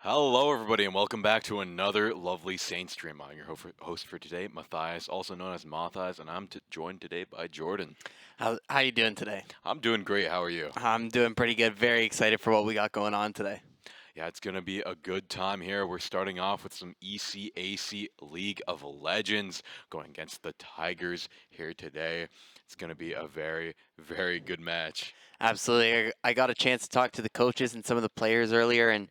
Hello, everybody, and welcome back to another lovely Saints stream. I'm your host for today, Matthias, also known as Matthias, and I'm joined today by Jordan. How you doing today? I'm doing great. How are you? I'm doing pretty good. Very excited for what we got going on today. Yeah, it's going to be a good time here. We're starting off with some ECAC League of Legends going against the Tigers here today. It's going to be a very, very good match. Absolutely. I got a chance to talk to the coaches and some of the players earlier, and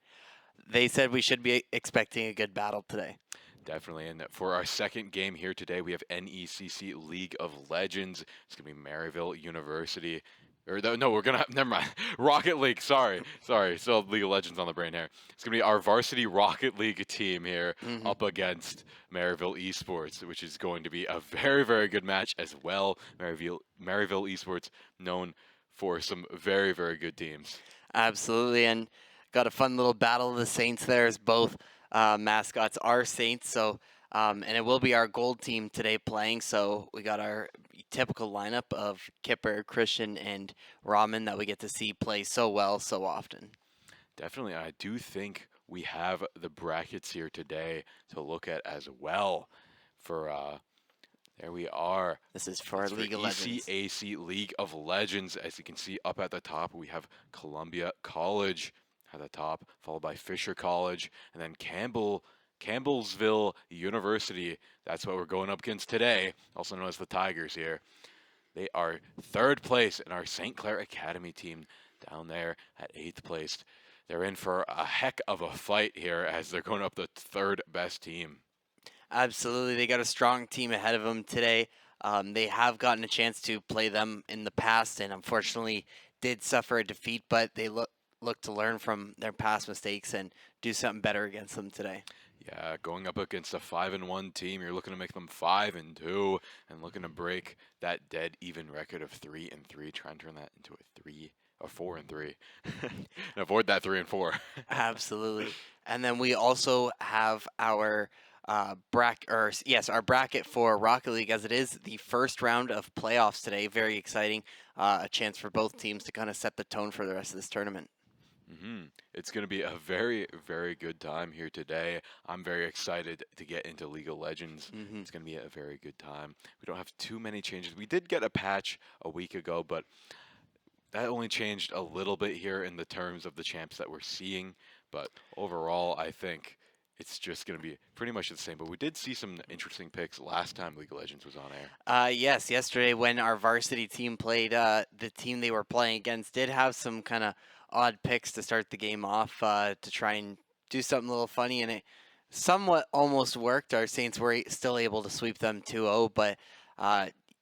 they said we should be expecting a good battle today. Definitely. And for our second game here today, we have NECC League of Legends. It's going to be Maryville University. No, we're going to, never mind. Rocket League, sorry. Still League of Legends on the brain here. It's going to be our varsity Rocket League team here up against Maryville Esports, which is going to be a very, very good match as well. Maryville Esports, known for some very, very good teams. Absolutely. And got a fun little battle of the Saints there as both mascots are Saints. And it will be our gold team today playing. So we got our typical lineup of Kipper, Christian, and Ramen that we get to see play so well so often. Definitely, I do think we have the brackets here today to look at as well. For there we are. This is for League of Legends. ECAC League of Legends. As you can see up at the top, we have Columbia College at the top, followed by Fisher College, and then Campbellsville University. That's what we're going up against today, also known as the Tigers here. They are third place in our St. Clair Academy team down there at eighth place. They're in for a heck of a fight here as they're going up the third best team. Absolutely. They got a strong team ahead of them today. They have gotten a chance to play them in the past and unfortunately did suffer a defeat, but they look to learn from their past mistakes and do something better against them today. Yeah, going up against a 5-1 team, you're looking to make them 5-2 and looking to break that dead even record of 3-3, try and turn that into a 4-3 and avoid that 3-4. Absolutely. And then we also have our our bracket for Rocket League, as it is the first round of playoffs today. Very exciting. A chance for both teams to kind of set the tone for the rest of this tournament. It's going to be a very, very good time here today. I'm very excited to get into League of Legends. It's going to be a very good time. We don't have too many changes. We did get a patch a week ago, but that only changed a little bit here in the terms of the champs that we're seeing. But overall, I think it's just going to be pretty much the same. But we did see some interesting picks last time League of Legends was on air. Yes, yesterday when our varsity team played, the team they were playing against did have some kind of odd picks to start the game off to try and do something a little funny, and it somewhat almost worked. Our Saints were still able to sweep them 2-0, but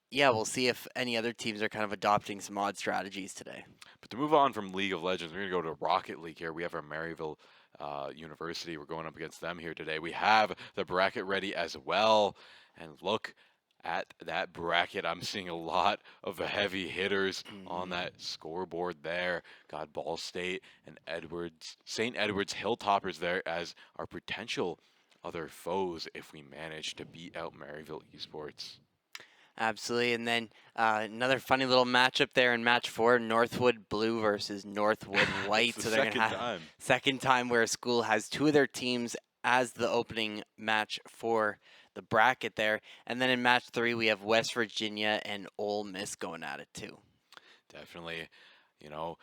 yeah, we'll see if any other teams are kind of adopting some odd strategies today. But to move on from League of Legends, we're going to go to Rocket League here. We have our Maryville University. We're going up against them here today. We have the bracket ready as well. And look at that bracket. I'm seeing a lot of heavy hitters on that scoreboard there. Got Ball State and St. Edward's Hilltoppers there as our potential other foes if we manage to beat out Maryville Esports. Absolutely. And then another funny little matchup there in match 4, Northwood Blue versus Northwood White. It's So the they're going to second have time. second time where a school has two of their teams as the opening match for the bracket there. And then in match 3, we have West Virginia and Ole Miss going at it too. Definitely, you know,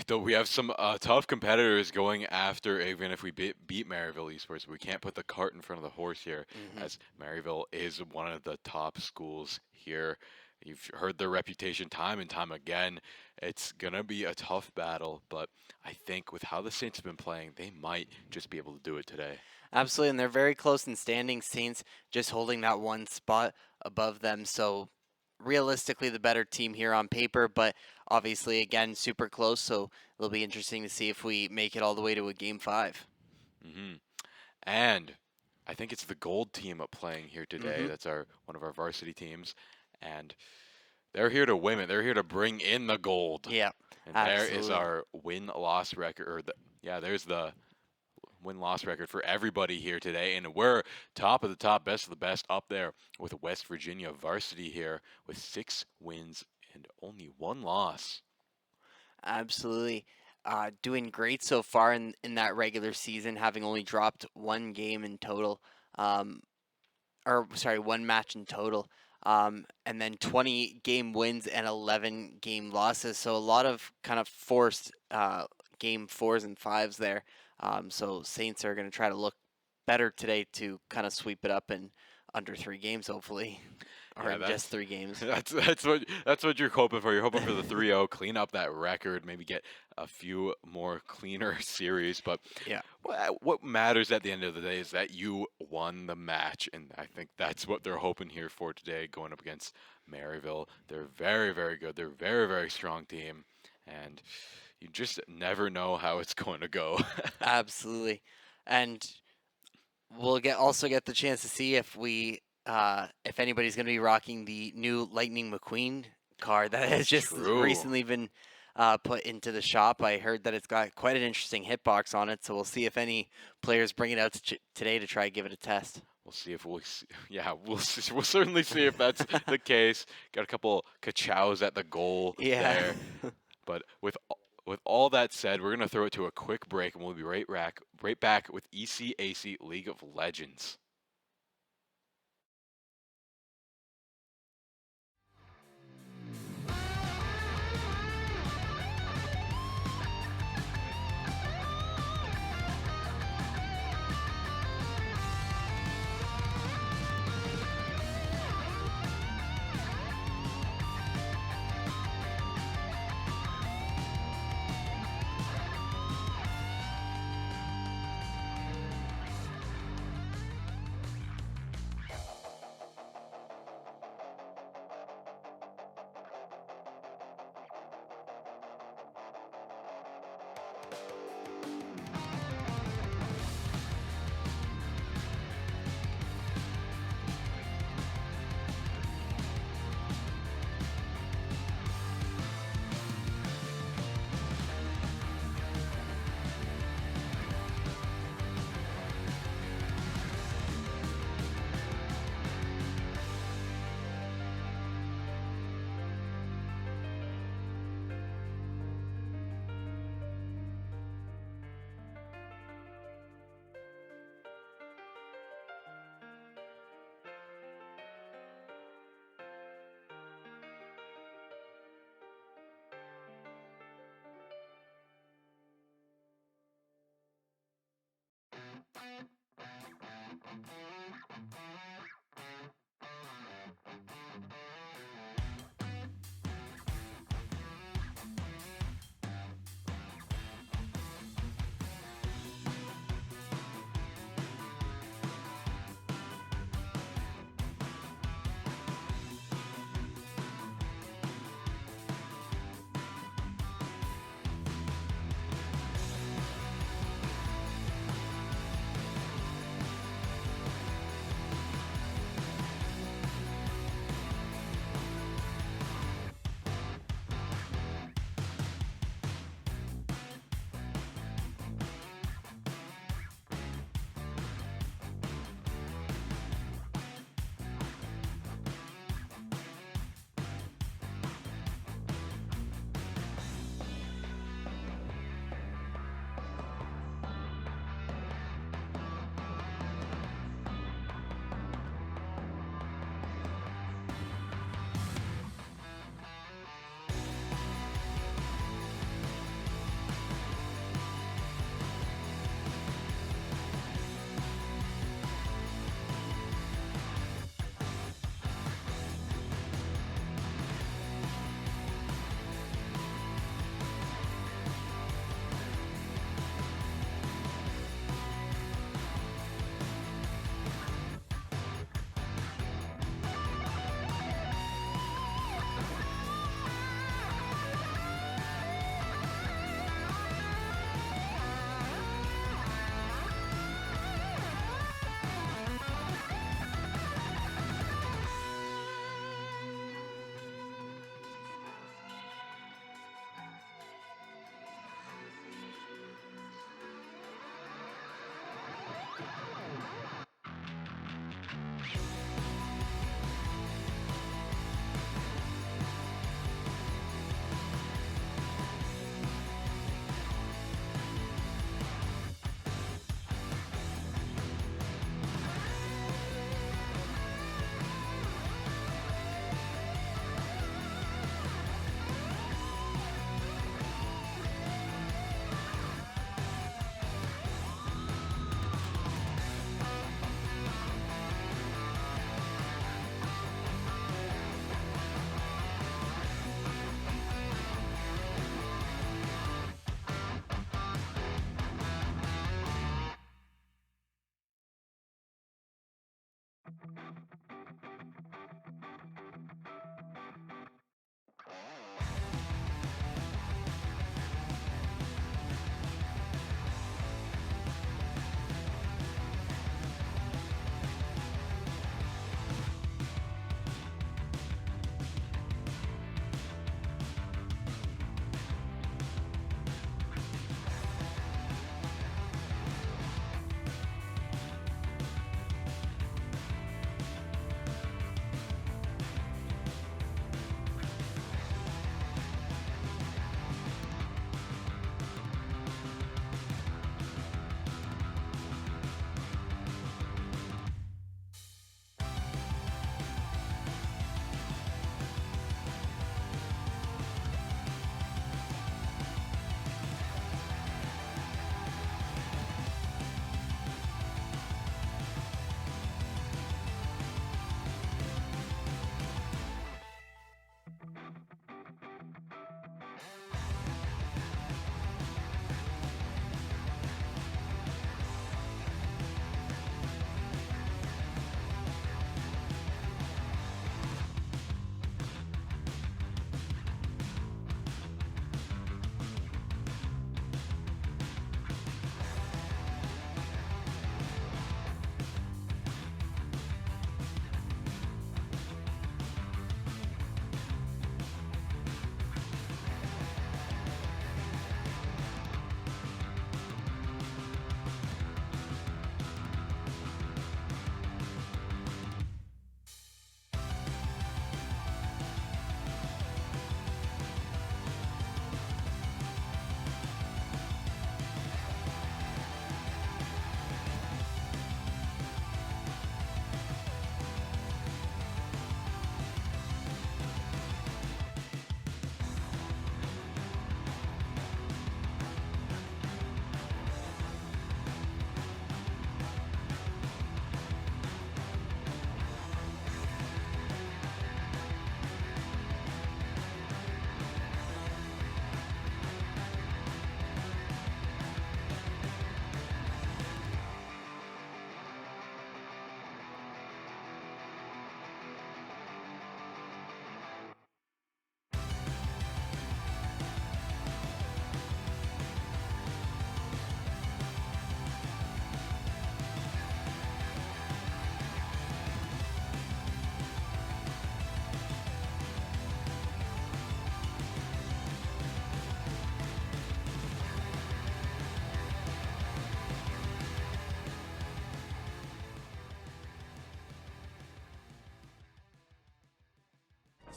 though we have some tough competitors going after, even if we beat Maryville Esports, we can't put the cart in front of the horse here, as Maryville is one of the top schools here. You've heard their reputation time and time again. It's going to be a tough battle, but I think with how the Saints have been playing, they might just be able to do it today. Absolutely. And they're very close in standing. Saints just holding that one spot above them. So realistically the better team here on paper, but obviously, again, super close. So it'll be interesting to see if we make it all the way to a game 5. And I think it's the gold team playing here today. That's one of our varsity teams, and they're here to win it. They're here to bring in the gold. Yeah, And there is our win-loss record. There's the win-loss record for everybody here today. And we're top of the top, best of the best up there with West Virginia varsity here with 6 wins and only 1 loss. Absolutely. doing great so far in that regular season, having only dropped one game in total, um, or sorry, one match in total, and then 20 game wins and 11 game losses. So a lot of kind of forced game fours and fives there. So Saints are going to try to look better today to kind of sweep it up in under 3 games, hopefully, or Yeah, in just 3 games. that's what you're hoping for. You're hoping for the 3-0, clean up that record, maybe get a few more cleaner series. But Yeah. what matters at the end of the day is that you won the match, and I think that's what they're hoping here for today, going up against Maryville. They're very, very good. They're a very, very strong team, and you just never know how it's going to go. Absolutely, and we'll also get the chance to see if anybody's going to be rocking the new Lightning McQueen car that has just True. recently been put into the shop. I heard that it's got quite an interesting hitbox on it, so we'll see if any players bring it out today to try give it a test. We'll see if yeah, we'll certainly see if that's the case. Got a couple Kachows at the goal Yeah. there. But with all that said, we're gonna throw it to a quick break, and we'll be right back with ECAC League of Legends.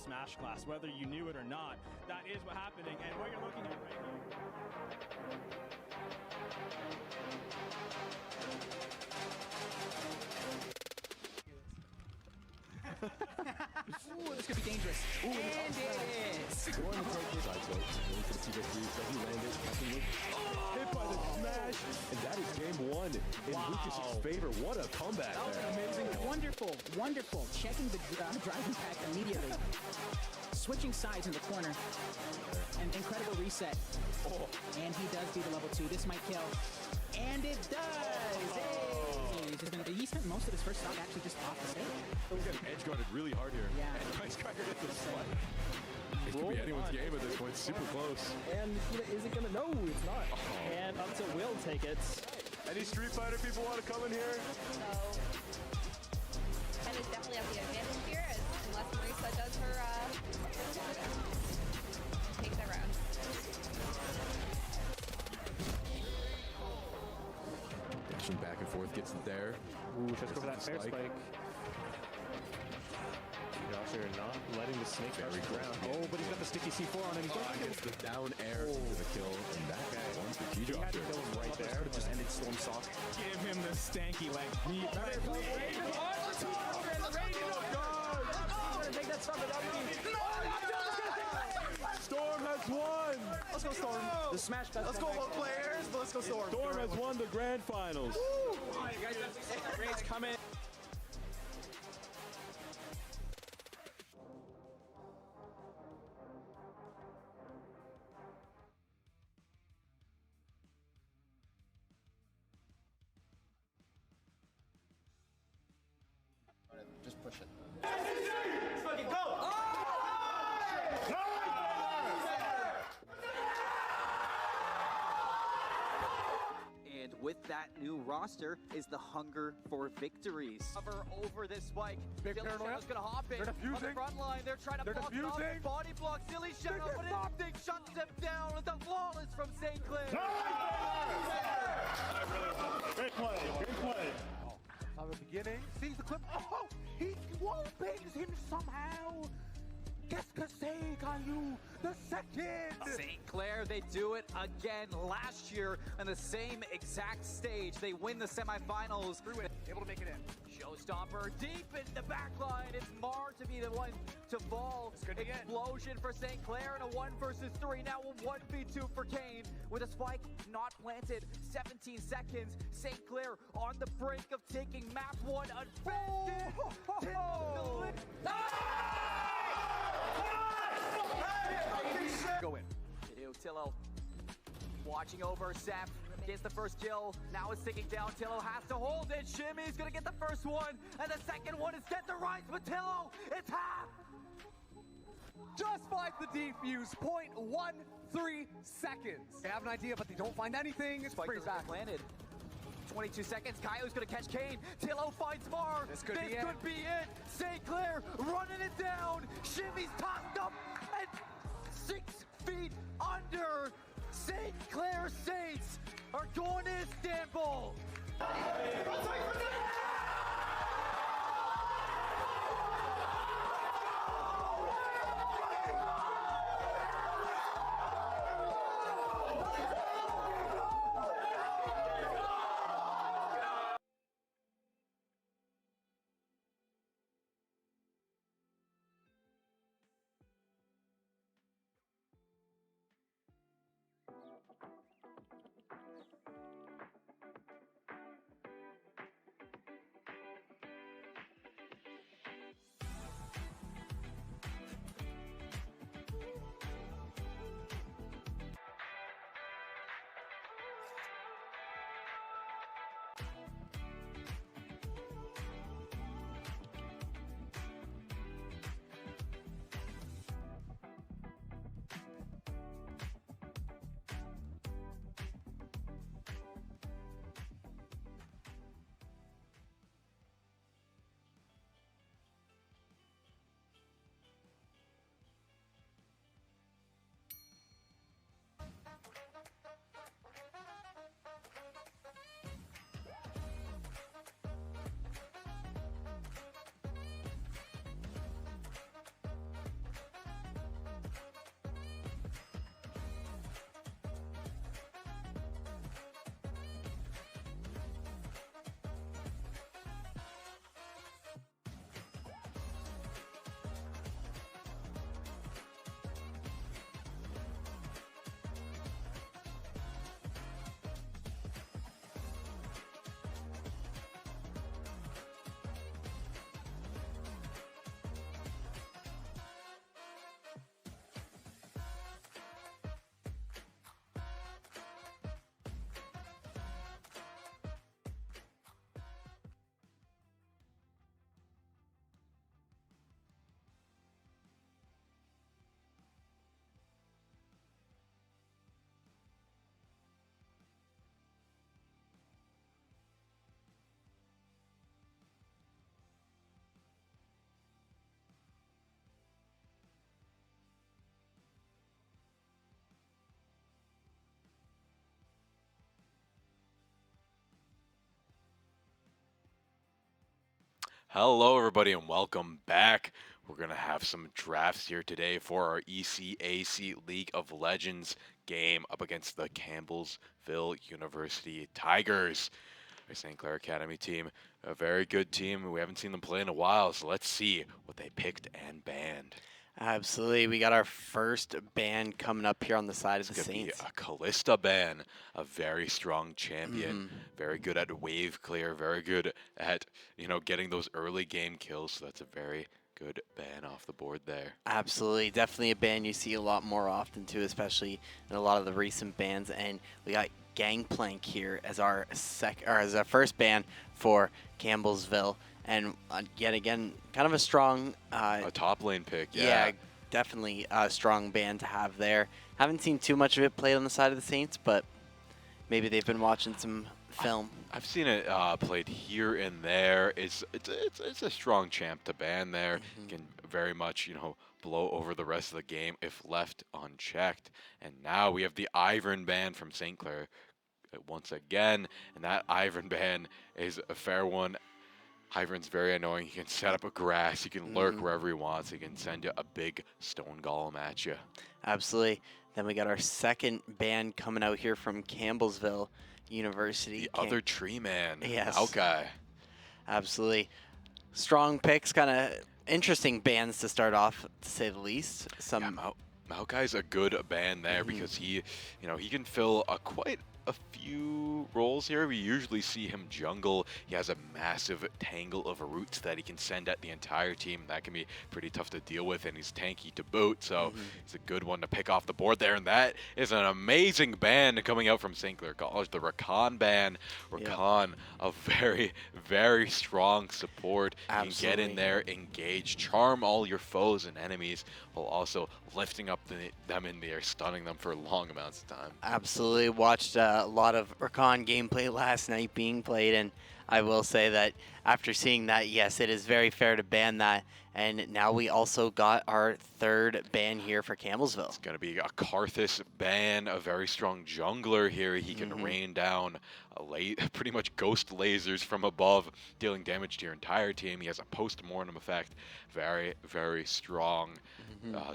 Smash class, whether you knew it or not. That is what's happening, and what you're looking at right Ooh, this could be dangerous. Ooh, and it is. Going to take this side tilt. Going for the TJ3. Doesn't land it. Catching it. Hit by the smash. And that is game one in Lucas's favor. What a comeback there. Amazing. Wonderful, wonderful. Checking the drive impact immediately. Switching sides in the corner. An incredible reset. And he does do the level 2. This might kill. And it does! Hey! He spent most of his first stock actually just off the stage. We're getting edge guarded really hard here. Yeah. And Icecracker hit the spike. It could be anyone's game at this point. Super close. And is it gonna? No, it's not. And up to Will take it. Any Street Fighter people want to come in here? So, Ken is definitely at the advantage here, unless Marisa does her, takes that round. Dashing back and forth, gets it there. Ooh, just go for that fair spike. Joshua not letting the snake touch the ground. Oh, but he's got the sticky C4 on him. Gets the down air into the kill. And that one's the key He had to Joshua. kill him right there. Could have just ended Storm Sock. Give him the stanky leg. Storm has won! Let's go, Storm. The smash does. Let's go, players. Let's go, Storm. Storm has won the grand finals. Rage coming. new roster is the hunger for victories. Cover over this spike. Big Dilly paranoia. Shadow's gonna hop in They're on the defusing. front line. They're trying to They're block it off. defusing. Body block. Dilly Shadow, but it shuts them down with the flawless from St. Clair. Great play. Great play. From the beginning, sees the clip. Oh, he wallbangs him somehow. Qu'est-ce que c'est, Caillou? The second. St. Clair, they do it again last year on the same exact stage. They win the semifinals. Able to make it in. Showstopper deep in the back line. It's Mar to be the one to fall. good again. Explosion for St. Clair and a 1 versus 3. Now a 1v2 for Kane with a spike not planted. 17 seconds. St. Clair on the brink of taking map 1 unfettered. Go in. Tillo watching over Seth. Gets the first kill. Now it's ticking down. Tillo has to hold it. Shimmy's gonna get the first one. And the second one is set to rise with Tillo. It's half. Just like the defuse, 0.13 seconds. They have an idea, but they don't find anything. It's Spike pretty doesn't bad. get planted. 22 seconds. Kaio's gonna catch Kane. Tillo finds Mar. This could be it. St. Clair running it down. Shimmy's tossed up and 6 feet under. St. Clair Saints are going to Istanbul. Hello, everybody, and welcome back. We're going to have some drafts here today for our ECAC League of Legends game up against the Campbellsville University Tigers. Our St. Clair Academy team, a very good team. We haven't seen them play in a while, so let's see what they picked and banned. Absolutely. We got our first ban coming up here on the side of the It's going to be Saints. a Callista ban, a very strong champion, very good at wave clear, very good at, getting those early game kills. So that's a very good ban off the board there. Absolutely. Definitely a ban you see a lot more often too, especially in a lot of the recent bans. And we got Gangplank here as our first ban for Campbellsville. And yet again, kind of a strong A top lane pick, yeah, definitely a strong ban to have there. Haven't seen too much of it played on the side of the Saints, but maybe they've been watching some film. I've seen it played here and there. It's a strong champ to ban there. Can very much, blow over the rest of the game if left unchecked. And now we have the Ivern ban from St. Clair once again, and that Ivern ban is a fair one. Ivern's very annoying. He can set up a grass. He can lurk wherever he wants. He can send you a big stone golem at you. Absolutely. Then we got our second ban coming out here from Campbellsville University. The other tree man. Yes. Maokai. Absolutely. Strong picks, kind of interesting bans to start off, to say the least. Maokai's a good ban there because he can fill quite a few roles here. We usually see him jungle. He has a massive tangle of roots that he can send at the entire team. That can be pretty tough to deal with, and he's tanky to boot, so he's a good one to pick off the board there. And that is an amazing ban coming out from St. Clair College, the Rakan ban. Rakan, a very, very strong support. You can get in there, engage, charm all your foes and enemies, while also lifting up them in the air, stunning them for long amounts of time. Absolutely. Watched a lot of Rakan gameplay last night being played, and I will say that after seeing that, yes, it is very fair to ban that. And now we also got our third ban here for Campbellsville. It's going to be a Karthus ban, a very strong jungler here. He can rain down pretty much ghost lasers from above, dealing damage to your entire team. He has a post-mortem effect. Very, very strong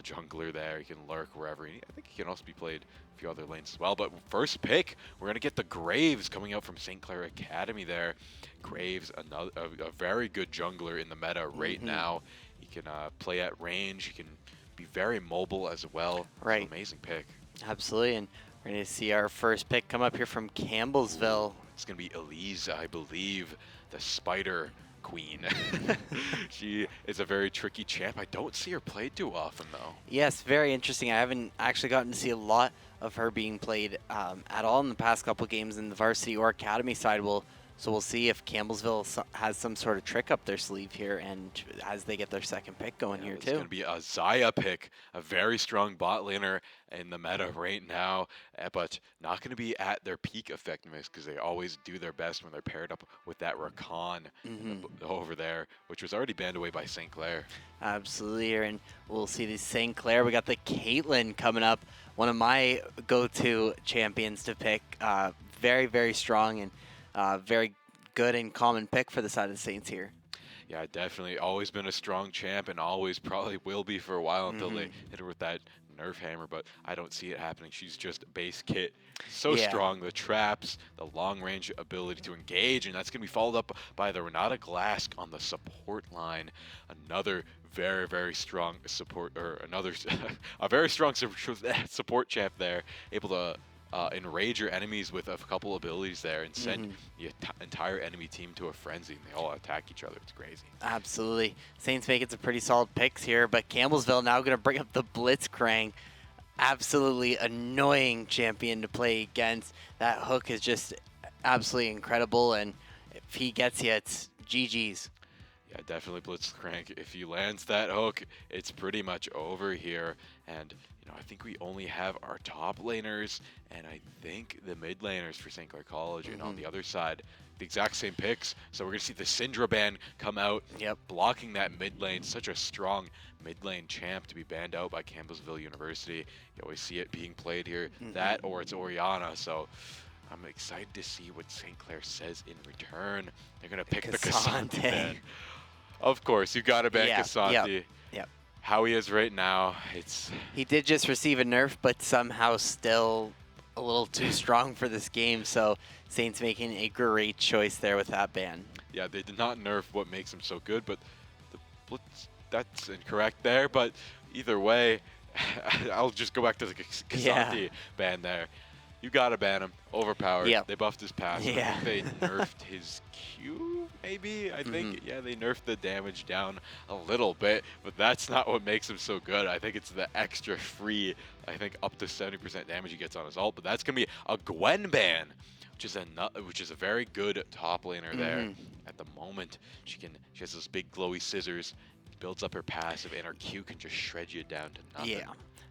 jungler there. He can lurk wherever. I think he can also be played a few other lanes as well. But first pick, we're going to get the Graves coming out from St. Clair Academy there. Graves, a very good jungler in the meta right now. He can play at range. He can be very mobile as well. Right. Amazing pick. Absolutely. And we're going to see our first pick come up here from Campbellsville. It's going to be Elise, I believe, the Spider Queen. She is a very tricky champ. I don't see her played too often, though. Yes, very interesting. I haven't actually gotten to see a lot of her being played at all in the past couple games in the varsity or academy side. So we'll see if Campbellsville has some sort of trick up their sleeve here, and as they get their second pick going here too. It's going to be a Zaya pick, a very strong bot laner in the meta right now, but not going to be at their peak effectiveness because they always do their best when they're paired up with that Rakan over there, which was already banned away by St. Clair. Absolutely, here, and we'll see the St. Clair. We got the Caitlyn coming up, one of my go-to champions to pick. Very, very strong and very good and common pick for the side of the Saints here. Yeah, definitely. Always been a strong champ and always probably will be for a while until they hit her with that nerf hammer, but I don't see it happening. She's just base kit. So strong. The traps, the long range ability to engage, and that's going to be followed up by the Renata Glask on the support line. Another very, very strong support, or another, a very strong support champ there, able to enrage your enemies with a couple abilities there and send the entire enemy team to a frenzy, and they all attack each other. It's crazy. Absolutely. Saints make it some pretty solid picks here, but Campbellsville now going to bring up the Blitzcrank. Absolutely annoying champion to play against. That hook is just absolutely incredible, and if he gets you, it's GG's. Yeah, definitely Blitzcrank. If he lands that hook, it's pretty much over here. And I think we only have our top laners and I think the mid laners for St. Clair College, and on the other side, the exact same picks. So we're going to see the Syndra ban come out, blocking that mid lane. Such a strong mid lane champ to be banned out by Campbellsville University. You always see it being played here. That or it's Oriana. So I'm excited to see what St. Clair says in return. They're going to pick the K'Sante ban. Of course, you got to ban K'Sante. Yep. How he is right now, he did just receive a nerf, but somehow still a little too strong for this game. So Saints making a great choice there with that ban. Yeah, they did not nerf what makes him so good, but the Blitz, that's incorrect there. But either way, I'll just go back to the K'Sante ban there. You gotta ban him. Overpowered. Yep. They buffed his passive. I think they nerfed his Q, maybe? I think, yeah, they nerfed the damage down a little bit, but that's not what makes him so good. I think it's the extra free, I think up to 70% damage he gets on his ult, but that's gonna be a Gwen ban, which is a very good top laner there at the moment. She has those big glowy scissors, builds up her passive, and her Q can just shred you down to nothing. Yeah,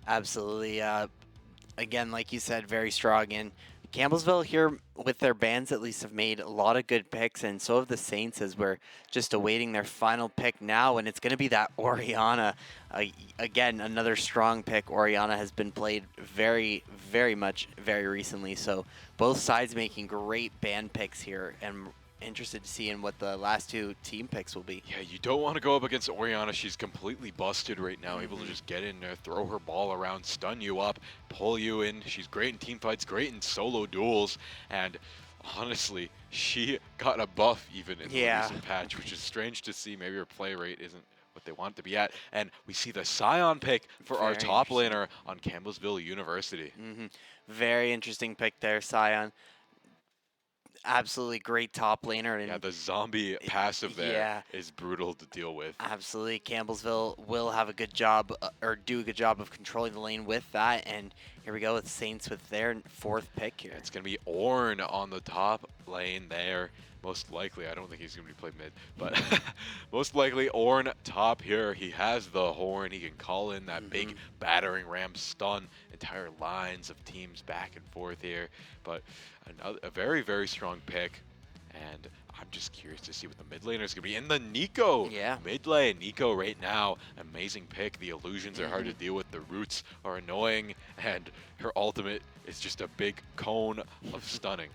absolutely. Again, like you said, very strong, and Campbellsville here with their bans at least have made a lot of good picks, and so have the Saints as we're just awaiting their final pick now, and it's going to be that Oriana. Again, another strong pick. Oriana has been played very, very much very recently, so both sides making great ban picks here, and interested to see in what the last two team picks will be. Yeah, you don't want to go up against Oriana. She's completely busted right now, able to just get in there, throw her ball around, stun you up, pull you in. She's great in team fights, great in solo duels, and honestly, she got a buff even in the recent patch, which is strange to see. Maybe her play rate isn't what they want it to be at. And we see the Sion pick for our top laner on Campbellsville University. Very interesting pick there, Sion. Absolutely great top laner. And yeah, the zombie passive there is brutal to deal with. Absolutely. Campbellsville will have a good job, or do a good job of controlling the lane with that. And here we go with Saints with their 4th pick here. It's going to be Ornn on the top lane there. Most likely, I don't think he's going to be played mid, but most likely Ornn top here. He has the horn. He can call in that big battering ram, stun entire lines of teams back and forth here. But a very, very strong pick. And I'm just curious to see what the mid laner is going to be in the Neeko. Mid lane, Neeko right now, amazing pick. The illusions are hard to deal with. The roots are annoying, and her ultimate is just a big cone of stunning.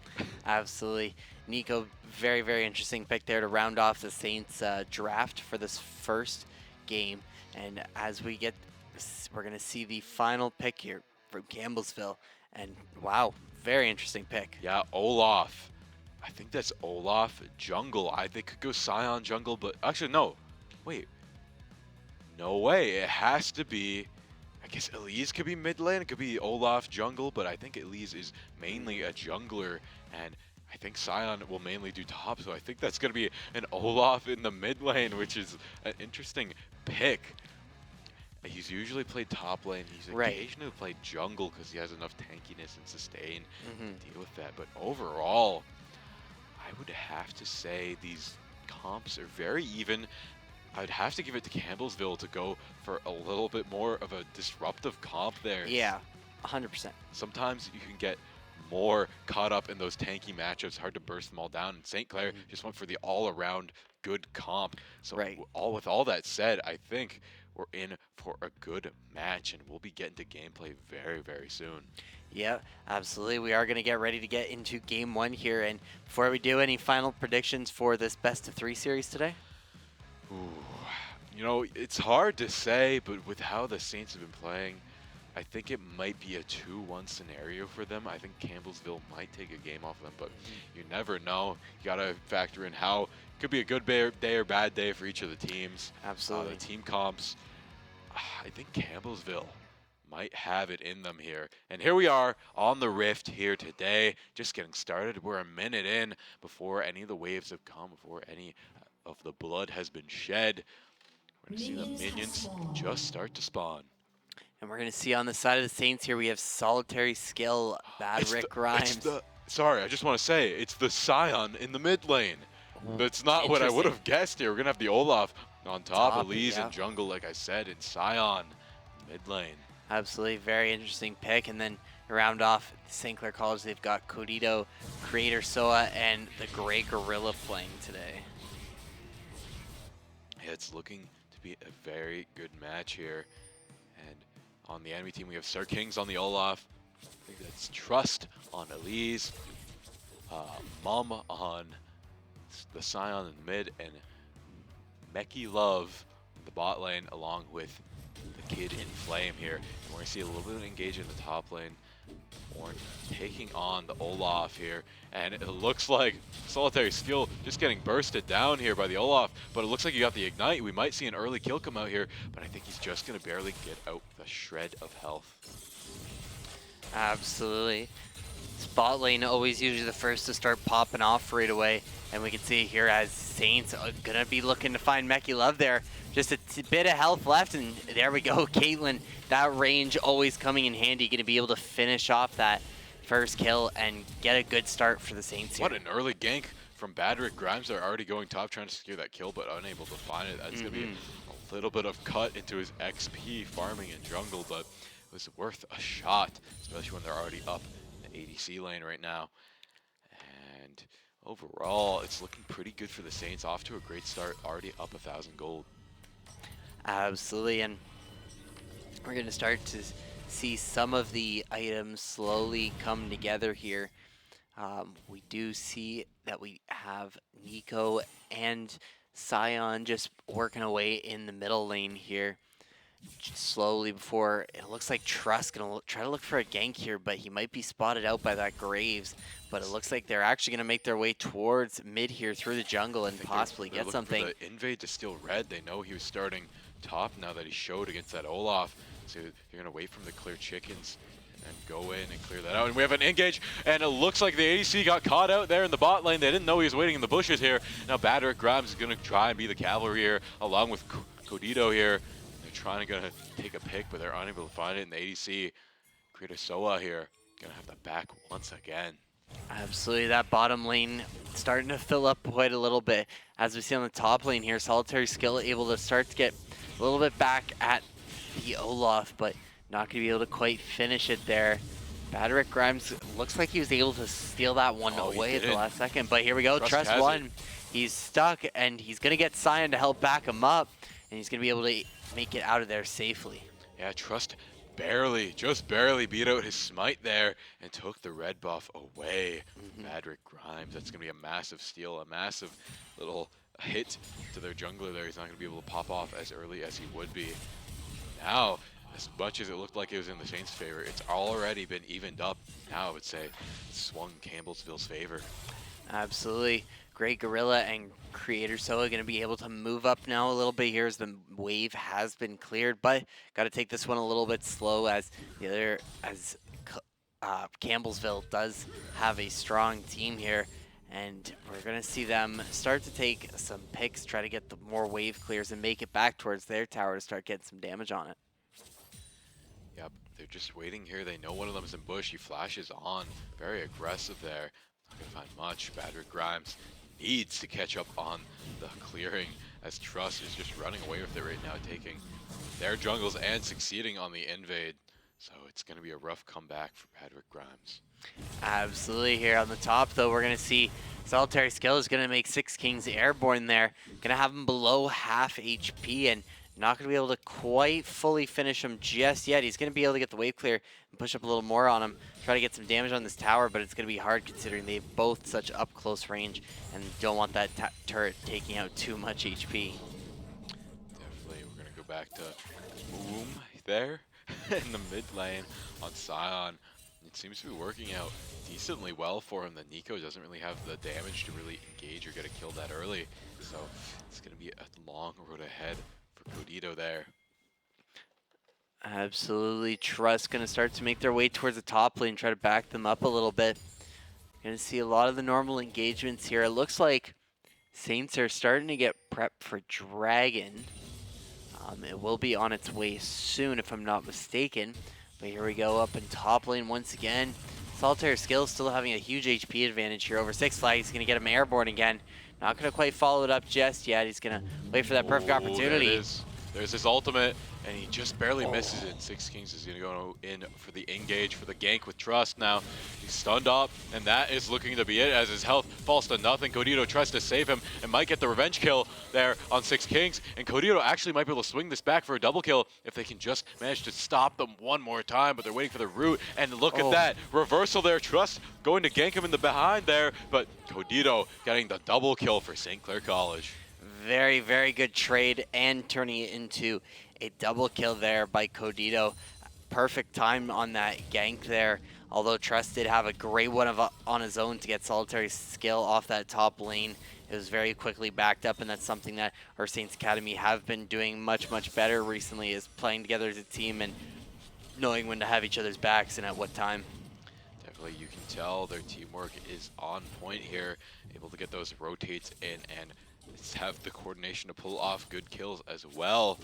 Absolutely. Neeko, very, very interesting pick there to round off the Saints draft for this first game. And as we get, we're going to see the final pick here from Campbellsville. And wow, very interesting pick. Yeah, Olaf. I think that's Olaf jungle. They could go Sion jungle, but actually no. Wait. No way. It has to be. I guess Elise could be mid lane. It could be Olaf jungle, but I think Elise is mainly a jungler, and I think Sion will mainly do top. So I think that's going to be an Olaf in the mid lane, which is an interesting pick. He's usually played top lane. He's occasionally played jungle because he has enough tankiness and sustain to deal with that. But overall, I would have to say these comps are very even. I'd have to give it to Campbellsville to go for a little bit more of a disruptive comp there. Yeah, 100%. Sometimes you can get more caught up in those tanky matchups, hard to burst them all down. And St. Clair just went for the all-around good comp. So with all that said, I think we're in for a good match, and we'll be getting to gameplay very, very soon. Yeah, absolutely. We are going to get ready to get into game 1 here. And before we do, any final predictions for this best-of-3 series today? Ooh, you know, it's hard to say, but with how the Saints have been playing, I think it might be a 2-1 scenario for them. I think Campbellsville might take a game off them, but you never know. You got to factor in how it could be a good day or bad day for each of the teams. Absolutely. The team comps, I think Campbellsville might have it in them here. And here we are on the Rift here today, just getting started. We're a minute in before any of the waves have come, before any of the blood has been shed. We're going to see the minions just start to spawn. And we're going to see on the side of the Saints here, we have Solitary Skill, Bad Rick Grimes. Sorry, I just want to say, it's the Sion in the mid lane. That's not what I would have guessed here. We're going to have the Olaf on top, Elise in jungle, like I said, and Sion mid lane. Absolutely, very interesting pick. And then round off St. Clair College, they've got Codito, Creator Soa, and the Grey Gorilla playing today. Yeah, it's looking to be a very good match here. And on the enemy team, we have Sir Kings on the Olaf. I think that's Trust on Elise, Mum on the Sion in the mid, and Meki Love in the bot lane, along with the Kid in Flame here. And we're going to see a little bit of engage in the top lane. Ornn taking on the Olaf here, and it looks like Solitary Skill just getting bursted down here by the Olaf, but it looks like you got the Ignite. We might see an early kill come out here, but I think he's just going to barely get out with a shred of health. Absolutely. Spot lane always usually the first to start popping off right away, and we can see here as Saints are going to be looking to find Meki Love there. Just a bit of health left, and there we go. Caitlyn, that range always coming in handy, going to be able to finish off that first kill and get a good start for the Saints here. What an early gank from Bad Rick Grimes. They're already going top, trying to secure that kill, but unable to find it. That's going to be a little bit of cut into his XP farming in jungle, but it was worth a shot, especially when they're already up in ADC lane right now. And overall, it's looking pretty good for the Saints. Off to a great start, already up 1,000 gold. Absolutely, and we're going to start to see some of the items slowly come together here. We do see that we have Nico and Sion just working away in the middle lane here. Slowly before it looks like Trust gonna try to look for a gank here, but he might be spotted out by that Graves. But it looks like they're actually gonna make their way towards mid here through the jungle and possibly they're get something. For the invade to steal red. They know he was starting top now that he showed against that Olaf. So you're gonna wait from the clear chickens and then go in and clear that out. And we have an engage, and it looks like the ADC got caught out there in the bot lane. They didn't know he was waiting in the bushes here. Now Badrick Grimes is gonna try and be the cavalry here, along with Codito here. Trying to take a pick, but they're unable to find it in the ADC. Creator Soa here, gonna have the back once again. Absolutely, that bottom lane starting to fill up quite a little bit. As we see on the top lane here, Solitary Skill able to start to get a little bit back at the Olaf, but not gonna be able to quite finish it there. Badrick Grimes looks like he was able to steal that one away at the last second, but here we go, Trust won. He's stuck, and he's gonna get Sion to help back him up, and he's gonna be able to make it out of there safely. Yeah, Trust just barely beat out his smite there and took the red buff away. Badrick Grimes, that's gonna be a massive steal, a massive little hit to their jungler there. He's not gonna be able to pop off as early as he would be. Now, as much as it looked like it was in the Saints' favor, it's already been evened up. Now I would say it's swung Campbellsville's favor. Absolutely. Great Gorilla and Creator Soa going to be able to move up now a little bit here as the wave has been cleared, but got to take this one a little bit slow as the other, as Campbellsville does have a strong team here, and we're going to see them start to take some picks, try to get the more wave clears and make it back towards their tower to start getting some damage on it. Yep, they're just waiting here. They know one of them is in bush. He flashes on, very aggressive there. Not going to find much. Badrick Grimes needs to catch up on the clearing as Trust is just running away with it right now, taking their jungles and succeeding on the invade. So it's going to be a rough comeback for Badrick Grimes. Absolutely. Here on the top, though, we're going to see Solitary Skill is going to make Six Kings airborne there. Going to have him below half HP and not going to be able to quite fully finish him just yet. He's going to be able to get the wave clear and push up a little more on him, try to get some damage on this tower, but it's going to be hard considering they have both such up close range and don't want that turret taking out too much HP. Definitely. We're going to go back to Boom there in the mid lane on Sion. It seems to be working out decently well for him. The Nico doesn't really have the damage to really engage or get a kill that early. So it's going to be a long road ahead for Codito there. Absolutely. Trust going to start to make their way towards the top lane, try to back them up a little bit. Going to see a lot of the normal engagements here. It looks like Saints are starting to get prepped for Dragon. It will be on its way soon if I'm not mistaken. But here we go up in top lane once again. Solitaire Skill still having a huge HP advantage here over Six Flags. He's going to get him airborne again. Not going to quite follow it up just yet. He's going to wait for that perfect opportunity. There it is. There's his ultimate, and he just barely misses it. Six Kings is going to go in for the engage, for the gank with Trust now. He's stunned up, and that is looking to be it as his health falls to nothing. Codito tries to save him and might get the revenge kill there on Six Kings. And Codito actually might be able to swing this back for a double kill if they can just manage to stop them one more time, but they're waiting for the root. And look at that, reversal there. Trust going to gank him in the behind there, but Codito getting the double kill for St. Clair College. Very, very good trade and turning it into a double kill there by Codito. Perfect time on that gank there. Although Trust did have a great one on his own to get Solitary Skill off that top lane. It was very quickly backed up, and that's something that our Saints Academy have been doing much, much better recently, is playing together as a team and knowing when to have each other's backs and at what time. Definitely, you can tell their teamwork is on point here, able to get those rotates in and have the coordination to pull off good kills as well.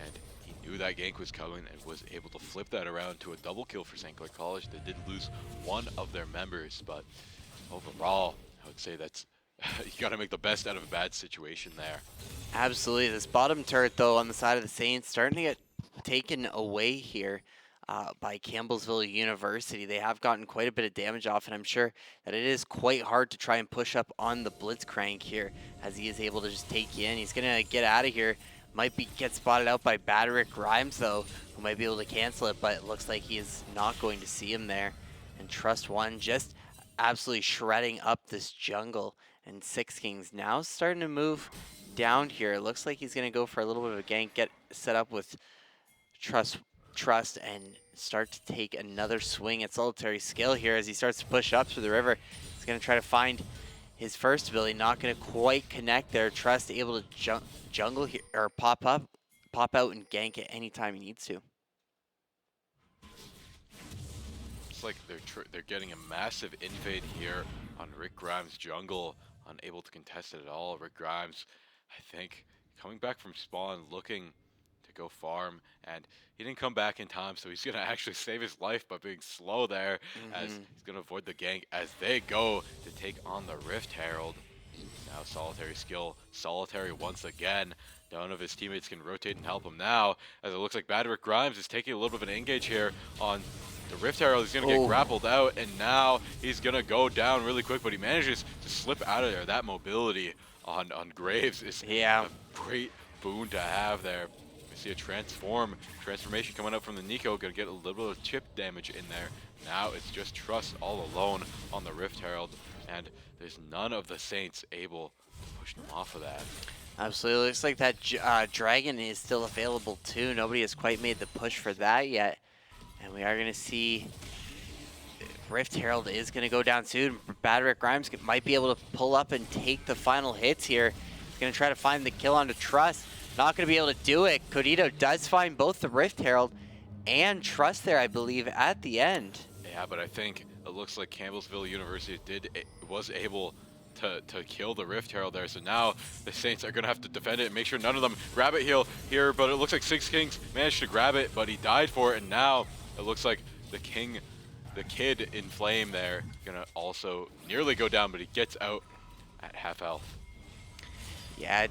And he knew that gank was coming and was able to flip that around to a double kill for St. Clair College. They did lose one of their members, but overall, I would say that's you got to make the best out of a bad situation there. Absolutely. This bottom turret, though, on the side of the Saints, starting to get taken away here. by Campbellsville University. They have gotten quite a bit of damage off, and I'm sure that it is quite hard to try and push up on the Blitzcrank here, as he is able to just take you in. He's going to get out of here. Might get spotted out by Baderick Grimes, though, who might be able to cancel it, but it looks like he is not going to see him there. And Trust One just absolutely shredding up this jungle. And Six Kings now starting to move down here. It looks like he's going to go for a little bit of a gank, get set up with Trust, and start to take another swing at Solitary Skill here as he starts to push up through the river. He's going to try to find his first ability, not going to quite connect there. Trust able to jungle here, or pop out and gank at any time he needs to. It's like they're getting a massive invade here on Rick Grimes' jungle, unable to contest it at all. Rick Grimes, I think, coming back from spawn, looking to go farm, and he didn't come back in time, so he's going to actually save his life by being slow there, as he's going to avoid the gank as they go to take on the Rift Herald. Now Solitary Skill, solitary once again. None of his teammates can rotate and help him now, as it looks like Baderick Grimes is taking a little bit of an engage here on the Rift Herald. He's going to get grappled out, and now he's going to go down really quick, but he manages to slip out of there. That mobility on Graves is a great boon to have there. We see a transformation coming up from the Nico, going to get a little bit of chip damage in there. Now it's just Trust all alone on the Rift Herald, and there's none of the Saints able to push him off of that. Absolutely. Looks like that Dragon is still available too. Nobody has quite made the push for that yet. And we are going to see Rift Herald is going to go down soon. Baderick Grimes might be able to pull up and take the final hits here. He's going to try to find the kill onto Trust. Not going to be able to do it. Codito does find both the Rift Herald and Trust there, I believe, at the end. Yeah, but I think it looks like Campbellsville University was able to kill the Rift Herald there. So now the Saints are going to have to defend it and make sure none of them grab it here. But it looks like Six Kings managed to grab it, but he died for it. And now it looks like the kid in flame there, going to also nearly go down, but he gets out at half health. Yeah,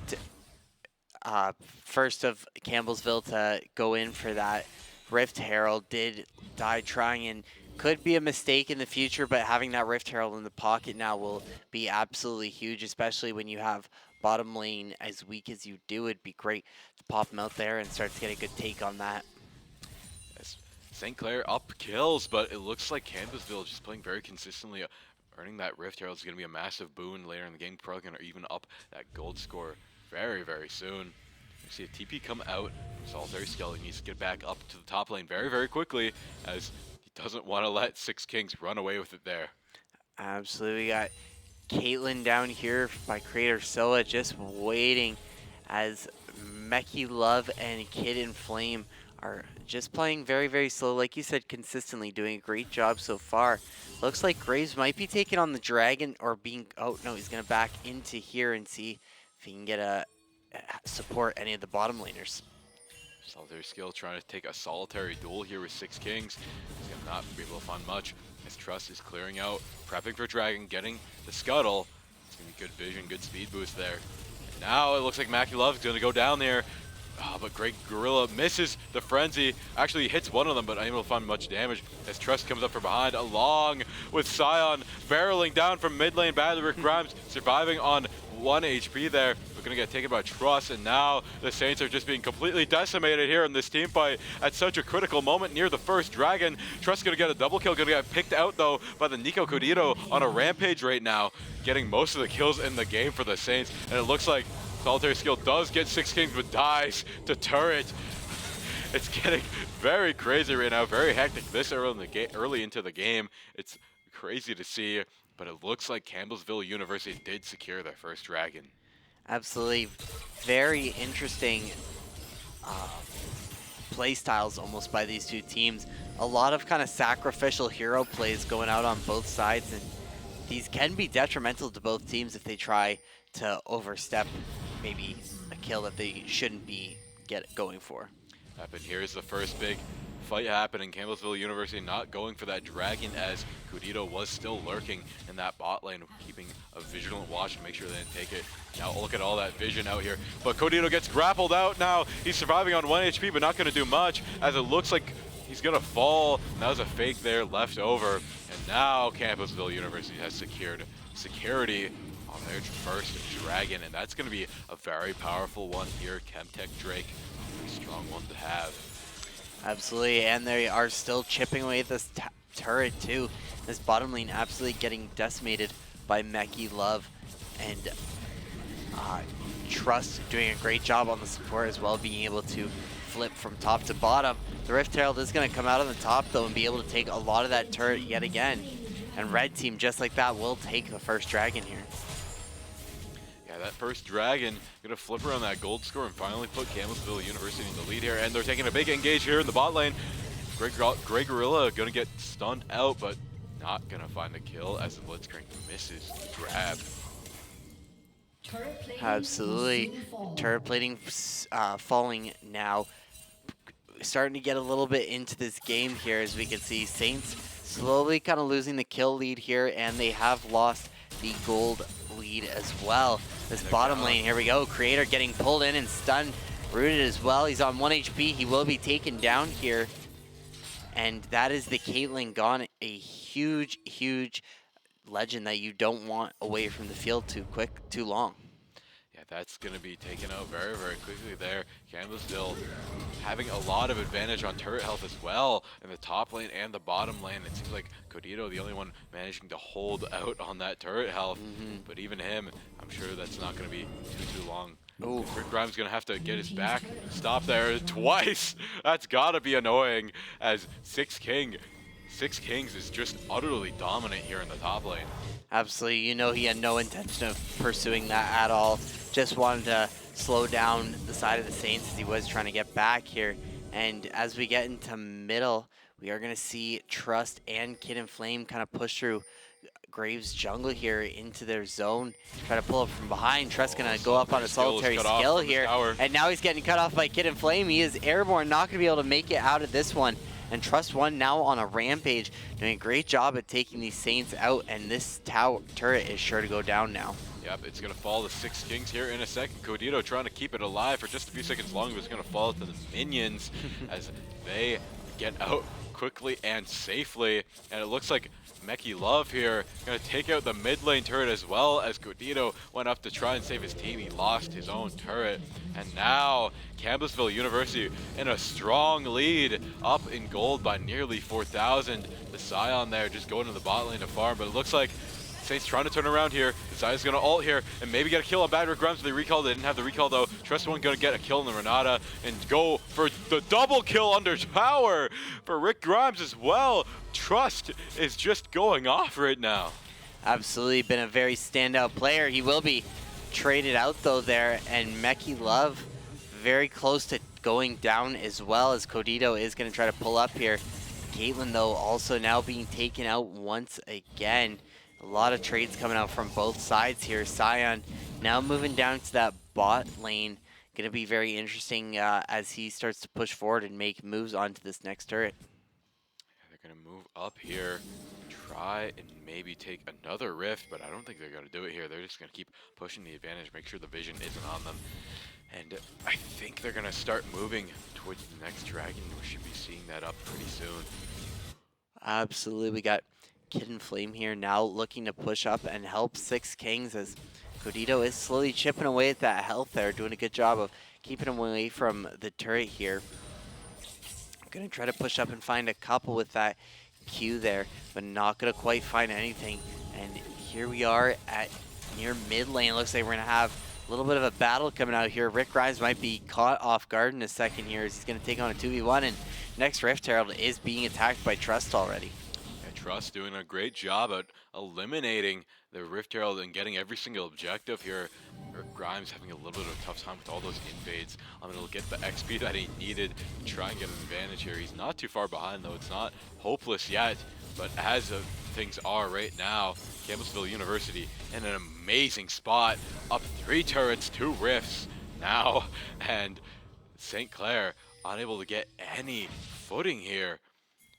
first of Campbellsville to go in for that Rift Herald did die trying, and could be a mistake in the future, but having that Rift Herald in the pocket now will be absolutely huge, especially when you have bottom lane as weak as you do. It'd be great to pop him out there and start to get a good take on that. Yes. St. Clair up kills, but it looks like Campbellsville just playing very consistently. Earning that Rift Herald is going to be a massive boon later in the game. Probably going to even up that gold score very, very soon. You see a TP come out. Solitary Skill needs to get back up to the top lane very, very quickly, as he doesn't want to let Six Kings run away with it there. Absolutely. We got Caitlyn down here by Creator Soa just waiting, as Meki Love and Kid in Flame are just playing very, very slow. Like you said, consistently doing a great job so far. Looks like Graves might be taking on the Dragon, or being, oh no, he's going to back into here and see if he can get a support any of the bottom laners. Solitary Skill trying to take a solitary duel here with Six Kings. He's going to not be able to find much, as Trust is clearing out, prepping for Dragon, getting the Scuttle. It's going to be good vision, good speed boost there. And now it looks like Maki Love's going to go down there. But Great Gorilla misses the Frenzy. Actually hits one of them, but unable to find much damage, as Trust comes up from behind, along with Sion barreling down from mid lane. Baderick Grimes surviving on 1 HP there. We're going to get taken by Trust, and now the Saints are just being completely decimated here in this team fight at such a critical moment near the first Dragon. Trust going to get a double kill, going to get picked out though by the Nico Codito on a rampage right now, getting most of the kills in the game for the Saints. And it looks like Solitary Skill does get Six Kings, but dies to Turret. It's getting very crazy right now, very hectic this early into the game. It's crazy to see, but it looks like Campbellsville University did secure their first Dragon. Absolutely. Very interesting play styles almost by these two teams. A lot of kind of sacrificial hero plays going out on both sides, and these can be detrimental to both teams if they try to overstep maybe a kill that they shouldn't be going for. And here's the first big fight happening. Campbellsville University not going for that Dragon, as Codito was still lurking in that bot lane, keeping a vigilant watch to make sure they didn't take it. Now look at all that vision out here. But Codito gets grappled out now. He's surviving on 1 HP, but not going to do much, as it looks like he's gonna fall. And that was a fake there left over. And now Campbellsville University has secured security on their first dragon. And that's gonna be a very powerful one here. Chemtech Drake, a strong one to have. Absolutely, and they are still chipping away at this turret too. This bottom lane absolutely getting decimated by Meki Love, and Trust doing a great job on the support as well, being able to flip from top to bottom. The Rift Herald is going to come out on the top though and be able to take a lot of that turret yet again. And red team, just like that, will take the first dragon here. Yeah, that first dragon gonna flip around that gold score and finally put Campbellsville University in the lead here. And they're taking a big engage here in the bot lane. Grey Gorilla gonna get stunned out, but not gonna find a kill as the Blitzcrank misses the grab. Absolutely. Turret plating falling now. Starting to get a little bit into this game here, as we can see Saints slowly kind of losing the kill lead here, and they have lost the gold lead as well. This bottom lane, here we go. Creator getting pulled in and stunned. Rooted as well. He's on 1 HP. He will be taken down here. And that is the Caitlyn gone. A huge, huge legend that you don't want away from the field too long. Yeah, that's going to be taken out very, very quickly there. Campbellsville having a lot of advantage on turret health as well in the top lane and the bottom lane. It seems like Codito, the only one managing to hold out on that turret health. But even him, I'm sure that's not going to be too long. Ooh. Rick Grimes going to have to get his back. Stop there twice. That's got to be annoying as Six Kings is just utterly dominant here in the top lane. Absolutely. You know he had no intention of pursuing that at all. Just wanted to slow down the side of the Saints as he was trying to get back here. And as we get into middle, we are going to see Trust and Kid and Flame kind of push through Graves jungle here into their zone. Try to pull up from behind. Trust going to go up on a solitary skill here. And now he's getting cut off by Kid and Flame. He is airborne, not going to be able to make it out of this one. And Trust One now on a rampage, doing a great job at taking these Saints out, and this turret is sure to go down now. Yep, it's going to fall to Six Kings here in a second. Codito trying to keep it alive for just a few seconds longer, but it's going to fall to the minions as they get out quickly and safely. And it looks like Meki Love here going to take out the mid lane turret as well, as Codito went up to try and save his team. He lost his own turret. And now Campbellsville University in a strong lead, up in gold by nearly 4,000. The Scion there just going to the bot lane to farm, but it looks like Saints trying to turn around here. The Zion's going to ult here and maybe get a kill on Bad Rick Grimes. They recalled. They didn't have the recall though. Trust One going to get a kill on the Renata and go for the double kill under tower for Rick Grimes as well. Trust is just going off right now. Absolutely been a very standout player. He will be traded out though there, and Meki Love very close to going down as well, as Codito is going to try to pull up here. Caitlyn though also now being taken out once again. A lot of trades coming out from both sides here. Scion now moving down to that bot lane. Going to be very interesting as he starts to push forward and make moves onto this next turret. Yeah, they're going to move up here, try and maybe take another rift, but I don't think they're going to do it here. They're just going to keep pushing the advantage, make sure the vision isn't on them. And I think they're going to start moving towards the next dragon. We should be seeing that up pretty soon. Absolutely. We got Kid and Flame here now looking to push up and help Six Kings, as Codito is slowly chipping away at that health there, doing a good job of keeping him away from the turret here. Gonna try to push up and find a couple with that Q there, but not gonna quite find anything. And here we are at near mid lane. Looks like we're gonna have a little bit of a battle coming out here. Rick Grimes might be caught off guard in a second here, as he's gonna take on a 2v1, and next Rift Herald is being attacked by Trust already. Trust doing a great job at eliminating the Rift Herald and getting every single objective here. Grimes having a little bit of a tough time with all those invades. He'll get the XP that he needed to try and get an advantage here. He's not too far behind though. It's not hopeless yet, but as things are right now, Campbellsville University in an amazing spot, up 3 turrets, 2 rifts now, and St. Clair unable to get any footing here.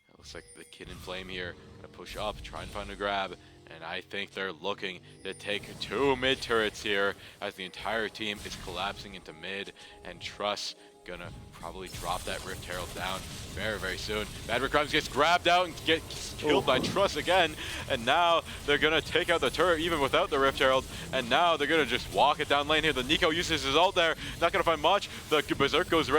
It looks like the Kid and Flame here gonna push up, try and find a grab, and I think they're looking to take 2 mid turrets here as the entire team is collapsing into mid, and Trust gonna probably drop that Rift Herald down very, very soon. Maverick Grimes gets grabbed out and gets killed by Trust again, and now they're gonna take out the turret even without the Rift Herald, and now they're gonna just walk it down lane here. The Nico uses his ult there, not gonna find much. The Berserk goes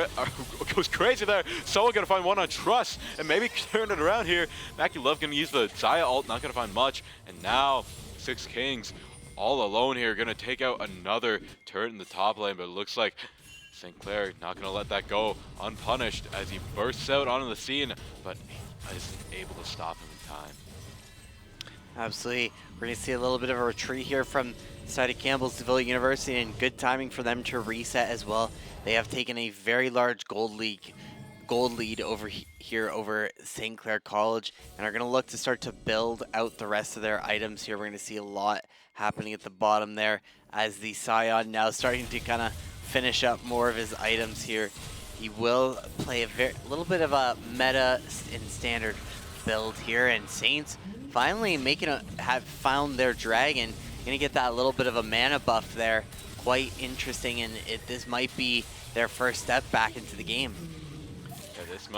crazy there. Someone gonna find one on Trust, and maybe turn it around here. Mackie Love gonna use the Xayah ult, not gonna find much, and now Six Kings all alone here, gonna take out another turret in the top lane, but it looks like St. Clair not gonna let that go unpunished as he bursts out onto the scene, but isn't able to stop him in time. Absolutely. We're going to see a little bit of a retreat here from the side of Campbellsville University, and good timing for them to reset as well. They have taken a very large gold lead over here over St. Clair College, and are going to look to start to build out the rest of their items here. We're going to see a lot happening at the bottom there as the Scion now starting to kind of finish up more of his items here. He will play a little bit of a meta and standard build here, and Saints finally have found their dragon. Gonna get that little bit of a mana buff there. Quite interesting, and this might be their first step back into the game. Yeah, this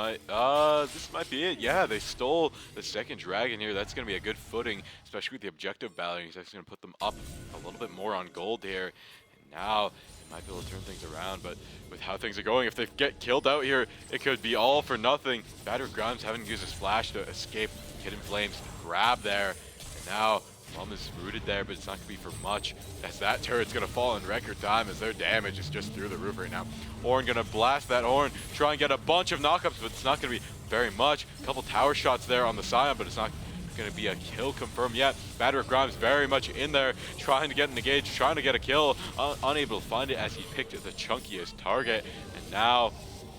might be it. Yeah, they stole the second dragon here. That's gonna be a good footing, especially with the objective balance. That's gonna put them up a little bit more on gold here. And now they might be able to turn things around, but with how things are going, if they get killed out here, it could be all for nothing. Maverick Grimes having to use his flash to escape Hidden Flames grab there, and now Plum is rooted there, but it's not going to be for much, as that turret's going to fall in record time as their damage is just through the roof right now. Ornn going to blast that Horn, try and get a bunch of knockups, but it's not going to be very much. A couple tower shots there on the Scion, but it's not going to be a kill confirmed yet. Maverick Grimes very much in there, trying to get engaged, trying to get a kill, unable to find it as he picked the chunkiest target, and now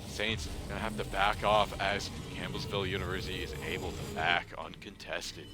Saints going to have to back off as Campbellsville University is able to back uncontested.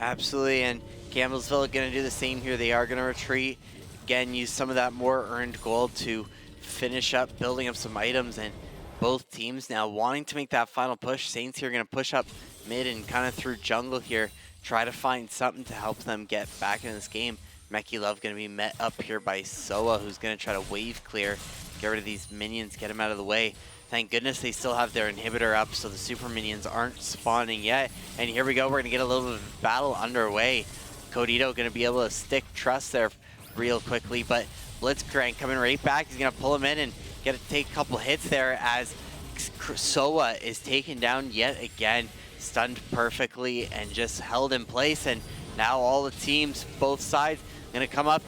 Absolutely, and Campbellsville going to do the same here. They are going to retreat. Again, use some of that more earned gold to finish up building up some items, and both teams now wanting to make that final push. Saints here going to push up mid and kind of through jungle here, try to find something to help them get back in this game. Meki Love going to be met up here by Soa, who's going to try to wave clear, get rid of these minions, get them out of the way. Thank goodness they still have their inhibitor up, so the super minions aren't spawning yet. And here we go, we're going to get a little bit of battle underway. Codito going to be able to stick Trust there real quickly, but Blitzcrank coming right back. He's going to pull him in and get to take a couple hits there as Soa is taken down yet again, stunned perfectly and just held in place. And now all the teams, both sides, going to come up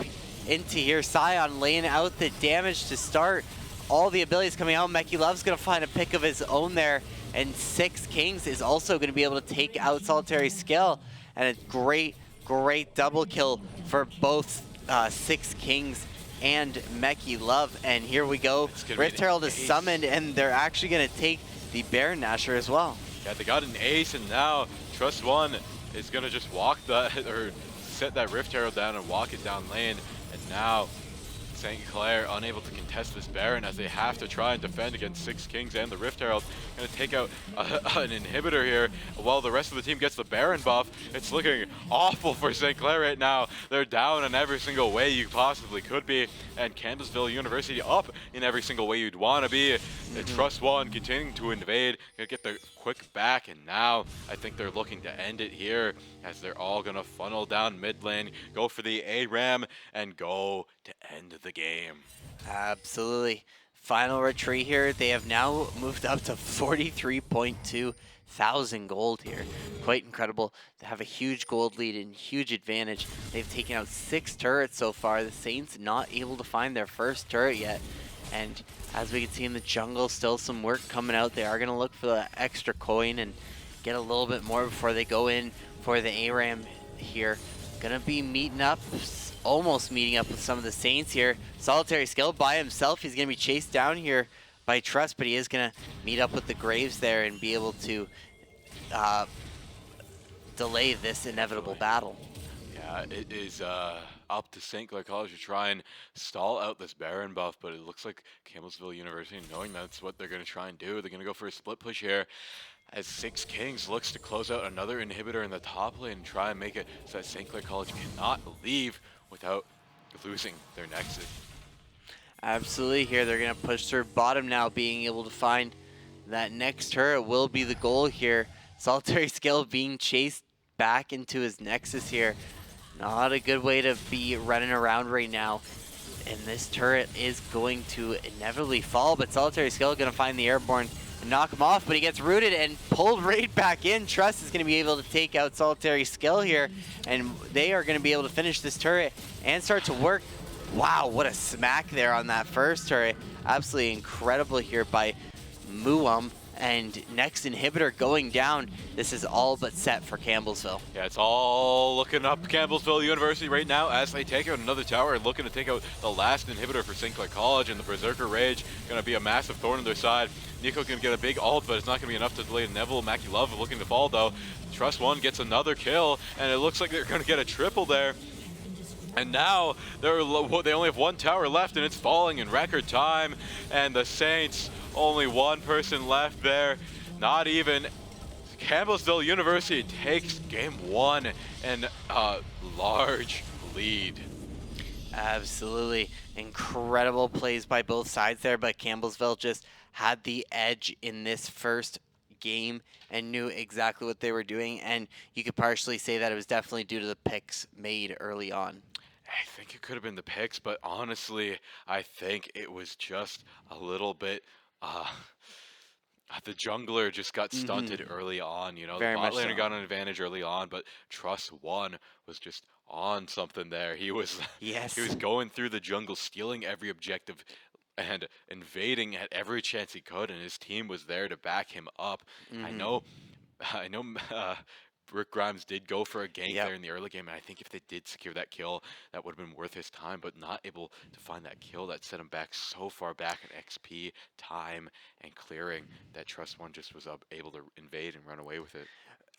into here. Scion laying out the damage to start. All the abilities coming out. Meki Love's going to find a pick of his own there. And Six Kings is also going to be able to take out Solitary Skill. And a great, great double kill for both Six Kings and Meki Love. And here we go. Rift Herald is summoned, and they're actually going to take the Baron Nashor as well. Yeah, they got an ace, and now Trust One is going to just walk or set that Rift Herald down and walk it down lane. And now St. Clair unable to contest this Baron as they have to try and defend against Six Kings and the Rift Herald. Going to take out an inhibitor here while the rest of the team gets the Baron buff. It's looking awful for St. Clair right now. They're down in every single way you possibly could be, and Campbellsville University up in every single way you'd want to be. Trust One continuing to invade, gonna get the quick back, and now I think they're looking to end it here as they're all gonna funnel down mid lane, go for the ARAM, and go to end the game. Absolutely. Final retreat here. They have now moved up to 43.2 thousand gold here. Quite incredible. They have a huge gold lead and huge advantage. They've taken out 6 turrets so far. The Saints not able to find their first turret yet. And as we can see in the jungle, still some work coming out. They are going to look for the extra coin and get a little bit more before they go in for the ARAM here. Going to be meeting up, almost meeting up with some of the Saints here. Solitary Skill by himself. He's going to be chased down here by Trust, but he is going to meet up with the Graves there and be able to delay this inevitable battle. Yeah, it is up to St. Clair College to try and stall out this Baron buff, but it looks like Campbellsville University, knowing that's what they're going to try and do, they're going to go for a split push here as Six Kings looks to close out another inhibitor in the top lane and try and make it so that St. Clair College cannot leave without losing their Nexus. Absolutely. Here they're going to push through bottom now, being able to find that next turret will be the goal here. Solitary Skill being chased back into his Nexus here. Not a good way to be running around right now. And this turret is going to inevitably fall, but Solitary Skill going to find the Airborne and knock him off, but he gets rooted and pulled right back in. Trust is going to be able to take out Solitary Skill here, and they are going to be able to finish this turret and start to work. Wow, what a smack there on that first turret. Absolutely incredible here by Muam. And next inhibitor going down. This is all but set for Campbellsville. Yeah, it's all looking up Campbellsville University right now as they take out another tower and looking to take out the last inhibitor for St. Clair College, and the Berserker Rage going to be a massive thorn on their side. Nico can get a big ult, but it's not going to be enough to delay Neville. Mackie Love looking to fall though. Trust One gets another kill, and it looks like they're going to get a triple there. And now they only have one tower left, and it's falling in record time. And the Saints, only one person left there. Not even. Campbellsville University takes game one and a large lead. Absolutely incredible plays by both sides there, but Campbellsville just had the edge in this first game and knew exactly what they were doing. And you could partially say that it was definitely due to the picks made early on. I think it could have been the picks, but honestly, I think it was just a little bit. The jungler just got stunted early on. You know, Very the much bot laner so. got an advantage early on, but Trust One was just on something there. He was, Yes. he was going through the jungle, stealing every objective, and invading at every chance he could, and his team was there to back him up. I know. Rick Grimes did go for a gank there in the early game, and I think if they did secure that kill, that would have been worth his time, but not able to find that kill that set him back so far back in XP, time, and clearing that Trust One just was able to invade and run away with it.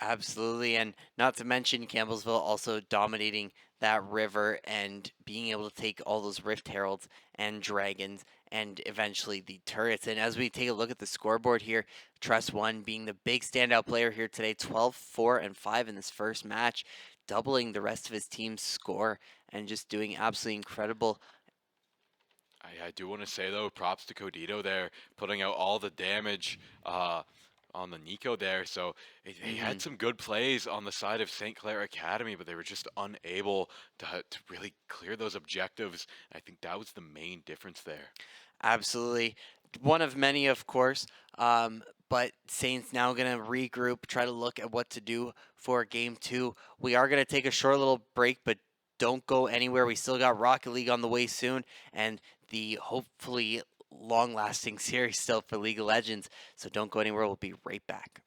Absolutely, and not to mention Campbellsville also dominating that river and being able to take all those Rift Heralds and Dragons and eventually the turrets. And as we take a look at the scoreboard here, Trust One being the big standout player here today, 12, 4, and 5 in this first match, doubling the rest of his team's score and just doing absolutely incredible. I do want to say, though, props to Codito there, putting out all the damage on the Nico there. So they had some good plays on the side of St. Clair Academy, but they were just unable to really clear those objectives. I think that was the main difference there. Absolutely. One of many, of course. But Saints now going to regroup, try to look at what to do for game two. We are going to take a short little break, but don't go anywhere. We still got Rocket League on the way soon, and the hopefully long-lasting series still for League of Legends. So don't go anywhere. We'll be right back.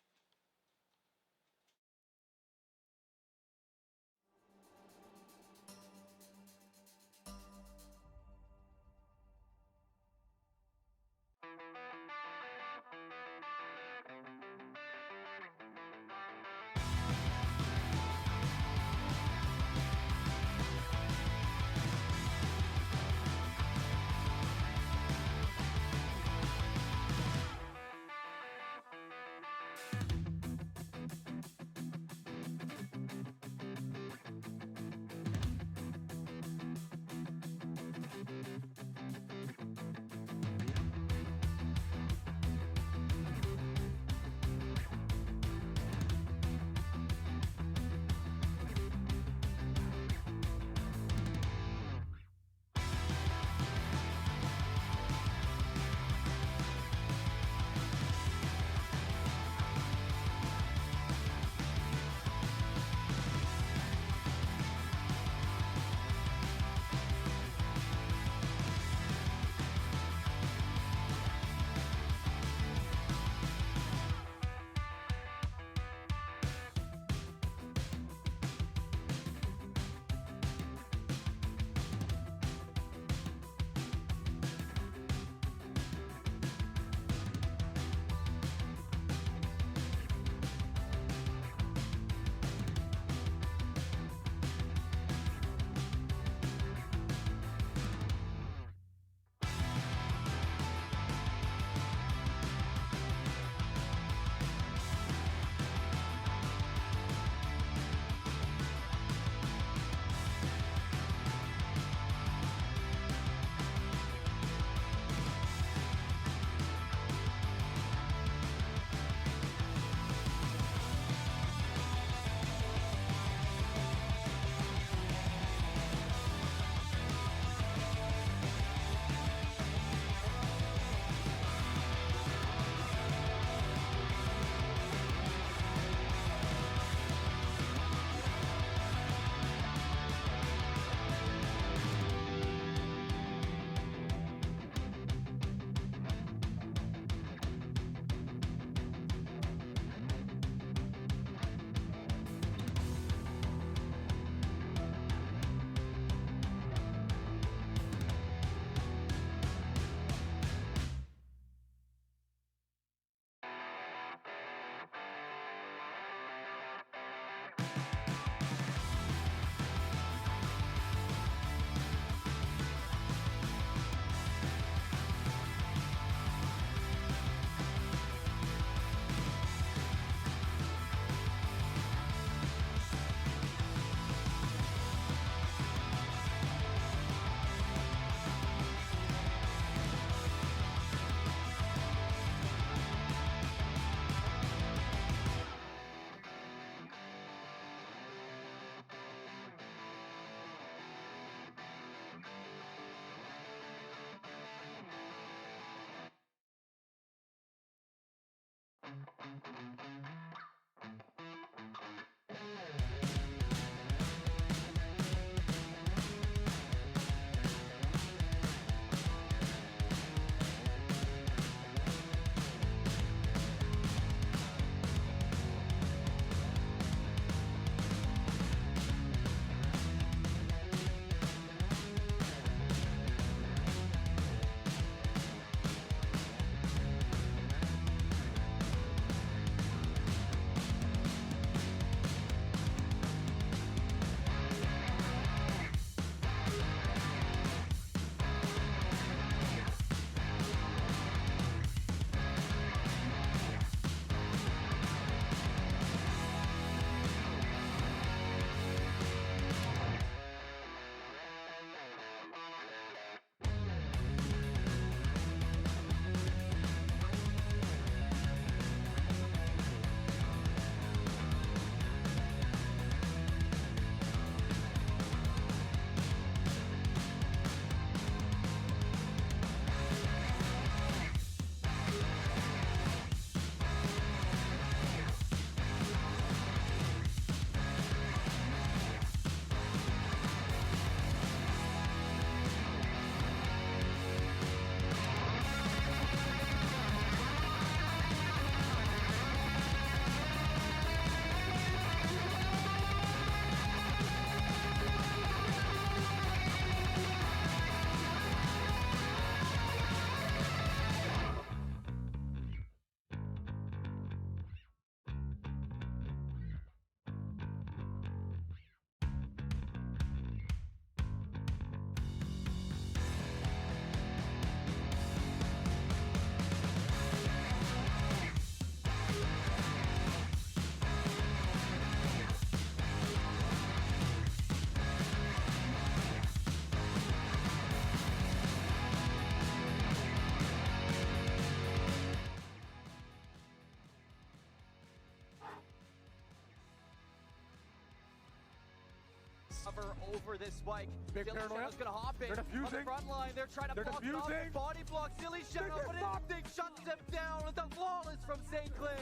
Cover over this spike. Big Dilly paranoia. Shadow's gonna hop in They're on the defusing. front line. They're trying to They're block it off. defusing. Body block. Dilly Shadow, but it shuts him down with the flawless from St. Clair.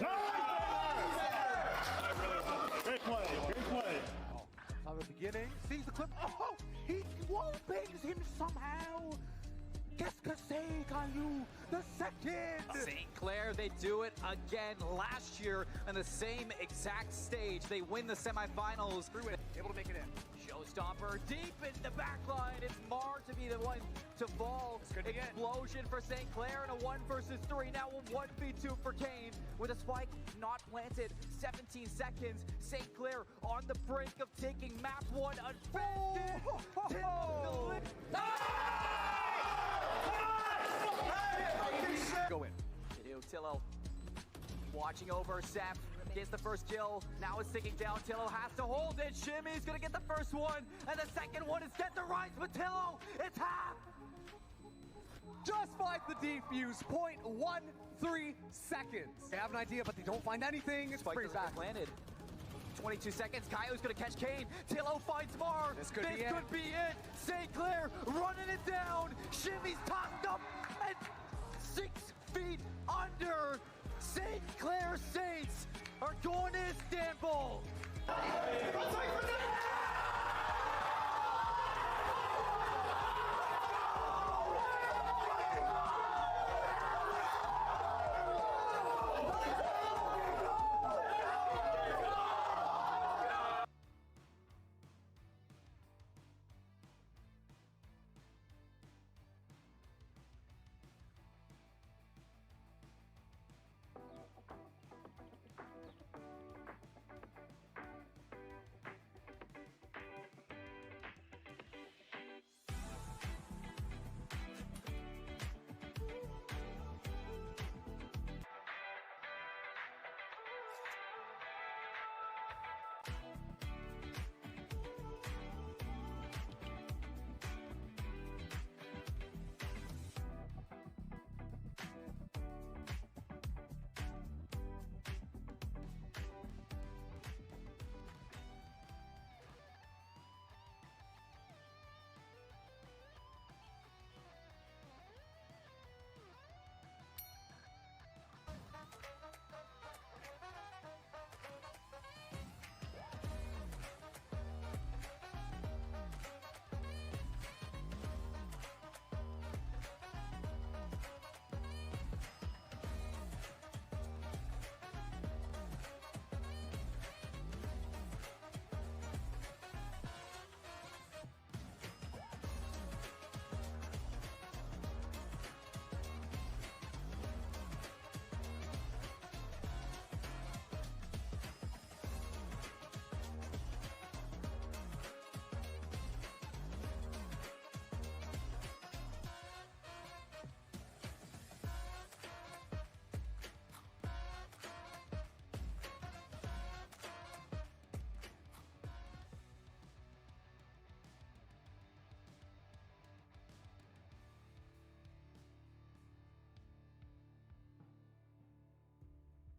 Great play. Great play. From the beginning, sees the clip. Oh, he wallbangs him somehow. Qu'est-ce que c'est, Caillou? The second. St. Clair, they do it again last year on the same exact stage. They win the semifinals. Able to make it in. Showstopper deep in the back line. It's Mar to be the one to fall. could be it. Explosion for St. Clair and a 1 versus 3. Now a 1v2 for Kane with a spike not planted. 17 seconds. St. Clair on the brink of taking map 1 unfolded. Go in. Tillo watching over Seth. Gets the first kill. Now it's ticking down. Tillo has to hold it. Shimmy's gonna get the first one. And the second one is set to rise with Tillo. It's half. Just find the defuse. 0.13 seconds. They have an idea, but they don't find anything. It's Spike pretty doesn't bad. get landed. 22 seconds. Kaio's gonna catch Kane. Tillo finds Mar. This could be it. St. Clair running it down. Shimmy's tossed up and 6 feet under. St. Clair Saints are going to Istanbul.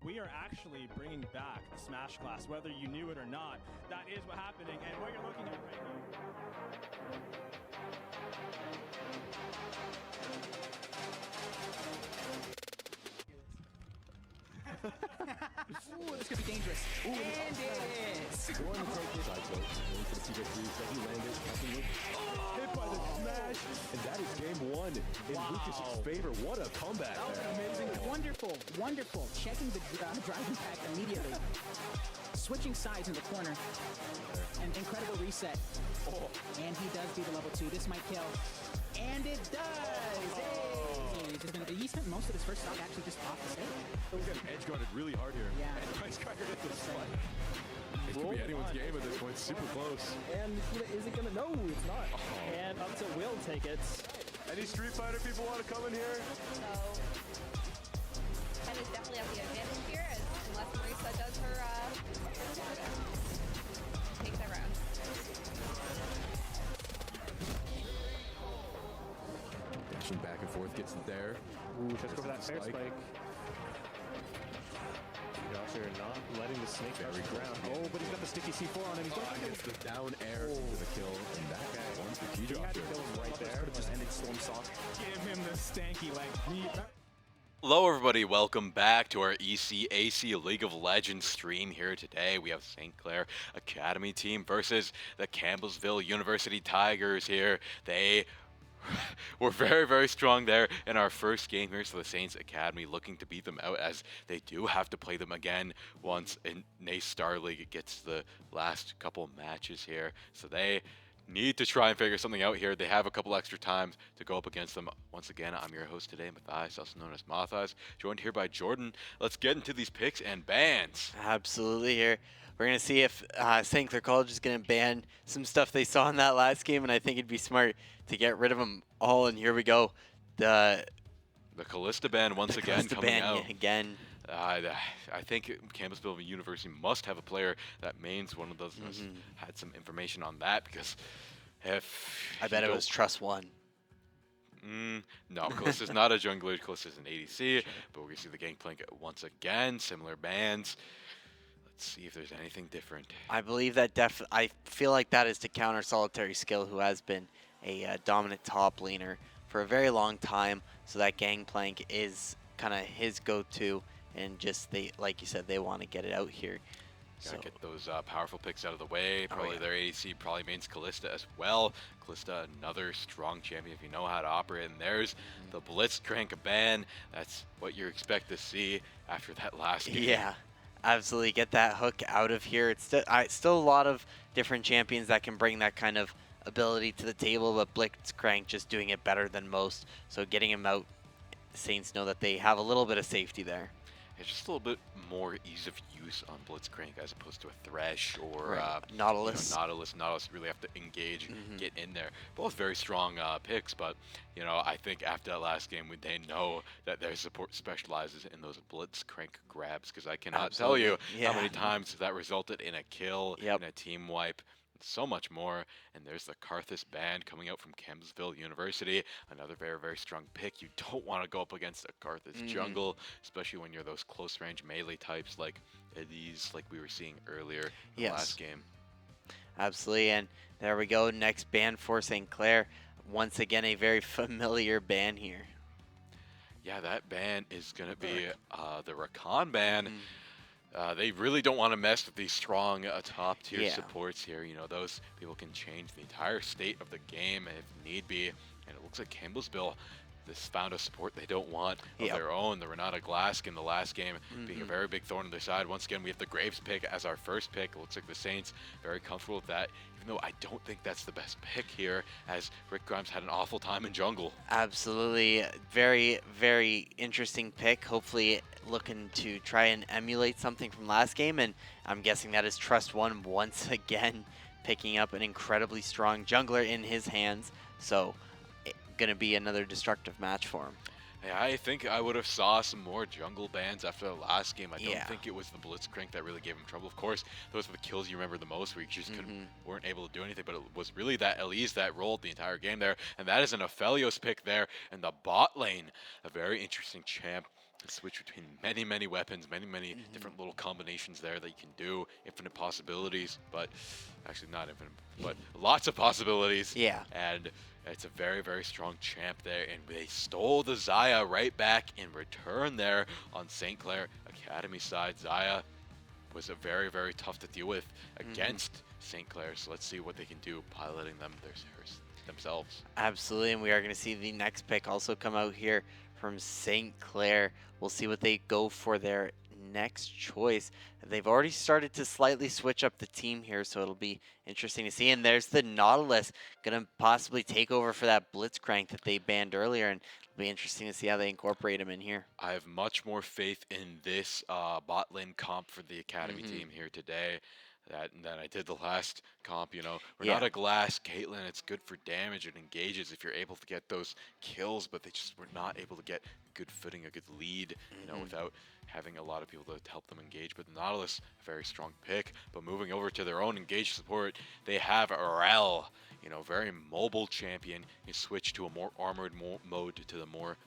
We are actually bringing back the Smash Class, whether you knew it or not. That is what's happening, and what you're looking at right Ooh, this could be dangerous. And it is. Going to take this. Side vote. Going for the TJ3. Doesn't land it. Nothing with. Hit by the smash. And that is game 1 in Lucas's favor. What a comeback there. Amazing. Wonderful, wonderful. Checking the driving pack immediately. Switching sides in the corner. An incredible reset. And he does do the level 2. This might kill. And it does! Hey! He spent most of his first stock actually just off the stage. He's got edge guarded really hard here. Yeah. And Price Cracker hit this fight. It could be anyone's game at this point. Super close. And is it gonna? No, it's not. And up to Will take it. Any Street Fighter people want to come in here? So, and is definitely at the advantage here, unless Marisa does her take the round. Dashing back and forth, gets it there. Ooh, just go for that fair spike. Josh They're not letting the snake touch the ground. Oh, but he's got the sticky C4 on him. He's going to Gets the down air to the kill, and that one's the key He drop had to here. kill him right there. Could have just ended Storm Sock. Give him the stanky leg. Hello everybody, welcome back to our ECAC League of Legends stream here today. We have St. Clair Academy team versus the Campbellsville University Tigers here. They were very, very strong there in our first game here, so the Saints Academy looking to beat them out as they do have to play them again once in NACE Star League gets the last couple matches here. So they need to try and figure something out here. They have a couple extra times to go up against them. Once again, I'm your host today, Matthias, also known as Matthias, joined here by Jordan. Let's get into these picks and bans. Absolutely. Here we're going to see if St. Clair College is going to ban some stuff they saw in that last game, and I think it'd be smart to get rid of them all. And here we go. The Callista ban once again Callista coming ban out. again. I think Campbellsville University must have a player that mains one of those. Had some information on that because if I bet it was Trust One. No, Callista's not a jungler. Callista's an ADC, but we're gonna see the Gangplank once again. Similar bans. Let's see if there's anything different. I believe that I feel like that is to counter Solitary Skill, who has been a dominant top laner for a very long time. So that Gangplank is kind of his go-to, and just like you said, they want to get it out here. Gotta So get those powerful picks out of the way. Probably yeah. their ADC probably mains Callista as well. Callista, another strong champion if you know how to operate. And there's the Blitzcrank ban. That's what you expect to see after that last game. yeah, absolutely. Get that hook out of here. It's still a lot of different champions that can bring that kind of ability to the table, but Blitzcrank just doing it better than most. So getting him out, Saints know that they have a little bit of safety there. It's just a little bit more ease of use on Blitzcrank as opposed to a Thresh or Nautilus. Nautilus really have to engage, get in there. Both very strong picks, but I think after that last game, they know that their support specializes in those Blitzcrank grabs because I cannot tell you how many times that resulted in a kill, in a team wipe. So much more. And there's the Karthus band coming out from Campbellsville University. Another very, very strong pick. You don't want to go up against a Karthus jungle, especially when you're those close range melee types like these, like we were seeing earlier in the last game. Absolutely. And there we go. Next ban for St. Clair. Once again, a very familiar ban here. Yeah, that ban is going to be the Rakan ban. They really don't want to mess with these strong top tier supports here. Those people can change the entire state of the game if need be. And it looks like Campbellsville this found a support they don't want of their own. The Renata Glask in the last game being a very big thorn in their side. Once again, we have the Graves pick as our first pick. It looks like the Saints very comfortable with that, even though I don't think that's the best pick here, as Rick Grimes had an awful time in jungle. Absolutely. Very, very interesting pick. Hopefully looking to try and emulate something from last game, and I'm guessing that is Trust One once again picking up an incredibly strong jungler in his hands. So going to be another destructive match for him. Yeah, I think I would have saw some more jungle bans after the last game. I don't think it was the Blitzcrank that really gave him trouble. Of course, those were the kills you remember the most, where you just weren't able to do anything. But it was really that Elise that rolled the entire game there, and that is an Aphelios pick there in the bot lane. A very interesting champ. Switch between many, many weapons, many different little combinations there that you can do. Infinite possibilities, but actually not infinite, but lots of possibilities. Yeah. And it's a very, very strong champ there, and they stole the Xayah right back in return there on St. Clair Academy side. Xayah was a very, very tough to deal with against St. Clair, so let's see what they can do piloting them themselves. Absolutely, and we are going to see the next pick also come out here from St. Clair. We'll see what they go for their next choice. They've already started to slightly switch up the team here, so it'll be interesting to see. And there's the Nautilus going to possibly take over for that Blitzcrank that they banned earlier, and it'll be interesting to see how they incorporate him in here. I have much more faith in this bot lane comp for the Academy team here today than I did the last comp. We're not a Glass Caitlyn. It's good for damage and engages if you're able to get those kills, but they just were not able to get good footing, a good lead, without having a lot of people to help them engage. But the Nautilus, a very strong pick. But moving over to their own engaged support, they have Rell, very mobile champion. He switched to a more armored mode to the more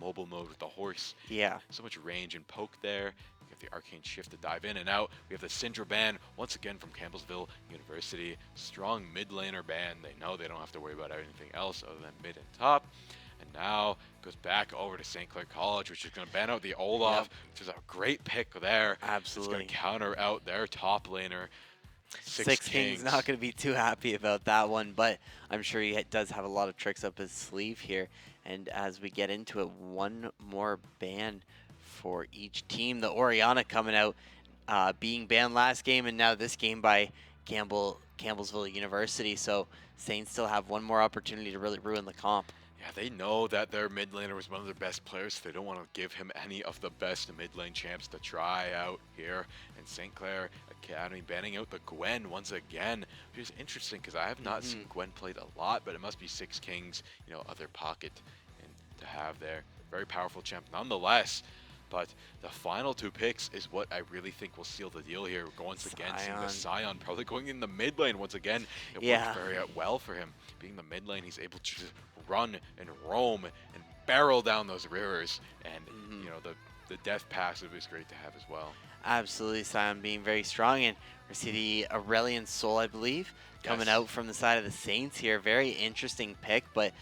mobile mode with the horse. Yeah. So much range and poke there. We have the Arcane Shift to dive in and out. We have the Syndra ban, once again from Campbellsville University. Strong mid laner ban. They know they don't have to worry about anything else other than mid and top. And now goes back over to St. Clair College, which is going to ban out the Olaf, which is a great pick there. Absolutely. It's going to counter out their top laner. Six Kings not going to be too happy about that one, but I'm sure he does have a lot of tricks up his sleeve here. And as we get into it, one more ban for each team. The Oriana coming out, being banned last game, and now this game by Campbellsville University. So Saints still have one more opportunity to really ruin the comp. Yeah, they know that their mid laner was one of their best players, so they don't want to give him any of the best mid lane champs to try out here. And St. Clair Academy banning out the Gwen once again, which is interesting because I have not seen Gwen played a lot, but it must be Six Kings, other pocket and to have there. Very powerful champ nonetheless. But the final two picks is what I really think will seal the deal here. Once again, seeing the Sion probably going in the mid lane once again. It worked very well for him. Being the mid lane, he's able to just run and roam and barrel down those rivers. And, the death passive is great to have as well. Absolutely, Sion being very strong. And we see the Aurelion Sol, I believe, coming out from the side of the Saints here. Very interesting pick, but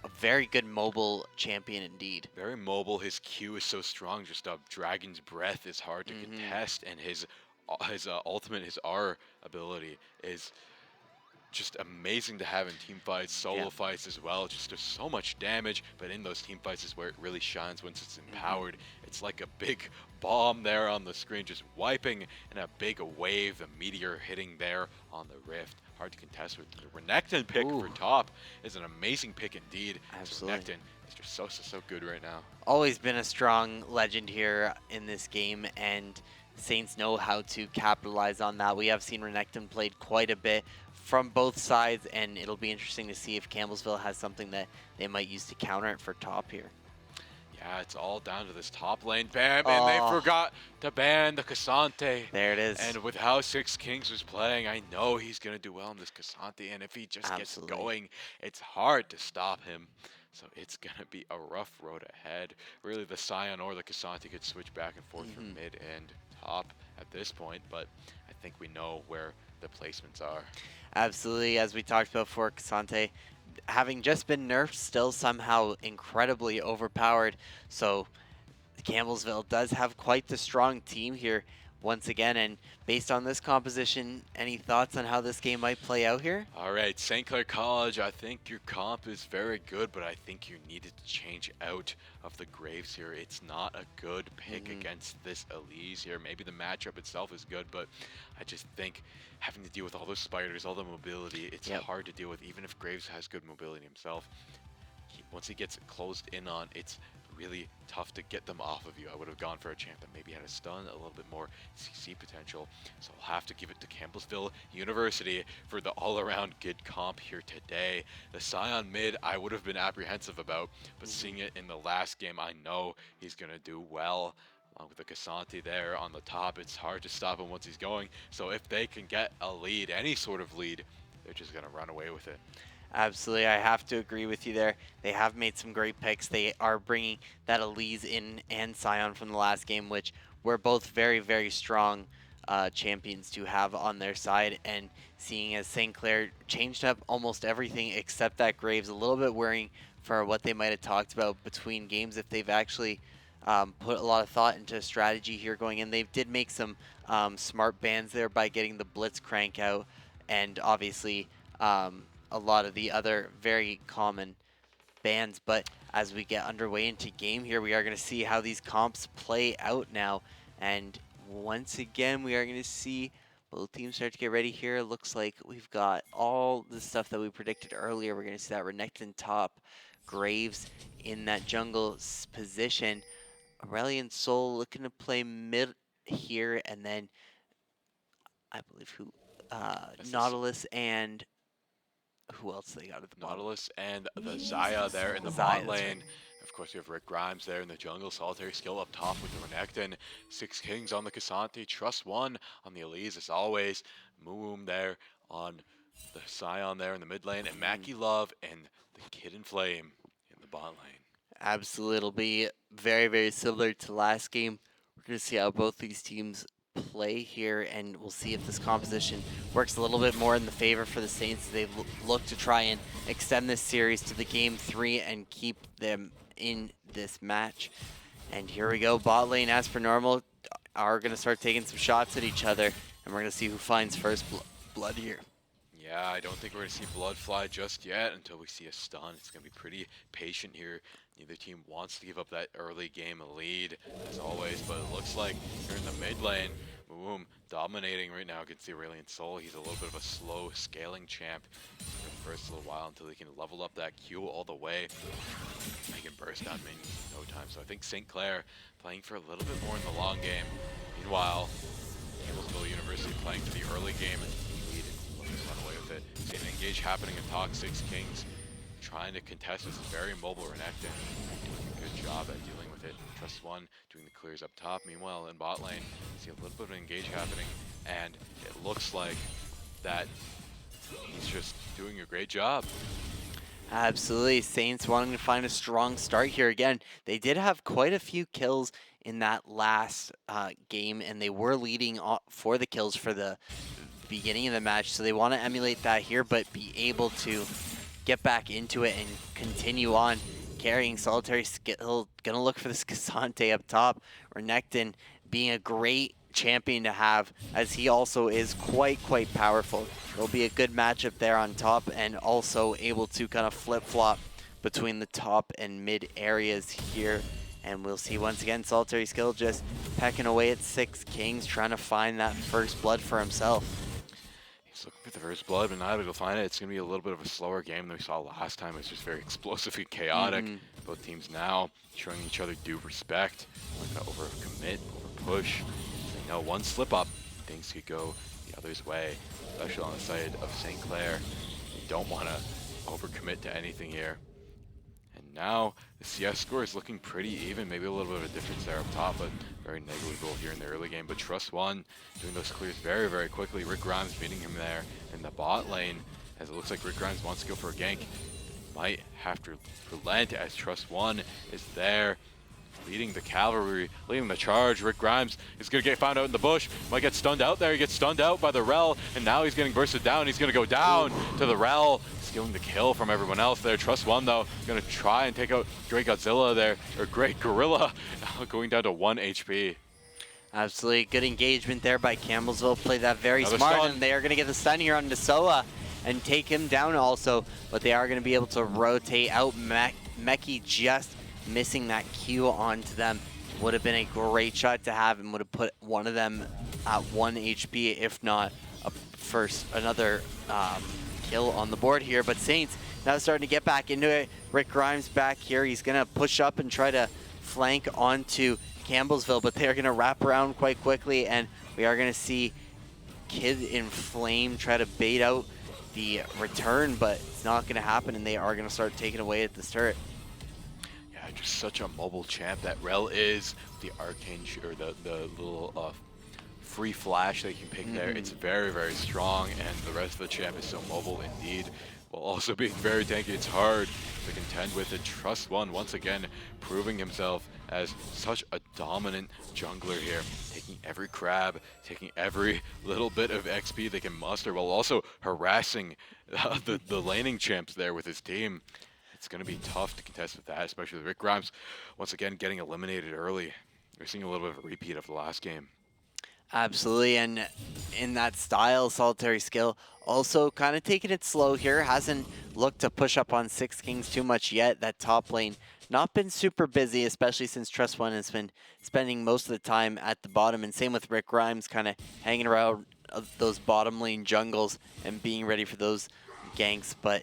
a very good mobile champion indeed. Very mobile. His Q is so strong. Just a Dragon's Breath is hard to contest, and his ultimate, his R ability is just amazing to have in team fights, solo fights as well. Just does so much damage, but in those team fights is where it really shines once it's empowered. It's like a big bomb there on the screen, just wiping, and a big wave, the meteor hitting there on the rift. Hard to contest with. The Renekton pick for top is an amazing pick indeed. Absolutely. Renekton is just so good right now. Always been a strong legend here in this game, and Saints know how to capitalize on that. We have seen Renekton played quite a bit from both sides, and it'll be interesting to see if Campbellsville has something that they might use to counter it for top here. Yeah, it's all down to this top lane bam, and they forgot to ban the K'Sante. There it is. And with how Six Kings was playing, I know he's going to do well in this K'Sante, and if he just gets going, it's hard to stop him. So it's going to be a rough road ahead. Really, the Sion or the K'Sante could switch back and forth from mid and top at this point, but I think we know where the placements are. Absolutely, as we talked about for K'Sante, having just been nerfed, still somehow incredibly overpowered. So Campbellsville does have quite the strong team here once again. And based on this composition, any thoughts on how this game might play out here? All right, St. Clair College, I think your comp is very good, but I think you needed to change out of the Graves here. It's not a good pick against this Elise here. Maybe the matchup itself is good, but I just think having to deal with all those spiders, all the mobility, it's hard to deal with, even if Graves has good mobility himself. Once he gets closed in on, it's really tough to get them off of you. I would have gone for a champ that maybe had a stun, a little bit more CC potential. So I'll have to give it to Campbellsville University for the all-around good comp here today. The Sion mid I would have been apprehensive about, but seeing it in the last game, I know he's going to do well. Along with the K'Sante there on the top, it's hard to stop him once he's going. So if they can get a lead, any sort of lead, they're just going to run away with it. Absolutely, I have to agree with you there. They have made some great picks. They are bringing that Elise in and Sion from the last game, which were both very, very strong champions to have on their side. And seeing as St. Clair changed up almost everything except that Graves, a little bit worrying for what they might have talked about between games if they've actually put a lot of thought into strategy here going in. They did make some smart bans there by getting the Blitz crank out, and obviously a lot of the other very common bans. But as we get underway into game here, we are going to see how these comps play out now. And once again, we are going to see both teams start to get ready here. Looks like we've got all the stuff that we predicted earlier. We're going to see that Renekton top, Graves in that jungle position. Aurelion Sol looking to play mid here, and then I believe Nautilus and who else they got at the bottom? Nautilus and the Xayah there in the bot lane. Of course, we have Rick Grimes there in the jungle. Solitary skill up top with the Renekton. Six Kings on the K'Sante. Trust one on the Elise as always. Moom there on the Sion there in the mid lane. And Mackie Love and the Kid in Flame in the bot lane. Absolutely, it'll be very, very similar to last game. We're going to see how both these teams play here, and we'll see if this composition works a little bit more in the favor for the Saints. They look to try and extend this series to the game 3 and keep them in this match. And here we go, bot lane, as per normal, are going to start taking some shots at each other, and we're going to see who finds first blood here. Yeah, I don't think we're going to see blood fly just yet until we see a stun. It's going to be pretty patient here. Neither team wants to give up that early game lead, as always, but it looks like here in the mid lane, boom, dominating right now against the Aurelion Sol. He's a little bit of a slow scaling champ for the first little while until he can level up that Q all the way. He can burst down minions in no time. So I think St. Clair playing for a little bit more in the long game. Meanwhile, Campbellsville University playing for the early game and lead and run away with it. See an engage happening in Talk 6 Kings. Trying to contest this very mobile Renekton. Doing a good job at dealing with it. Trust1 doing the clears up top. Meanwhile, in bot lane, see a little bit of an engage happening, and it looks like that he's just doing a great job. Absolutely, Saints wanting to find a strong start here. Again, they did have quite a few kills in that last game, and they were leading for the kills for the beginning of the match, so they want to emulate that here, but be able to get back into it and continue on carrying Solitary Skill. Gonna look for this K'Sante up top. Renekton being a great champion to have, as he also is quite powerful. It'll be a good matchup there on top, and also able to kind of flip-flop between the top and mid areas here. And we'll see once again Solitary Skill just pecking away at 6 Kings, trying to find that first blood for himself. He's looking for the first blood, but not able to find it. It's going to be a little bit of a slower game than we saw last time. It's just very explosive and chaotic. Both teams now showing each other due respect. Not going to overcommit, overpush. They know one slip up, things could go the other's way, especially on the side of St. Clair. You don't want to overcommit to anything here. And now the CS score is looking pretty even, maybe a little bit of a difference there up top, but very negligible here in the early game. But Trust1 doing those clears very quickly. Rick Grimes meeting him there in the bot lane, as it looks like Rick Grimes wants to go for a gank. Might have to relent as Trust1 is there, leading the cavalry, leading the charge. Rick Grimes is going to get found out in the bush, might get stunned out there. He gets stunned out by the Rel, and now he's getting bursted down. He's going to go down to the Rel, stealing the kill from everyone else there. Trust1 though, going to try and take out Great Godzilla there, or Great Gorilla, now going down to 1 HP. Absolutely, good engagement there by Campbellsville. Play that very Another smart, stun. and they are going to get the stun here on Nasoa and take him down also, but they are going to be able to rotate out. Meki just missing that Q onto them. Would have been a great shot to have, and would have put one of them at 1 HP, if not another kill on the board here. But Saints now starting to get back into it. Rick Grimes back here. He's going to push up and try to flank onto Campbellsville, but they're going to wrap around quite quickly, and we are going to see Kid in Flame try to bait out the return, but it's not going to happen, and they are going to start taking away at this turret. Yeah, just such a mobile champ that Rel is. The arcane, or the little free flash that you can pick there. It's very strong, and the rest of the champ is so mobile indeed, while also being very tanky. It's hard to contend with it. Trust1 once again proving himself as such a dominant jungler here, taking every crab, taking every little bit of XP they can muster, while also harassing the laning champs there with his team. It's going to be tough to contest with that, especially with Rick Grimes once again getting eliminated early. We're seeing a little bit of a repeat of the last game. Absolutely, and in that style, Solitary Skill also kind of taking it slow here. Hasn't looked to push up on 6 Kings too much yet. That top lane not been super busy, especially since Trust1 has been spending most of the time at the bottom, and same with Rick Grimes, kind of hanging around those bottom lane jungles and being ready for those ganks. But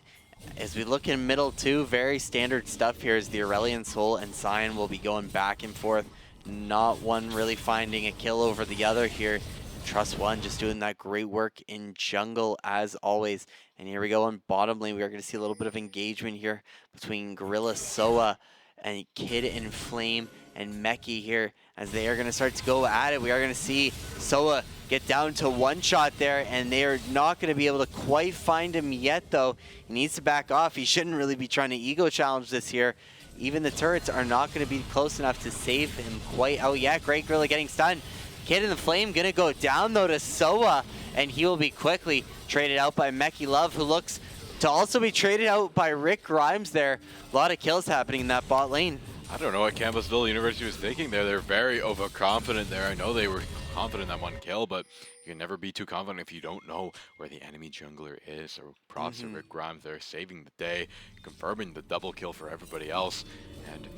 as we look in middle too, very standard stuff here as the Aurelion Sol and Sion will be going back and forth. Not one really finding a kill over the other here. Trust1 just doing that great work in jungle as always. And here we go on bottom lane. We are going to see a little bit of engagement here between Gorilla Soa and Kid in Flame and Meki here as they are going to start to go at it. We are going to see Soa get down to 1 shot there, and they are not going to be able to quite find him yet though. He needs to back off. He shouldn't really be trying to ego challenge this here. even the turrets are not going to be close enough to save him quite out yet. Great Gorilla getting stunned. Kid in the Flame going to go down though to Soa, and he will be quickly traded out by Meki Love, who looks to also be traded out by Rick Grimes there. A lot of kills happening in that bot lane. I don't know what Campbellsville University was thinking there. They're very overconfident there. I know they were confident in that one kill, but you can never be too confident if you don't know where the enemy jungler is. So props to Rick Grimes there, saving the day, confirming the double kill for everybody else. And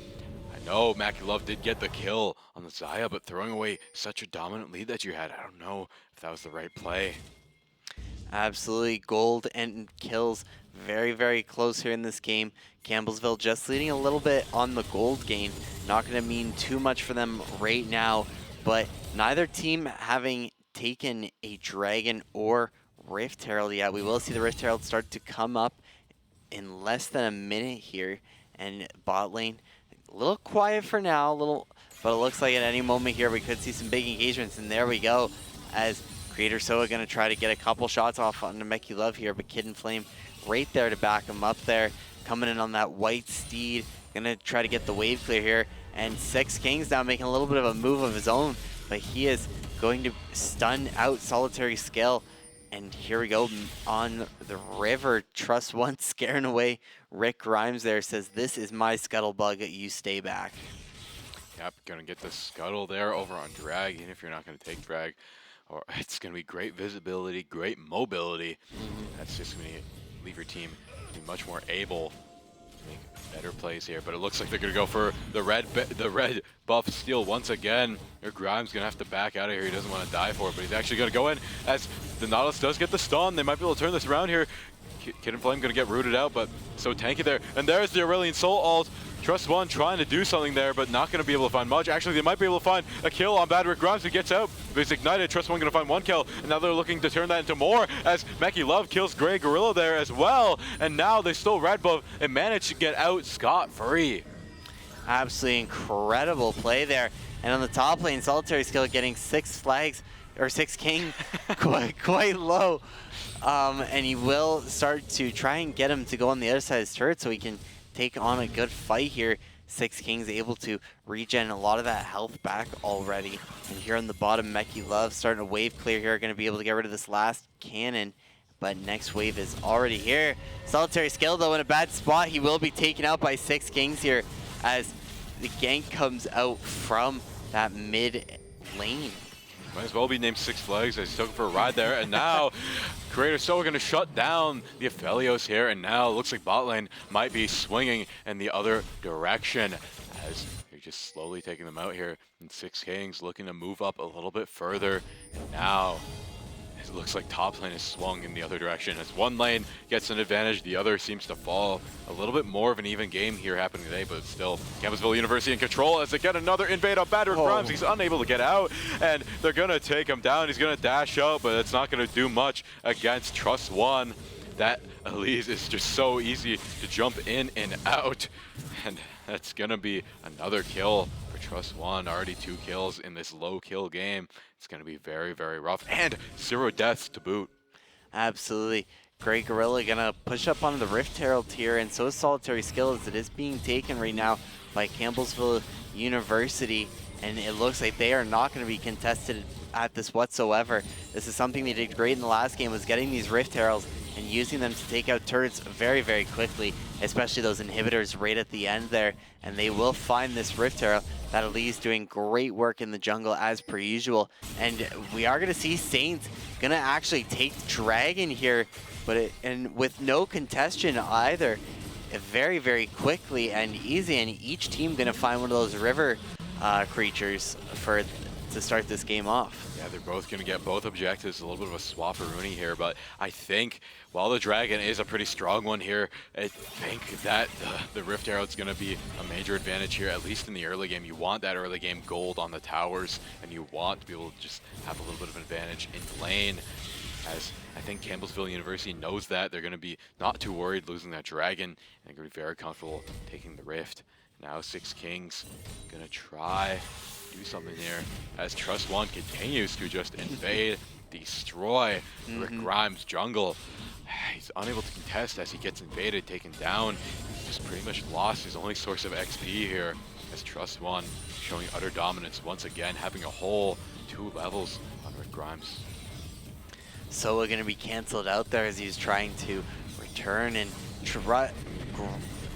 I know Meki Love did get the kill on the Xayah, but throwing away such a dominant lead that you had, I don't know if that was the right play. Absolutely, gold and kills very, very close here in this game. Campbellsville just leading a little bit on the gold gain. Not going to mean too much for them right now, but neither team having taken a Dragon or Rift Herald yet. We will see the Rift Herald start to come up in less than a minute here, and bot lane a little quiet for now, but it looks like at any moment here we could see some big engagements, and there we go, as Creator Soa going to try to get a couple shots off on Meki Love here, but Kid and Flame right there to back him up there, coming in on that white steed, going to try to get the wave clear here, and Six Kings now making a little bit of a move of his own, but he is going to stun out Solitary Scale. And here we go on the river. Trust One scaring away Rick Grimes there, says, "This is my Scuttlebug, you stay back." Yep, gonna get the Scuttle there over on Drag, even if you're not gonna take Drag. Or it's gonna be great visibility, great mobility. That's just gonna leave your team be much more able to make better plays here. But it looks like they're gonna go for the red buff steal once again. Rick Grimes gonna have to back out of here. He doesn't want to die for it, but he's actually gonna go in as the Nautilus does get the stun. They might be able to turn this around here. Kid and Flame gonna get rooted out, but so tanky there. And there's the Aurelion Sol ult. Trust One trying to do something there, but not going to be able to find much. Actually, they might be able to find a kill on Bad Rick Grimes, who gets out. But he's ignited. Trust One going to find one kill, and now they're looking to turn that into more as Meki Love kills Grey Gorilla there as well. And now they stole red buff and managed to get out scot-free. Absolutely incredible play there. And on the top lane, Solitary Skill getting 6 flags, or 6 king, quite low. And he will start to try and get him to go on the other side of his turret so he can take on a good fight here. Six Kings able to regen a lot of that health back already. And here on the bottom, Meki Love starting a wave clear here, going to be able to get rid of this last cannon. But next wave is already here. Solitary Skill, though, in a bad spot. He will be taken out by Six Kings here as the gank comes out from that mid lane. Might as well be named Six Flags as he's taking for a ride there. And now Creator Soa going to shut down the Aphelios here. And now it looks like bot lane might be swinging in the other direction as they're just slowly taking them out here. And Six Kings looking to move up a little bit further. And now it looks like top lane is swung in the other direction. As one lane gets an advantage, the other seems to fall. A little bit more of an even game here happening today, but still, Campbellsville University in control as they get another invade on Bad Rick Grimes. He's unable to get out, and they're going to take him down. He's going to dash out, but it's not going to do much against Trust One. That Elise is just so easy to jump in and out, and that's going to be another kill for Trust One. Already 2 kills in this low kill game. It's going to be very, very rough, and 0 deaths to boot. Absolutely. Grey Gorilla gonna push up on the Rift Herald here, and so is Solitary Skill as it is being taken right now by Campbellsville University, and it looks like they are not going to be contested at this whatsoever. This is something they did great in the last game, was getting these Rift Heralds and using them to take out turrets very, very quickly, especially those inhibitors right at the end there, and they will find this Rift Herald. That Elise doing great work in the jungle as per usual, and we are going to see Saints going to actually take Dragon here, but and with no contestation either, very, very quickly and easy, and each team going to find one of those river creatures to start this game off. Yeah, they're both going to get both objectives. A little bit of a swap-a-rooney here, but I think while the Dragon is a pretty strong one here, I think that the Rift Herald's going to be a major advantage here, at least in the early game. You want that early game gold on the towers, and you want to be able to just have a little bit of an advantage in lane, as I think Campbellsville University knows that. They're going to be not too worried losing that Dragon, and they're going to be very comfortable taking the Rift. Now Six Kings going to try do something here as Trust One continues to just invade, destroy Rick Grimes' jungle. He's unable to contest as he gets invaded, taken down. just pretty much lost his only source of XP here, as Trust One showing utter dominance once again, having a whole 2 levels on Rick Grimes. Soa going to be canceled out there as he's trying to return, and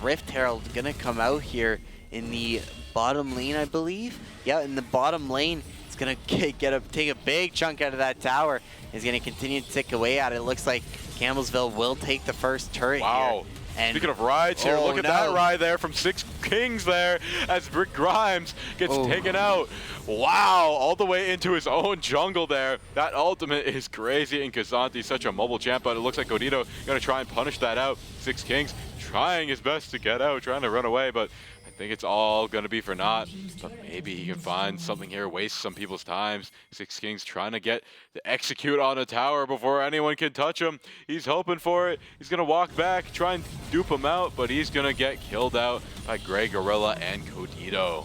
Rift Herald going to come out here in the bottom lane, I believe. Yeah, in the bottom lane. It's going to take a big chunk out of that tower. He's going to continue to tick away at it. It looks like Campbellsville will take the first turret here. And speaking of rides here, look at that ride there from Six Kings there as Rick Grimes gets taken out. Wow, all the way into his own jungle there. That ultimate is crazy, and Kazante's such a mobile champ, but it looks like Godito going to try and punish that out. Six Kings trying his best to get out, trying to run away, but I think it's all going to be for naught. But maybe he can find something here, waste some people's times. Six Kings trying to get the execute on a tower before anyone can touch him. He's hoping for it. He's going to walk back, try and dupe him out, but he's going to get killed out by Grey Gorilla and Godito.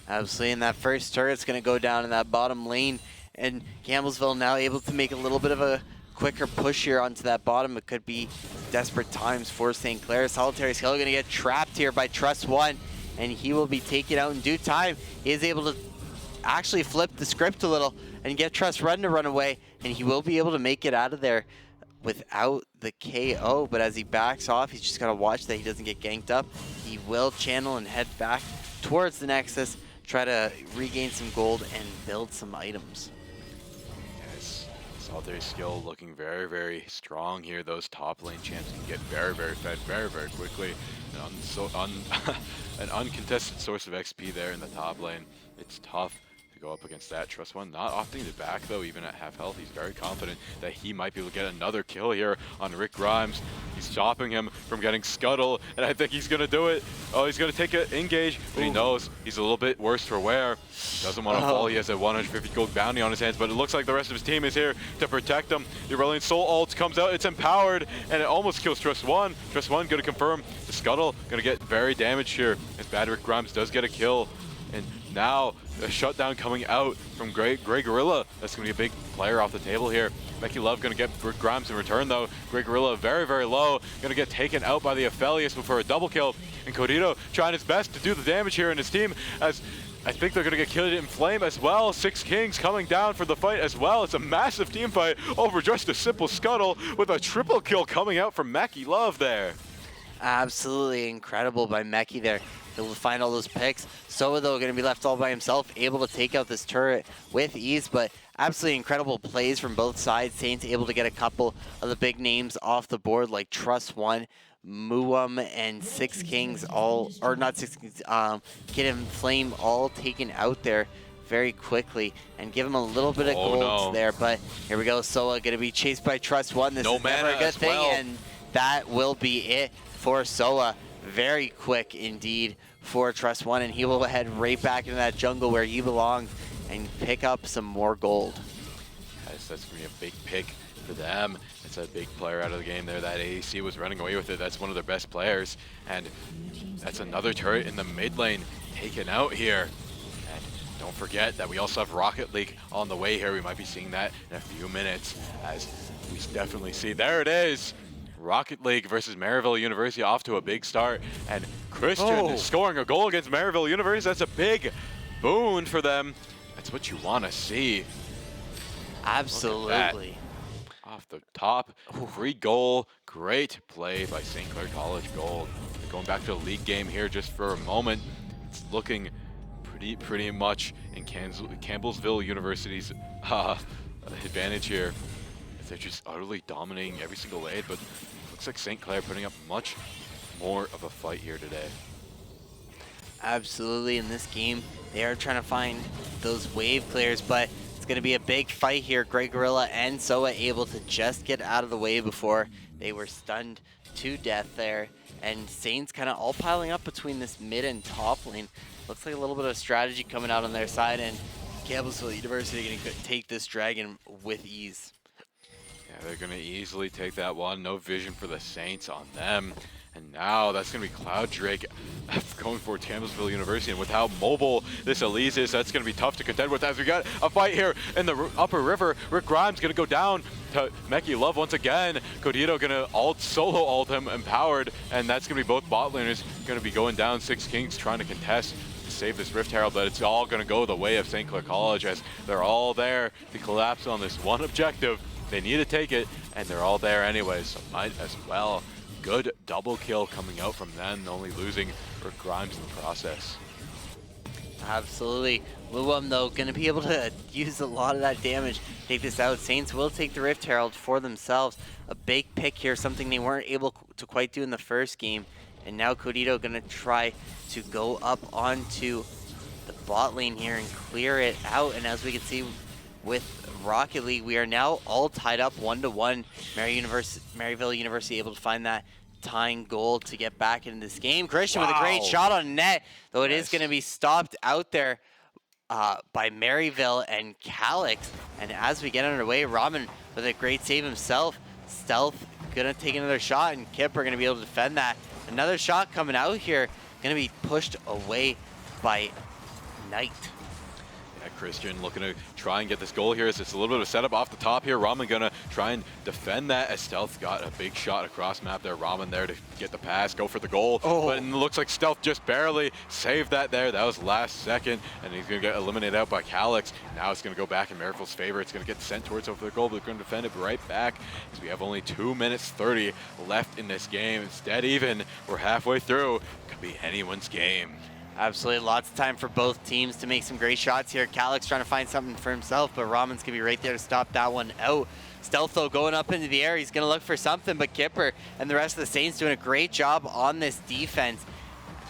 Absolutely, and that first turret's going to go down in that bottom lane, and Campbellsville now able to make a little bit of a quicker push here onto that bottom. It could be desperate times for St. Clair. Solitary Skull going to get trapped here by Trust One, and he will be taken out in due time. He is able to actually flip the script a little and get Trust One to run away, and he will be able to make it out of there without the KO. But as he backs off, he's just got to watch that he doesn't get ganked up. He will channel and head back towards the Nexus, try to regain some gold and build some items. Solitary Skill looking very, very strong here. Those top lane champs can get very, very fed very, very quickly. An uncontested source of XP there in the top lane. It's tough to go up against that. Trust One not opting to back though, even at half health. He's very confident that he might be able to get another kill here on Rick Grimes. He's stopping him from getting Scuttle, and I think he's going to do it. Oh, he's going to take an engage, but he knows he's a little bit worse for wear. He doesn't want to fall. He has a 150 gold bounty on his hands, but it looks like the rest of his team is here to protect him. The Aurelion Soul ult comes out. It's empowered, and it almost kills Trust One. Trust One going to confirm the Scuttle, going to get very damaged here, as bad Rick Grimes does get a kill. And now a shutdown coming out from Grey Gorilla. That's going to be a big player off the table here. Becky Love going to get Rick Grimes in return though. Grey Gorilla very, very low. Going to get taken out by the Aphelios for a double kill. And Godito trying his best to do the damage here in his team, as I think they're going to get killed in flame as well. Six Kings coming down for the fight as well. It's a massive team fight over just a simple Scuttle, with a triple kill coming out from Mackie Love there. Absolutely incredible by Meki there. He'll find all those picks. Soa, though, going to be left all by himself, able to take out this turret with ease, but absolutely incredible plays from both sides. Saints able to get a couple of the big names off the board, like Trust One, Muum, and Six Kings, all, or not Six Kings, Kid and Flame, all taken out there very quickly, and give him a little bit of gold there. But here we go, Soa going to be chased by Trust One. This is never a good thing, and that will be it for Soa. Very quick indeed for Trust One, and he will head right back into that jungle where he belongs and pick up some more gold. Yes, that's going to be a big pick for them. It's a big player out of the game there. That AEC was running away with it. That's one of their best players, and that's another turret in the mid lane taken out here. And don't forget that we also have Rocket League on the way here. We might be seeing that in a few minutes, as we definitely see. There it is. Rocket League versus Maryville University off to a big start, and Christian is scoring a goal against Maryville University. That's a big boon for them. That's what you want to see. Absolutely. Off the top, free goal, great play by St. Clair College Gold. Going back to the league game here just for a moment. It's looking pretty much in Campbellsville University's advantage here. They're just utterly dominating every single lane, but looks like St. Clair putting up much more of a fight here today. Absolutely, in this game, they are trying to find those wave clears, but it's going to be a big fight here. Grey Gorilla and Soa able to just get out of the way before they were stunned to death there. And Saints kind of all piling up between this mid and top lane. Looks like a little bit of strategy coming out on their side, and Campbellsville University going to take this dragon with ease. Yeah, they're going to easily take that one. No vision for the Saints on them. And now that's going to be Cloud Drake going for Campbellsville University. And with how mobile this Elise is, that's going to be tough to contend with as we got a fight here in the upper river. Rick Grimes going to go down to Meki Love once again. Codito going to solo ult him empowered. And that's going to be both bot laners going to be going down. Six Kings trying to contest to save this Rift Herald, but it's all going to go the way of St. Clair College as they're all there to collapse on this one objective. They need to take it, and they're all there anyways, so might as well. Good double kill coming out from them, only losing for Grimes in the process. Absolutely. Luum, though, going to be able to use a lot of that damage, take this out. Saints will take the Rift Herald for themselves. A big pick here, something they weren't able to quite do in the first game. And now Codito going to try to go up onto the bot lane here and clear it out. And as we can see with Rocket League, we are now all tied up 1-1. Maryville University able to find that tying goal to get back into this game. Christian with a great shot on net, though it is going to be stopped out there by Maryville and Calix. And as we get underway, Ramen with a great save himself. Stealth going to take another shot, and Kip are going to be able to defend that. Another shot coming out here, going to be pushed away by Knight. Yeah, Christian looking to try and get this goal here. It's a little bit of a setup off the top here. Ramen gonna try and defend that as Stealth got a big shot across map there. Ramen there to get the pass, go for the goal. But it looks like Stealth just barely saved that there. That was last second, and he's gonna get eliminated out by Calix. Now it's gonna go back in Maryville's favor. It's gonna get sent towards over the goal, but they're gonna defend it right back because we have only 2 minutes 30 left in this game. It's dead even. We're halfway through. Could be anyone's game. Absolutely, lots of time for both teams to make some great shots here. Calix trying to find something for himself, but Ramen's gonna be right there to stop that one out. Stealth, though, going up into the air. He's gonna look for something, but Kipper and the rest of the Saints doing a great job on this defense.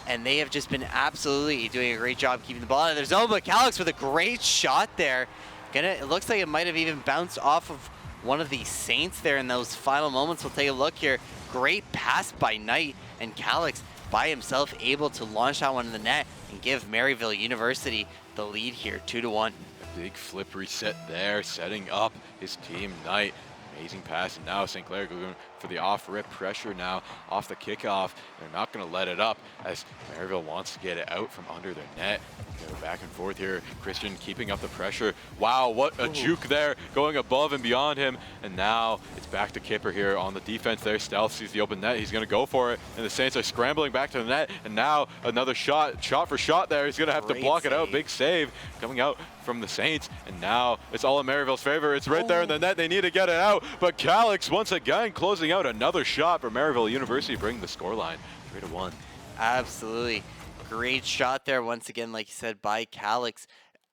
And they have just been absolutely doing a great job keeping the ball out of their zone. But Calix with a great shot there. It looks like it might have even bounced off of one of the Saints there in those final moments. We'll take a look here. Great pass by Knight, and Calix by himself able to launch that one in the net and give Maryville University the lead here, 2-1. A big flip reset there, setting up his team. Knight, amazing pass, and now St. Clair going for the off-rip pressure now, off the kickoff. They're not going to let it up as Maryville wants to get it out from under their net. Go back and forth here. Christian keeping up the pressure. Wow, what a juke there, going above and beyond him. And now it's back to Kipper here on the defense there. Stealth sees the open net. He's going to go for it. And the Saints are scrambling back to the net. And now another shot for shot there. He's going to have to block it out. Big save coming out from the Saints. And now it's all in Maryville's favor. It's right there in the net. They need to get it out. But Calix once again closing out another shot for Maryville University, bringing the scoreline 3-1. Absolutely. Great shot there once again, like you said, by Calix.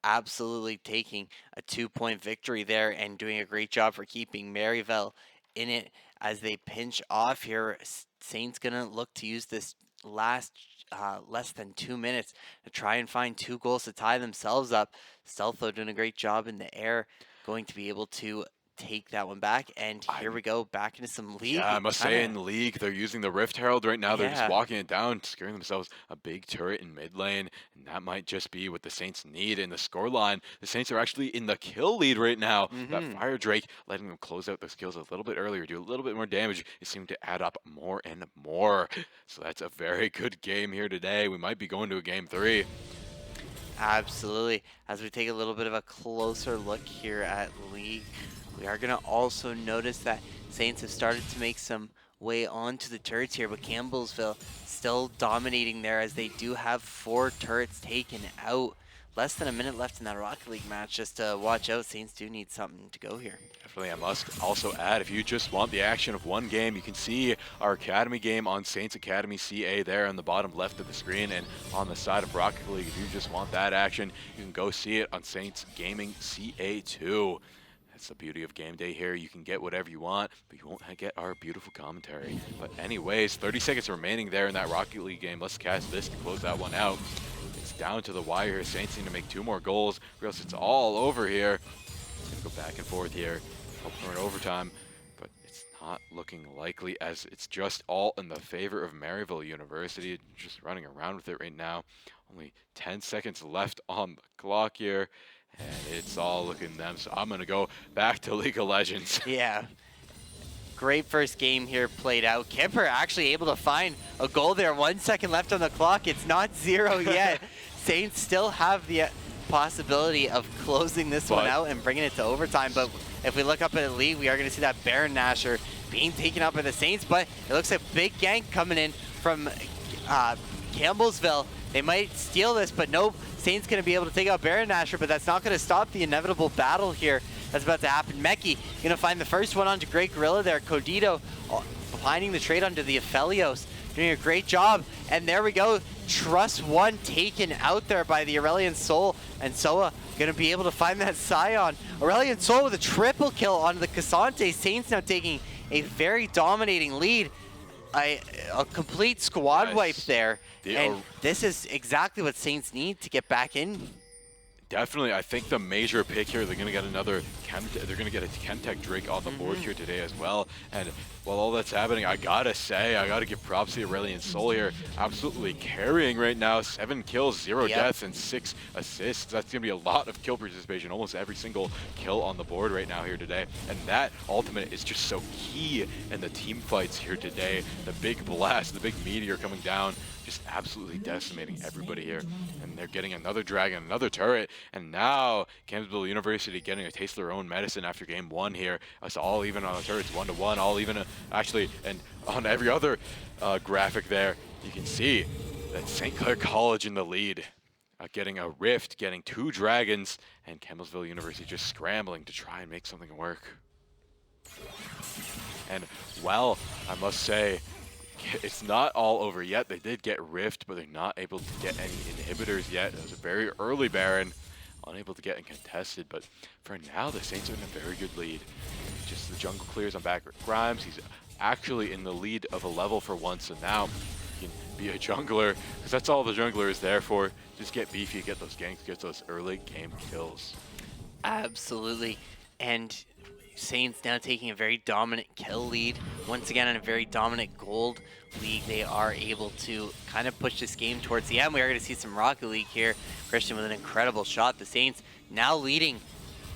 Absolutely taking a 2-point victory there and doing a great job for keeping Maryville in it as they pinch off here. Saints gonna look to use this last less than 2 minutes to try and find 2 goals to tie themselves up. Stealth, though, doing a great job in the air, going to be able to take that one back, and here we go back into some league. Yeah, I must say in the league they're using the Rift Herald right now. They're just walking it down, securing themselves a big turret in mid lane, and that might just be what the Saints need in the scoreline. The Saints are actually in the kill lead right now. That Fire Drake letting them close out those kills a little bit earlier, do a little bit more damage. It seemed to add up more and more. So that's a very good game here today. We might be going to a game 3. Absolutely. As we take a little bit of a closer look here at league, we are going to also notice that Saints have started to make some way onto the turrets here, but Campbellsville still dominating there as they do have 4 turrets taken out. Less than a minute left in that Rocket League match. Just to watch out, Saints do need something to go here. Definitely, I must also add, if you just want the action of one game, you can see our Academy game on Saints Academy CA there on the bottom left of the screen, and on the side of Rocket League, if you just want that action, you can go see it on Saints Gaming CA2. That's the beauty of game day here. You can get whatever you want, but you won't get our beautiful commentary. But anyways, 30 seconds remaining there in that Rocket League game. Let's cast this to close that one out. It's down to the wire here. Saints need to make 2 more goals, or else it's all over here. Go back and forth here. Hope we're in overtime, but it's not looking likely as it's just all in the favor of Maryville University. Just running around with it right now. Only 10 seconds left on the clock here. And it's all looking them, so I'm going to go back to League of Legends. Yeah. Great first game here played out. Kemper actually able to find a goal there. 1 second left on the clock. It's not 0 yet. Saints still have the possibility of closing this one out and bringing it to overtime. But if we look up at the lead, we are going to see that Baron Nashor being taken up by the Saints. But it looks like big gank coming in from Campbellsville. They might steal this, but nope. Saints going to be able to take out Baron Nashor, but that's not going to stop the inevitable battle here that's about to happen. Meki going to find the first one onto Great Gorilla there. Codito finding the trade onto the Aphelios, doing a great job. And there we go. Trust one taken out there by the Aurelion Sol, and Soa going to be able to find that Scion. Aurelion Sol with a triple kill onto the Cassante. Saints now taking a very dominating lead. A complete squad wipe there. And this is exactly what Saints need to get back in. Definitely, I think the major pick here, they're going to get another they're going to get a Chemtech Drake on the board here today as well. And while all that's happening, I gotta say, I gotta give props to Aurelion Sol here. Absolutely carrying right now. 7 kills, 0 deaths, and 6 assists. That's going to be a lot of kill participation. Almost every single kill on the board right now here today. And that ultimate is just so key in the team fights here today. The big blast, the big meteor coming down, just absolutely decimating everybody here. And they're getting another dragon, another turret, and now Campbellsville University getting a taste of their own medicine after game 1 here. It's all even on the turrets, 1-1, all even actually, and on every other graphic there, you can see that St. Clair College in the lead, getting a rift, getting 2 dragons, and Campbellsville University just scrambling to try and make something work. And well, I must say, it's not all over yet. They did get Rift, but they're not able to get any inhibitors yet. It was a very early Baron, unable to get contested. But for now, the Saints are in a very good lead. Just the jungle clears on back Grimes. He's actually in the lead of a level for once, so now he can be a jungler, because that's all the jungler is there for. Just get beefy, get those ganks, get those early game kills. Absolutely. And Saints now taking a very dominant kill lead. Once again, in a very dominant gold league, they are able to kind of push this game towards the end. We are going to see some Rocket League here. Christian with an incredible shot. The Saints now leading,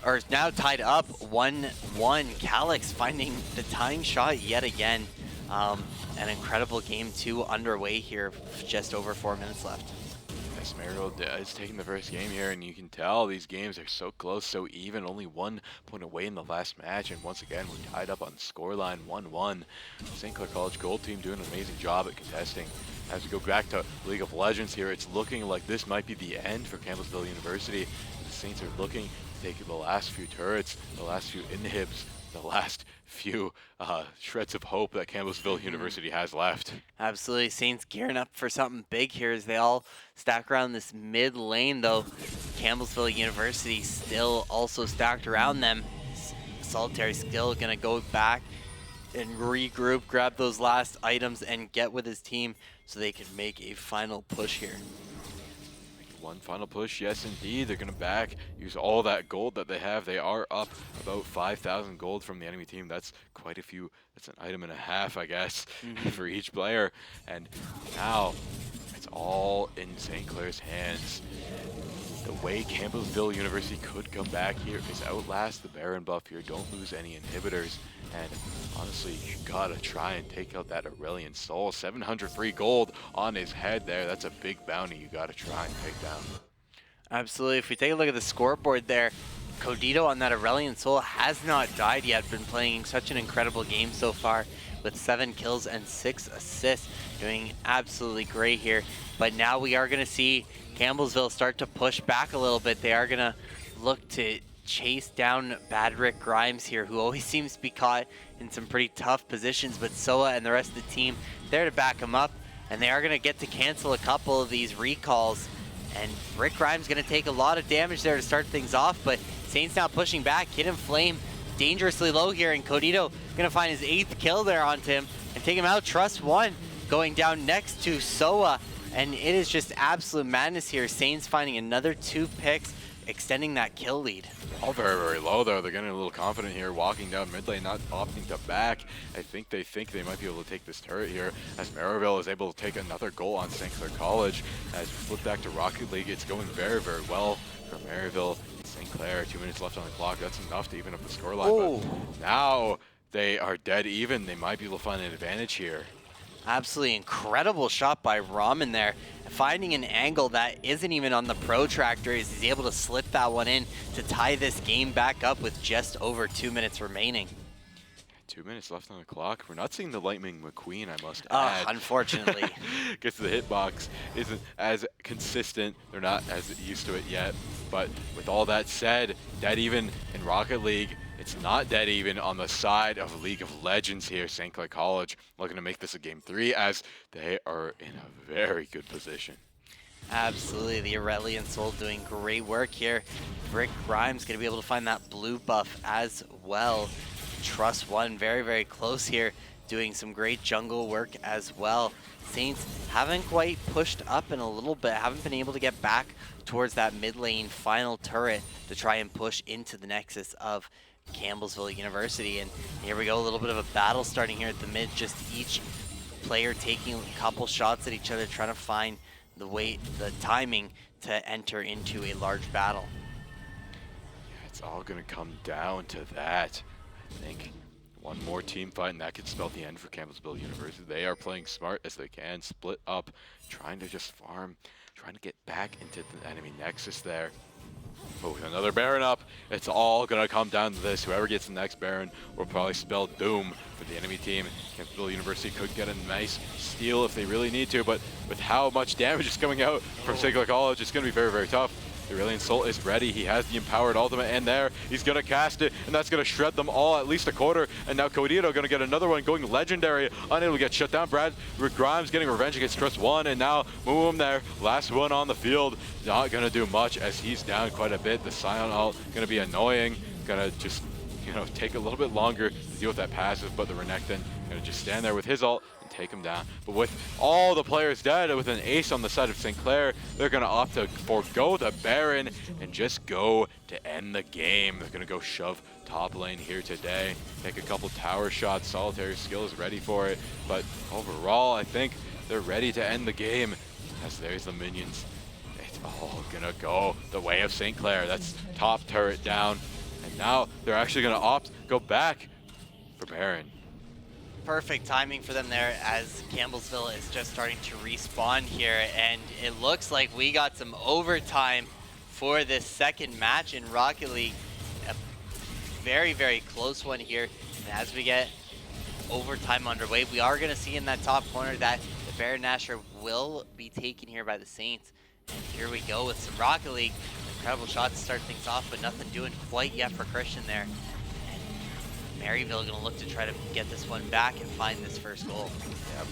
or now tied up 1-1. Calyx finding the tying shot yet again. An incredible game 2 underway here, just over 4 minutes left. Esmeralda is taking the first game here, and you can tell these games are so close, so even, only 1 point away in the last match, and once again we're tied up on scoreline 1-1. St. Clair College Gold team doing an amazing job at contesting. As we go back to League of Legends here, it's looking like this might be the end for Campbellsville University. The Saints are looking to take the last few turrets, the last few inhibs, the last few shreds of hope that Campbellsville University has left. Absolutely. Saints gearing up for something big here as they all stack around this mid lane, though Campbellsville University still also stacked around them. Solitaire still going to go back and regroup, grab those last items, and get with his team so they can make a final push here. One final push, yes indeed. They're going to use all that gold that they have. They are up about 5,000 gold from the enemy team. That's quite a few. That's an item and a half, I guess, for each player. And now it's all in St. Clair's hands. The way Campbellsville University could come back here is outlast the Baron buff here. Don't lose any inhibitors. And honestly, you gotta try and take out that Aurelion Sol. 700 free gold on his head there. That's a big bounty you gotta try and take down. Absolutely. If we take a look at the scoreboard there, Codito on that Aurelion Sol has not died yet. Been playing such an incredible game so far with 7 kills and 6 assists. Doing absolutely great here. But now we are going to see Campbellsville start to push back a little bit. They are going to look to chase down Bad Rick Grimes here, who always seems to be caught in some pretty tough positions, but Soa and the rest of the team there to back him up, and they are going to get to cancel a couple of these recalls, and Rick Grimes going to take a lot of damage there to start things off, but Saints now pushing back. Hidden Flame dangerously low here, and Codito going to find his 8th kill there onto him and take him out. Trust one going down next to Soa, and it is just absolute madness here. Saints finding another 2 picks, extending that kill lead. All very, very low though. They're getting a little confident here, walking down mid lane, not opting to back. I think they might be able to take this turret here, as Maryville is able to take another goal on St. Clair College. As we flip back to Rocket League, it's going very, very well for Maryville. St. Clair, 2 minutes left on the clock. That's enough to even up the scoreline. But now they are dead even. They might be able to find an advantage here. Absolutely incredible shot by Ramen there. Finding an angle that isn't even on the protractor as he's able to slip that one in to tie this game back up with just over 2 minutes remaining. 2 minutes left on the clock. We're not seeing the Lightning McQueen, I must add. Unfortunately. Gets the hitbox isn't as consistent. They're not as used to it yet. But with all that said, dead even in Rocket League. It's not dead even on the side of League of Legends here. St. Clair College looking to make this a game 3 as they are in a very good position. Absolutely, the Aurelian Soul doing great work here. Brick Grimes going to be able to find that blue buff as well. Trust One very, very close here, doing some great jungle work as well. Saints haven't quite pushed up in a little bit, haven't been able to get back towards that mid lane final turret to try and push into the nexus of Campbellsville University. And here we go, a little bit of a battle starting here at the mid, just each player taking a couple shots at each other, trying to find the timing to enter into a large battle. Yeah, it's all gonna come down to that. I think one more team fight and that could spell the end for Campbellsville University. They are playing smart as they can, split up, trying to just farm, trying to get back into the enemy nexus there. But with another Baron up, it's all going to come down to this. Whoever gets the next Baron will probably spell doom for the enemy team. Campbellsville University could get a nice steal if they really need to, but with how much damage is coming out from St. Clair College, it's going to be very, very tough. The Aurelian Soul is ready. He has the empowered ultimate, and there he's going to cast it, and that's going to shred them all at least a quarter. And now Codito going to get another one going legendary, unable to get shut down. Brad Grimes getting revenge against Trust One, and now Moom there, last one on the field, not going to do much as he's down quite a bit. The Scion ult going to be annoying, going to just take a little bit longer to deal with that passive, but the Renekton going to just stand there with his ult and take him down. But with all the players dead, with an ace on the side of St. Clair, they're going to opt to forego the Baron and just go to end the game. They're going to go shove top lane here today, take a couple tower shots. Solitary Skill is ready for it, but overall, I think they're ready to end the game as there's the minions. It's all going to go the way of St. Clair. That's top turret down. And now they're actually going to go back for Baron. Perfect timing for them there as Campbellsville is just starting to respawn here, and it looks like we got some overtime for this second match in Rocket League. A very, very close one here, and as we get overtime underway, we are going to see in that top corner that the Baron Nashor will be taken here by the Saints. And here we go with some Rocket League. Incredible shot to start things off, but nothing doing quite yet for Christian there. And Maryville going to look to try to get this one back and find this first goal. Yep.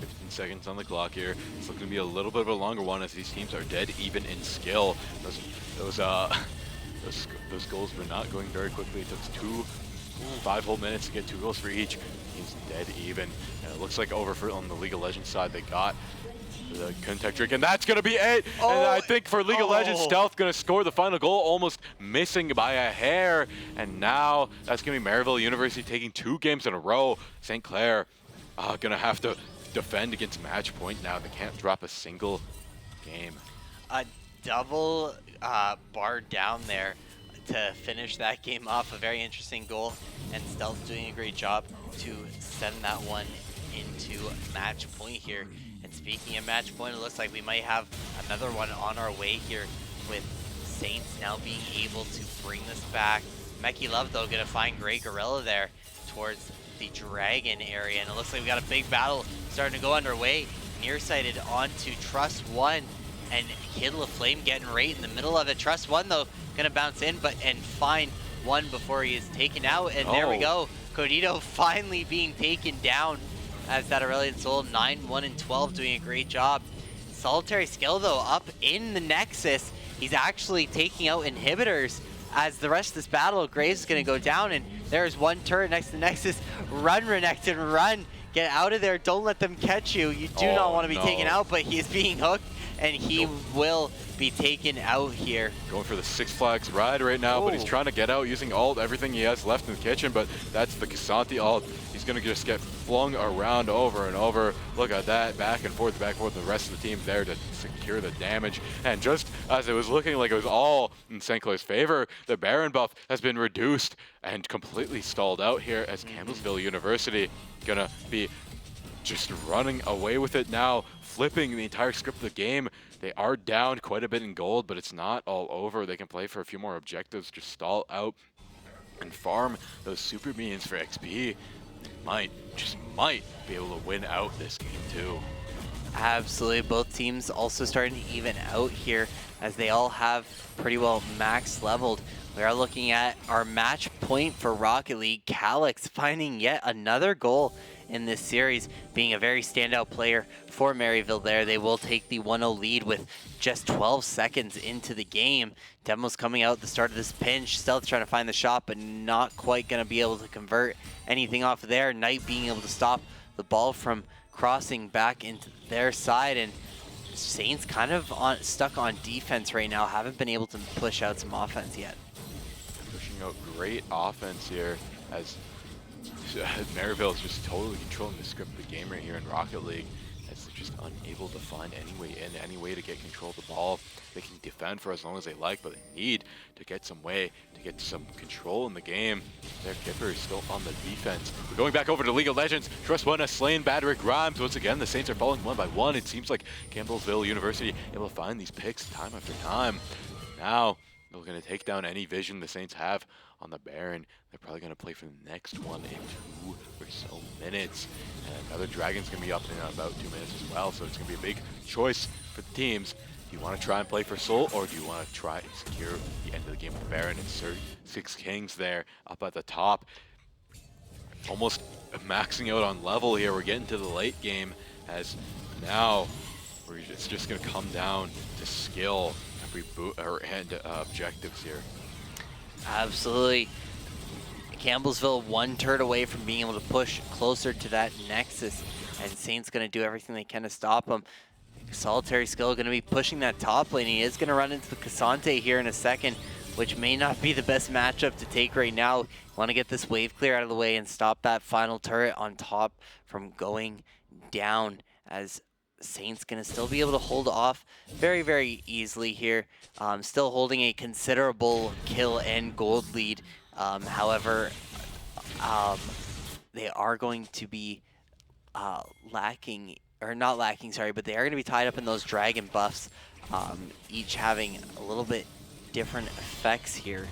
15 seconds on the clock here. It's looking to be a little bit of a longer one as these teams are dead even in skill. Those goals were not going very quickly. It took 5 whole minutes to get 2 goals for each. He's dead even. And it looks like over on the League of Legends side, they got the Kuntek Drink, and that's going to be it. And I think for League of Legends, Stealth going to score the final goal, almost missing by a hair. And now that's going to be Maryville University taking 2 games in a row. St. Clair going to have to defend against match point now. They can't drop a single game. A double bar down there to finish that game off. A very interesting goal, and Stealth doing a great job to send that one into match point here. And speaking of match point, it looks like we might have another one on our way here with Saints now being able to bring this back. Meki Love, though, going to find Grey Gorilla there towards the Dragon area. And it looks like we got a big battle starting to go underway. Nearsighted onto Trust One, and Kid LaFlame getting right in the middle of it. Trust One, though, going to bounce in and find one before he is taken out. And there we go. Codito finally being taken down as that Aurelian Soul, 9, 1, and 12, doing a great job. Solitary Skill, though, up in the Nexus. He's actually taking out inhibitors as the rest of this battle. Graves is going to go down, and there's one turret next to the Nexus. Run, Renekton, run. Get out of there. Don't let them catch you. You do not want to be taken out, but he is being hooked, and he will be taken out here. Going for the Six Flags ride right now, but he's trying to get out using ult, everything he has left in the kitchen, but that's the K'Sante ult. He's going to just get flung around over and over. Look at that, back and forth, the rest of the team there to secure the damage. And just as it was looking like it was all in St. Clair's favor, the Baron buff has been reduced and completely stalled out here as Campbellsville University going to be just running away with it now, flipping the entire script of the game. They are down quite a bit in gold, but it's not all over. They can play for a few more objectives, just stall out and farm those super minions for XP. They might be able to win out this game too. Absolutely, both teams also starting to even out here as they all have pretty well max leveled. We are looking at our match point for Rocket League. Calyx finding yet another goal in this series, being a very standout player for Maryville there. They will take the 1-0 lead with just 12 seconds into the game. Demo's coming out at the start of this pinch. Stealth trying to find the shot, but not quite going to be able to convert anything off of there. Knight being able to stop the ball from crossing back into their side, and Saints kind of stuck on defense right now. Haven't been able to push out some offense yet. Pushing out great offense here as Maryville is just totally controlling the script of the game right here in Rocket League, as they're just unable to find any way in, any way to get control of the ball. They can defend for as long as they like, but they need to get some way to get some control in the game. Their Kipper is still on the defense. We're going back over to League of Legends. Trust One has slain Badrick Grimes. Once again, the Saints are falling one by one. It seems like Campbellsville University able to find these picks time after time. Now, they're going to take down any vision the Saints have on the Baron. They're probably going to play for the next one in 2 or so minutes. And another Dragon's going to be up in about 2 minutes as well, so it's going to be a big choice for the teams. Do you want to try and play for Soul, or do you want to try and secure the end of the game with the Baron? Insert 6 Kings there up at the top. Almost maxing out on level here. We're getting to the late game, as now it's just going to come down to skill and objectives here. Absolutely. Campbellsville 1 turret away from being able to push closer to that Nexus, and Saints going to do everything they can to stop them. Solitary Skill going to be pushing that top lane. He is going to run into the K'Sante here in a second, which may not be the best matchup to take right now. Want to get this wave clear out of the way and stop that final turret on top from going down, as Saints going to still be able to hold off very, very easily here. Still holding a considerable kill and gold lead. However, they are going to be lacking, or not lacking, sorry, but they are going to be tied up in those dragon buffs, each having a little bit different effects here.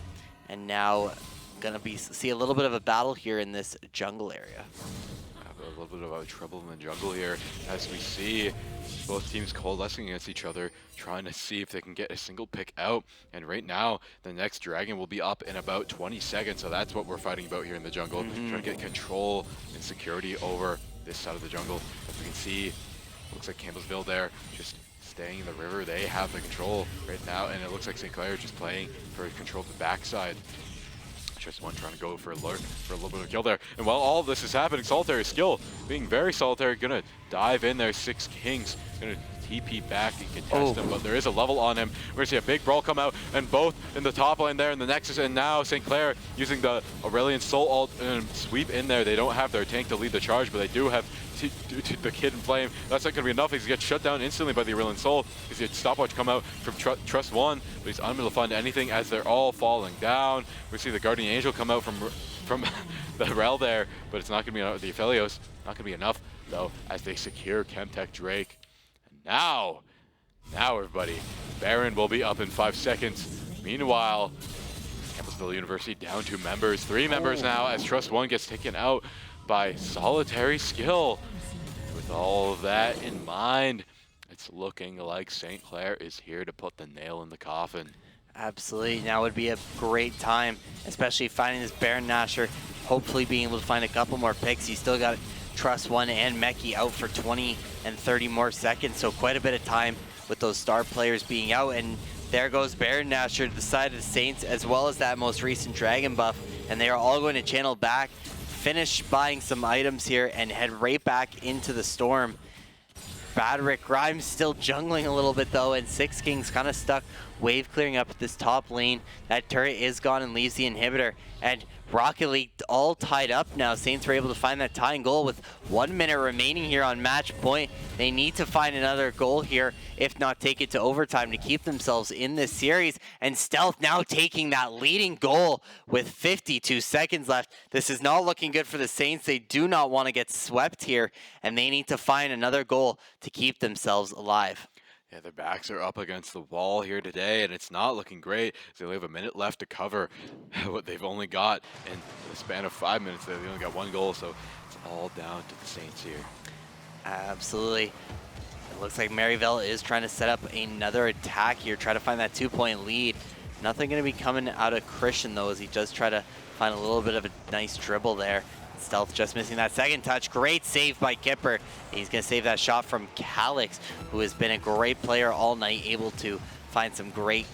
And now going to see a little bit of a battle here in this jungle area. A little bit of trouble in the jungle here, as we see both teams coalescing against each other, trying to see if they can get a single pick out. And right now, the next dragon will be up in about 20 seconds, so that's what we're fighting about here in the jungle. Trying to get control and security over this side of the jungle. As we can see, looks like Campbellsville there just staying in the river. They have the control right now, and it looks like St. Clair just playing for control of the backside. Just one trying to go for a little bit of kill there. And while all of this is happening, Solitary Skill being very solitary, gonna dive in there. 6 Kings gonna TP back and contest him, but there is a level on him. We're gonna see a big brawl come out, and both in the top lane there in the Nexus, and now St. Clair using the Aurelion Soul ult and sweep in there. They don't have their tank to lead the charge, but they do have the Kid in Flame. That's not gonna be enough. He's gonna get shut down instantly by the Aurelion Soul. He's gonna stopwatch come out from Trust One, but he's unable to find anything as they're all falling down. We see the Guardian Angel come out from the Rel there, but it's not gonna be enough. The Aphelios not gonna be enough though, as they secure Chemtech Drake. Now everybody, Baron will be up in 5 seconds. Meanwhile, Campbellsville University down 2 members, 3 members now, as Trust One gets taken out by Solitary Skill. With all of that in mind, it's looking like St. Clair is here to put the nail in the coffin. Absolutely. Now would be a great time, especially finding this Baron Nashor, hopefully being able to find a couple more picks. You still got Trust One and Meki out for 20 and 30 more seconds, so quite a bit of time with those star players being out. And there goes Baron Nashor to the side of the Saints, as well as that most recent Dragon buff, and they are all going to channel back, finish buying some items here, and head right back into the Storm. Badrick. Grimes still jungling a little bit though, and Six Kings kind of stuck wave clearing up at this top lane. That turret is gone and leaves the inhibitor. And Rocket League all tied up now. Saints were able to find that tying goal with 1 minute remaining here on match point. They need to find another goal here, if not take it to overtime to keep themselves in this series. And Stealth now taking that leading goal with 52 seconds left. This is not looking good for the Saints. They do not want to get swept here, and they need to find another goal to keep themselves alive. Yeah, their backs are up against the wall here today, and it's not looking great. They only have a minute left to cover what they've only got in the span of 5 minutes. They only got 1 goal, so it's all down to the Saints here. Absolutely. It looks like Maryville is trying to set up another attack here, try to find that 2-point lead. Nothing going to be coming out of Christian, though, as he does try to find a little bit of a nice dribble there. Stealth just missing that second touch. Great save by Kipper. He's going to save that shot from Calix, who has been a great player all night, able to find some great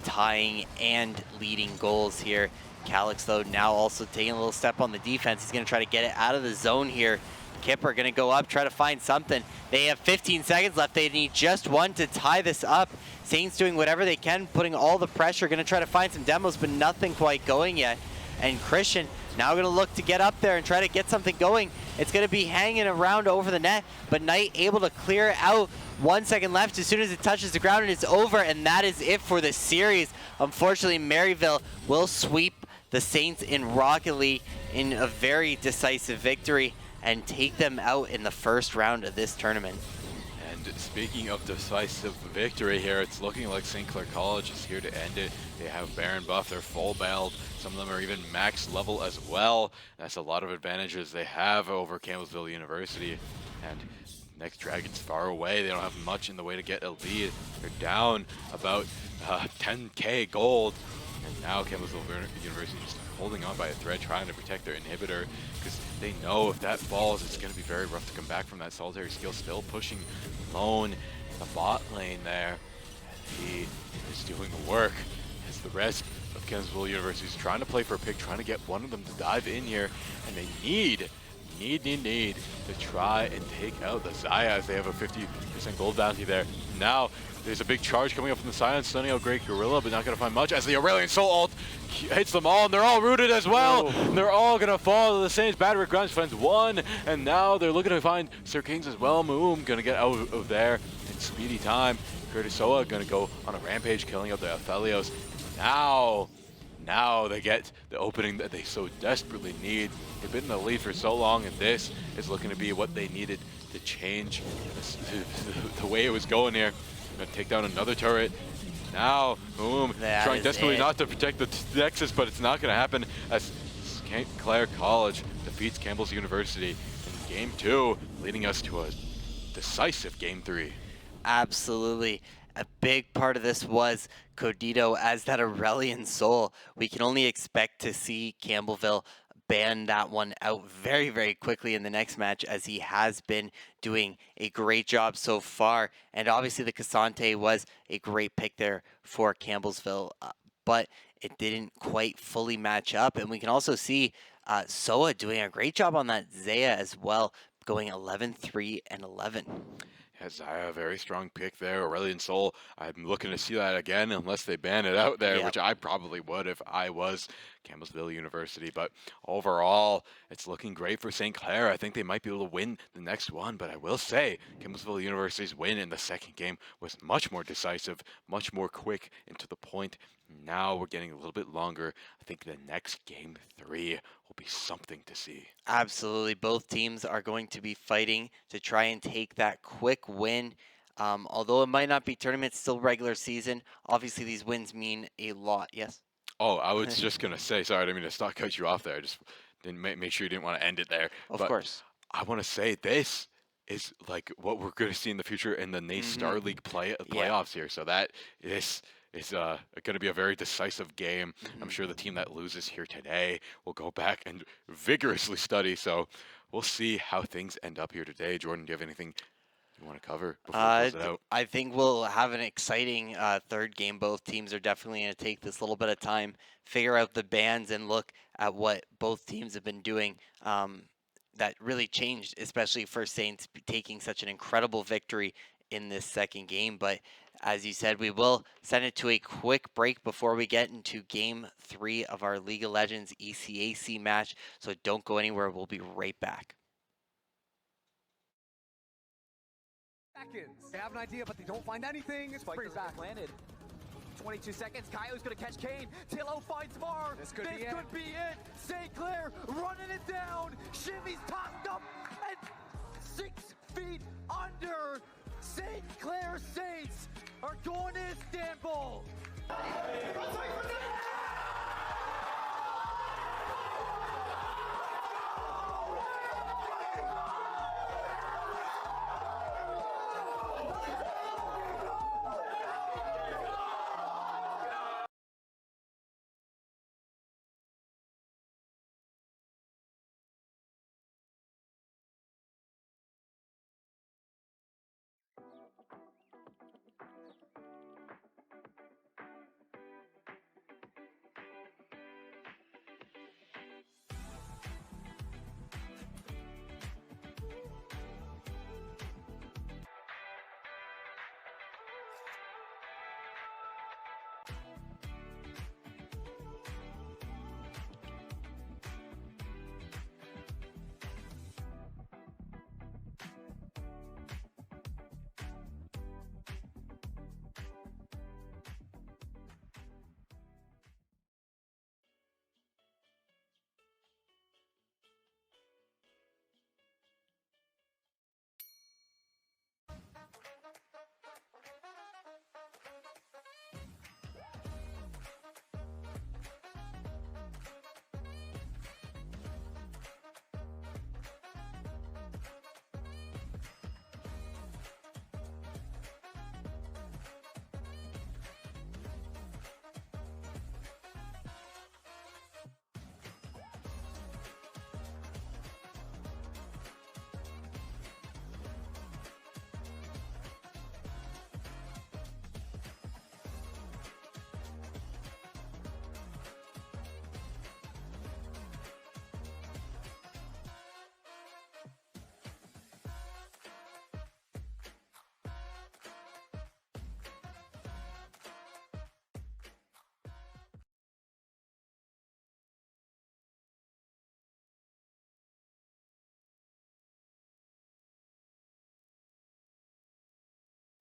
tying and leading goals here. Calix, though, now also taking a little step on the defense. He's going to try to get it out of the zone here. Kipper going to go up, try to find something. They have 15 seconds left. They need just 1 to tie this up. Saints doing whatever they can, putting all the pressure, going to try to find some demos, but nothing quite going yet. And Christian now going to look to get up there and try to get something going. It's going to be hanging around over the net, but Knight able to clear it out. 1 second left. As soon as it touches the ground, and it's over, and that is it for the series. Unfortunately, Maryville will sweep the Saints in Rocket League in a very decisive victory and take them out in the first round of this tournament. And speaking of decisive victory here, it's looking like St. Clair College is here to end it. They have Baron buff, they're full belled. Some of them are even max level as well. That's a lot of advantages they have over Campbellsville University. And next Dragon's far away. They don't have much in the way to get a lead. They're down about 10k gold. And now Campbellsville University just holding on by a thread, trying to protect their inhibitor, because they know if that falls, it's going to be very rough to come back from that. Solitary Skill still pushing Lone in the bot lane there. And he is doing the work as the rest of Campbellsville University is trying to play for a pick, trying to get one of them to dive in here. And they need to try and take out the Xayah, as they have a 50% gold bounty there. Now, there's a big charge coming up from the Scion, stunning out Great Gorilla, but not going to find much as the Aurelion Soul ult hits them all, and they're all rooted as well. And they're all going to fall to the Saints. Badrick Grimes finds 1, and now they're looking to find Sir Kings as well. Moom going to get out of there in speedy time. Curtis Soa going to go on a rampage, killing out the Aphelios. Now they get the opening that they so desperately need. They've been in the lead for so long, and this is looking to be what they needed to change the way it was going here. Gonna take down another turret. Now, boom, trying desperately not to protect the Nexus, but it's not gonna happen as St. Clair College defeats Campbell's University in Game 2, leading us to a decisive Game 3. Absolutely. A big part of this was Codito as that Aurelion Soul. We can only expect to see Campbellville ban that one out very, very quickly in the next match, as he has been doing a great job so far. And obviously the Cassante was a great pick there for Campbellsville, but it didn't quite fully match up. And we can also see Soa doing a great job on that Xayah as well, going 11-3 and 11. Xayah, a very strong pick there. Aurelion Soul, I'm looking to see that again unless they ban it out there, which I probably would if I was Campbellsville University. But overall, it's looking great for St. Clair. I think they might be able to win the next one, but I will say Campbellsville University's win in the second game was much more decisive, much more quick and to the point. Now we're getting a little bit longer. I think the next Game 3 will be something to see. Absolutely. Both teams are going to be fighting to try and take that quick win. Although it might not be tournament, still regular season. Obviously, these wins mean a lot. Yes? Oh, I was just going to say, sorry, I didn't mean to cut you off there. I just didn't make sure you didn't want to end it there. Of course. I want to say this is like what we're going to see in the future in the NACE Star League playoffs here. So that is going to be a very decisive game. I'm sure the team that loses here today will go back and vigorously study. So we'll see how things end up here today. Jordan, do you have anything you want to cover before we close it out? I think we'll have an exciting third game. Both teams are definitely going to take this little bit of time, figure out the bans, and look at what both teams have been doing. that really changed, especially for Saints taking such an incredible victory in this second game. But as you said, we will send it to a quick break before we get into Game 3 of our League of Legends ECAC match. So don't go anywhere. We'll be right back. Seconds. They have an idea, but they don't find anything. It's pretty back. Landed. 22 seconds. Kaio's gonna catch Kane. Tillo finds Mar. This could be it. St. Clair running it down. Shimmy's tossed up and 6 feet under. St. Clair Saints are going to Istanbul.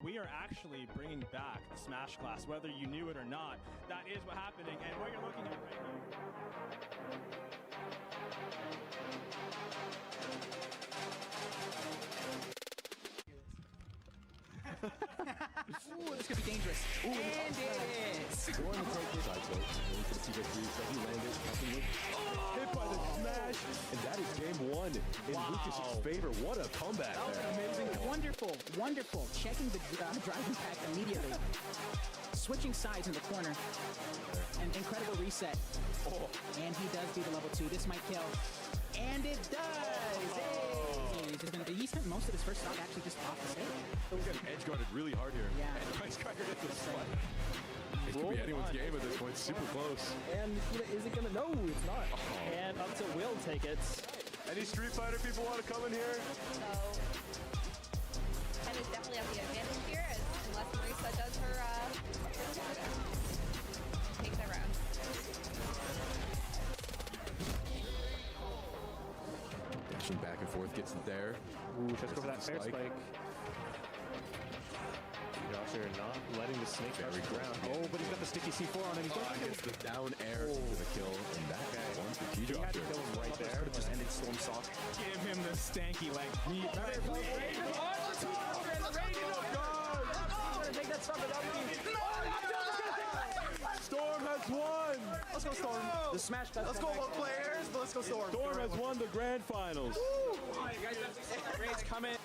We are actually bringing back the Smash Class, whether you knew it or not. That is what's happening, and what you're looking at right Ooh, this could be dangerous. Ooh, and it's Going to take his Saito into the TJ3, so he landed, hit by the smash, and that is game 1 in Lucas's favor. What a comeback there. amazing. Wonderful, wonderful. Checking the driving pack immediately. Switching sides in the corner. An incredible reset. And he does do the level 2. This might kill. And it does! Hey! He spent most of his first stock actually just off the stage. We're getting edge guarded really hard here. Yeah. And Rice Cracker gets the spot. It could be anyone's game at this point. Super close. And is it gonna? No, it's not. And up to Will take it. Any Street Fighter people want to come in here? So, Ken is definitely at the advantage here, unless Marisa does her take that round. Dashing back and forth, gets it there. Ooh, just go for that fair spike. Joshua not letting the snake touch the ground. Oh, but he's got the sticky C4 on him. Gets the down air to the kill, and that one for He had to T-Joshua. kill him right there. Just ended Storm Sock. Give him the stanky leg. Storm has won! Let's go, Storm. The Smash Cut. Let's go, what players? But let's go, Storm. Storm has won the grand finals. Grades coming.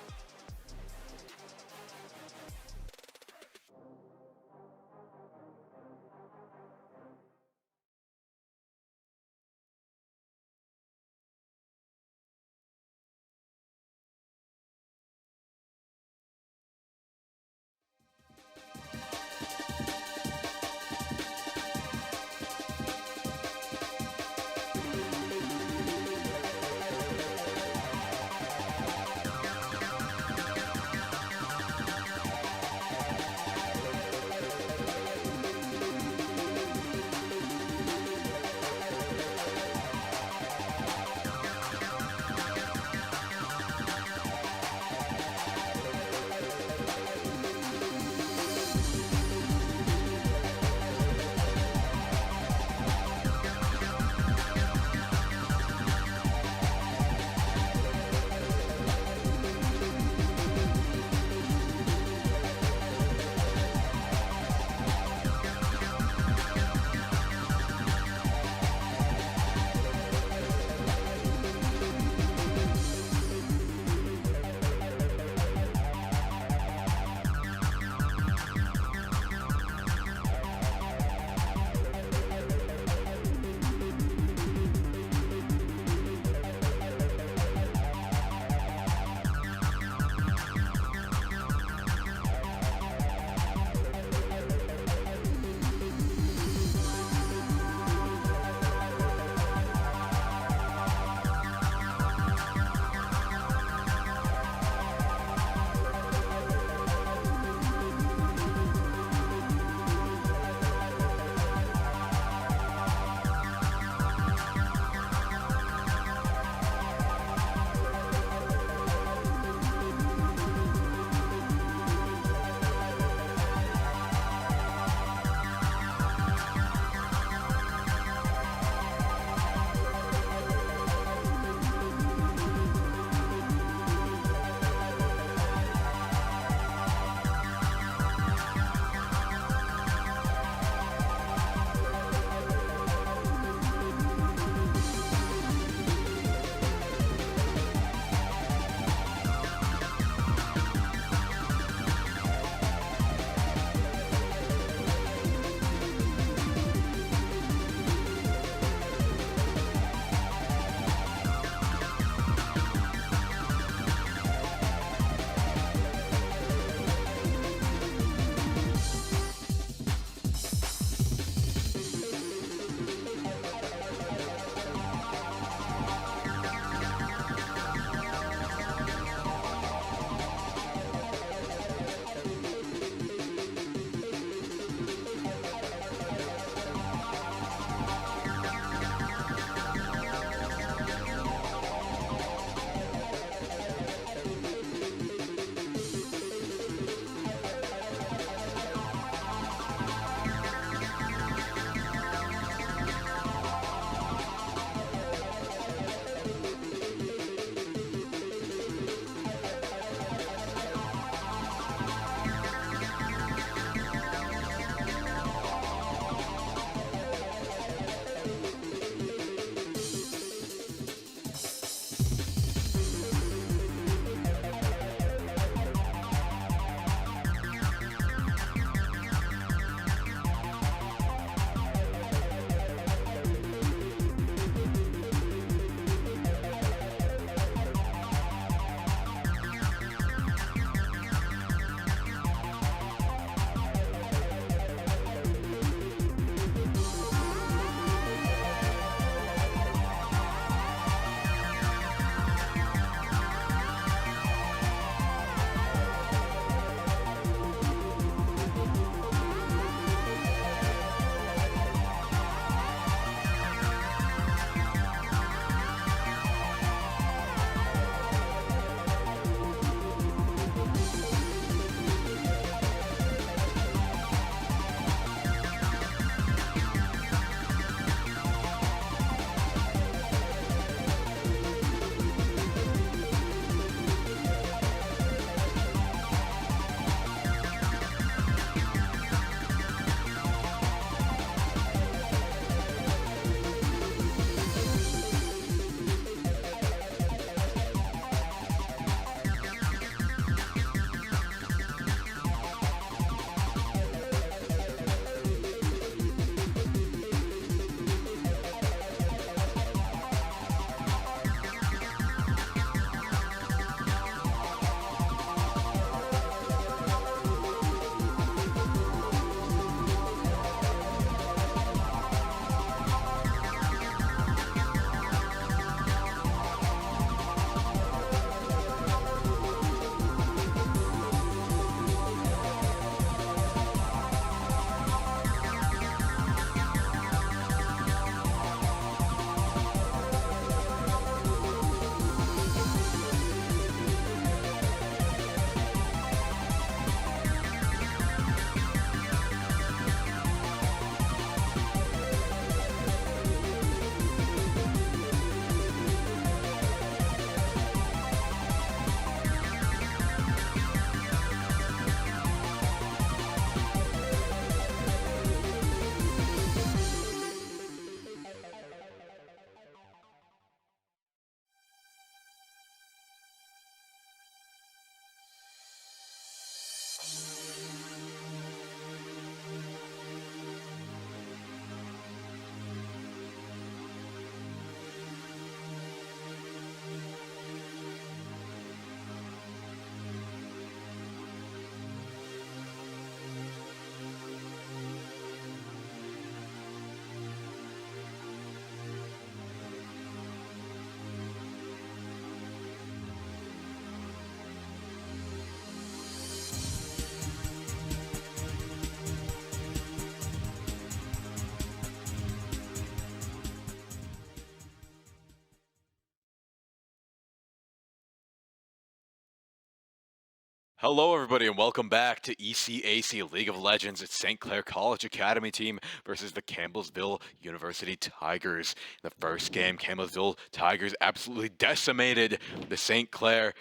Hello, everybody, and welcome back to ECAC League of Legends. It's St. Clair College Academy team versus the Campbellsville University Tigers. In the first game, Campbellsville Tigers absolutely decimated the St. Clair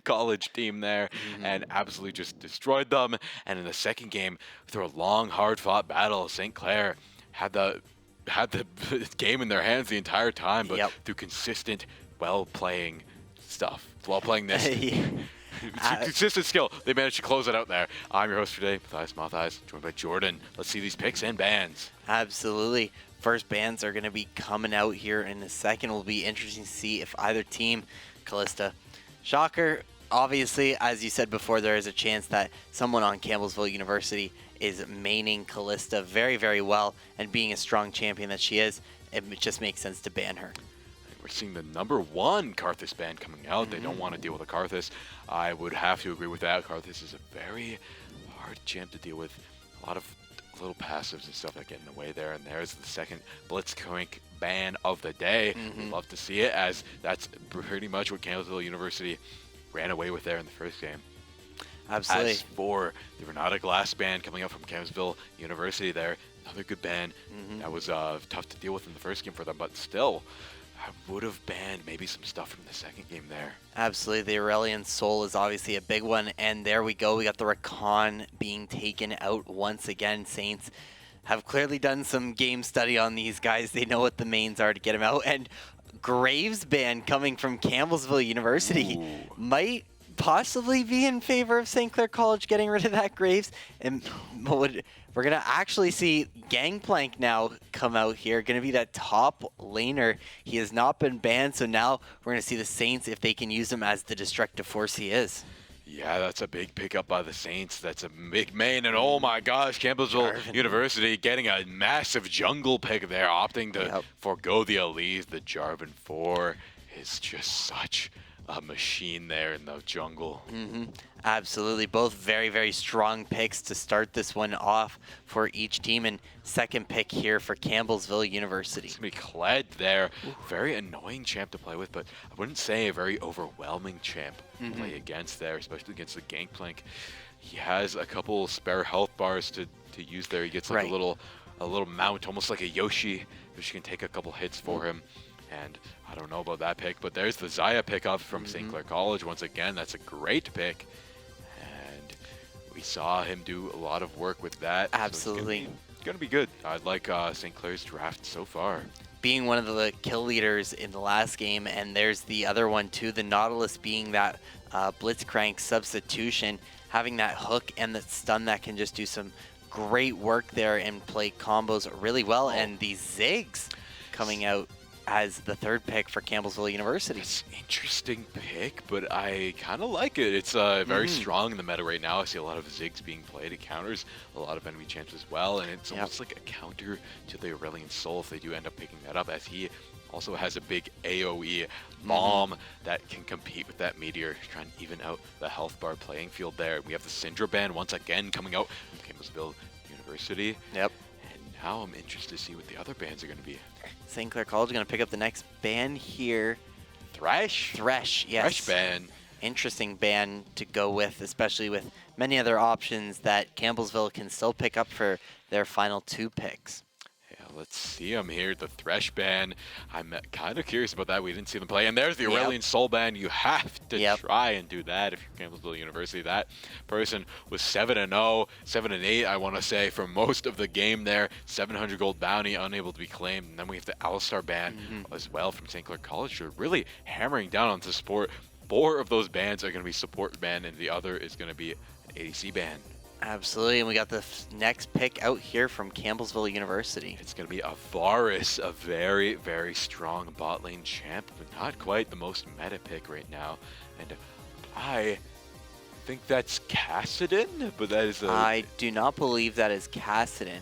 College team there and absolutely just destroyed them. And in the second game, through a long, hard-fought battle, St. Clair had the game in their hands the entire time, but through consistent, well-playing stuff, while-playing this. Consistent skill. They managed to close it out there. I'm your host today, Matthias Motheyes, joined by Jordan. Let's see these picks and bans. Absolutely. First bans are going to be coming out here in a second. Will be interesting to see if either team, Kalista, Shocker. Obviously, as you said before, there is a chance that someone on Campbellsville University is maining Kalista very, very well, and being a strong champion that she is, it just makes sense to ban her. We're seeing the #1 Karthus ban coming out. They don't want to deal with a Karthus. I would have to agree with that. Karthus is a very hard champ to deal with. A lot of little passives and stuff that get in the way there. And there's the second Blitzcrank ban of the day. Love to see it, as that's pretty much what Campbellsville University ran away with there in the first game. Absolutely. As for the Renata Glass ban coming up from Campbellsville University there, another good ban. That was tough to deal with in the first game for them, but still, I would have banned maybe some stuff from the second game there. Absolutely. The Aurelian Soul is obviously a big one. And there we go. We got the Rakan being taken out once again. Saints have clearly done some game study on these guys. They know what the mains are to get them out. And Graves ban coming from Campbellsville University might possibly be in favor of St. Clair College getting rid of that Graves. And we're going to actually see Gangplank now come out here. Going to be that top laner. He has not been banned, so now we're going to see the Saints, if they can use him as the destructive force he is. Yeah, that's a big pickup by the Saints. That's a big main, and oh my gosh, Campbellsville University getting a massive jungle pick there, opting to forego the Elise. The Jarvan 4 is just such a machine there in the jungle. Absolutely. Both very, very strong picks to start this one off for each team. And second pick here for Campbellsville University. It's going to be Kled there. Very annoying champ to play with, but I wouldn't say a very overwhelming champ to play against there, especially against the Gangplank. He has a couple spare health bars to use there. He gets like a little mount, almost like a Yoshi, which can take a couple hits for him. And I don't know about that pick, but there's the Xayah pickup from St. Clair College. Once again, that's a great pick. And we saw him do a lot of work with that. Absolutely. So it's going to be good. I like St. Clair's draft so far. Being one of the kill leaders in the last game, and there's the other one too, the Nautilus being that Blitzcrank substitution, having that hook and the stun that can just do some great work there and play combos really well. And these Ziggs coming out as the third pick for Campbellsville University. It's an interesting pick, but I kind of like it. It's very strong in the meta right now. I see a lot of Ziggs being played. It counters a lot of enemy champs as well, and it's almost like a counter to the Aurelian Soul if they do end up picking that up, as he also has a big AoE bomb that can compete with that Meteor, trying to even out the health bar playing field there. We have the Syndra ban once again coming out from Campbellsville University. And now I'm interested to see what the other bans are going to be. St. Clair College is going to pick up the next ban here. Thresh? Thresh, yes. Thresh ban. Interesting ban to go with, especially with many other options that Campbellsville can still pick up for their final two picks. Yeah, let's see him here. The Thresh ban. I'm kind of curious about that. We didn't see them play. And there's the Aurelian Soul ban. You have to try and do that if you're Campbellsville University. That person was 7-0, 7-8, I want to say, for most of the game there. 700 gold bounty, unable to be claimed. And then we have the Alistar ban as well from St. Clair College. They're really hammering down on the support. 4 of those bans are going to be support ban, and the other is going to be an ADC ban. Absolutely, and we got the next pick out here from Campbellsville University. It's going to be a Varus, a very, very strong bot lane champ, but not quite the most meta pick right now. And I think that's Kassadin, but that is I do not believe that is Kassadin.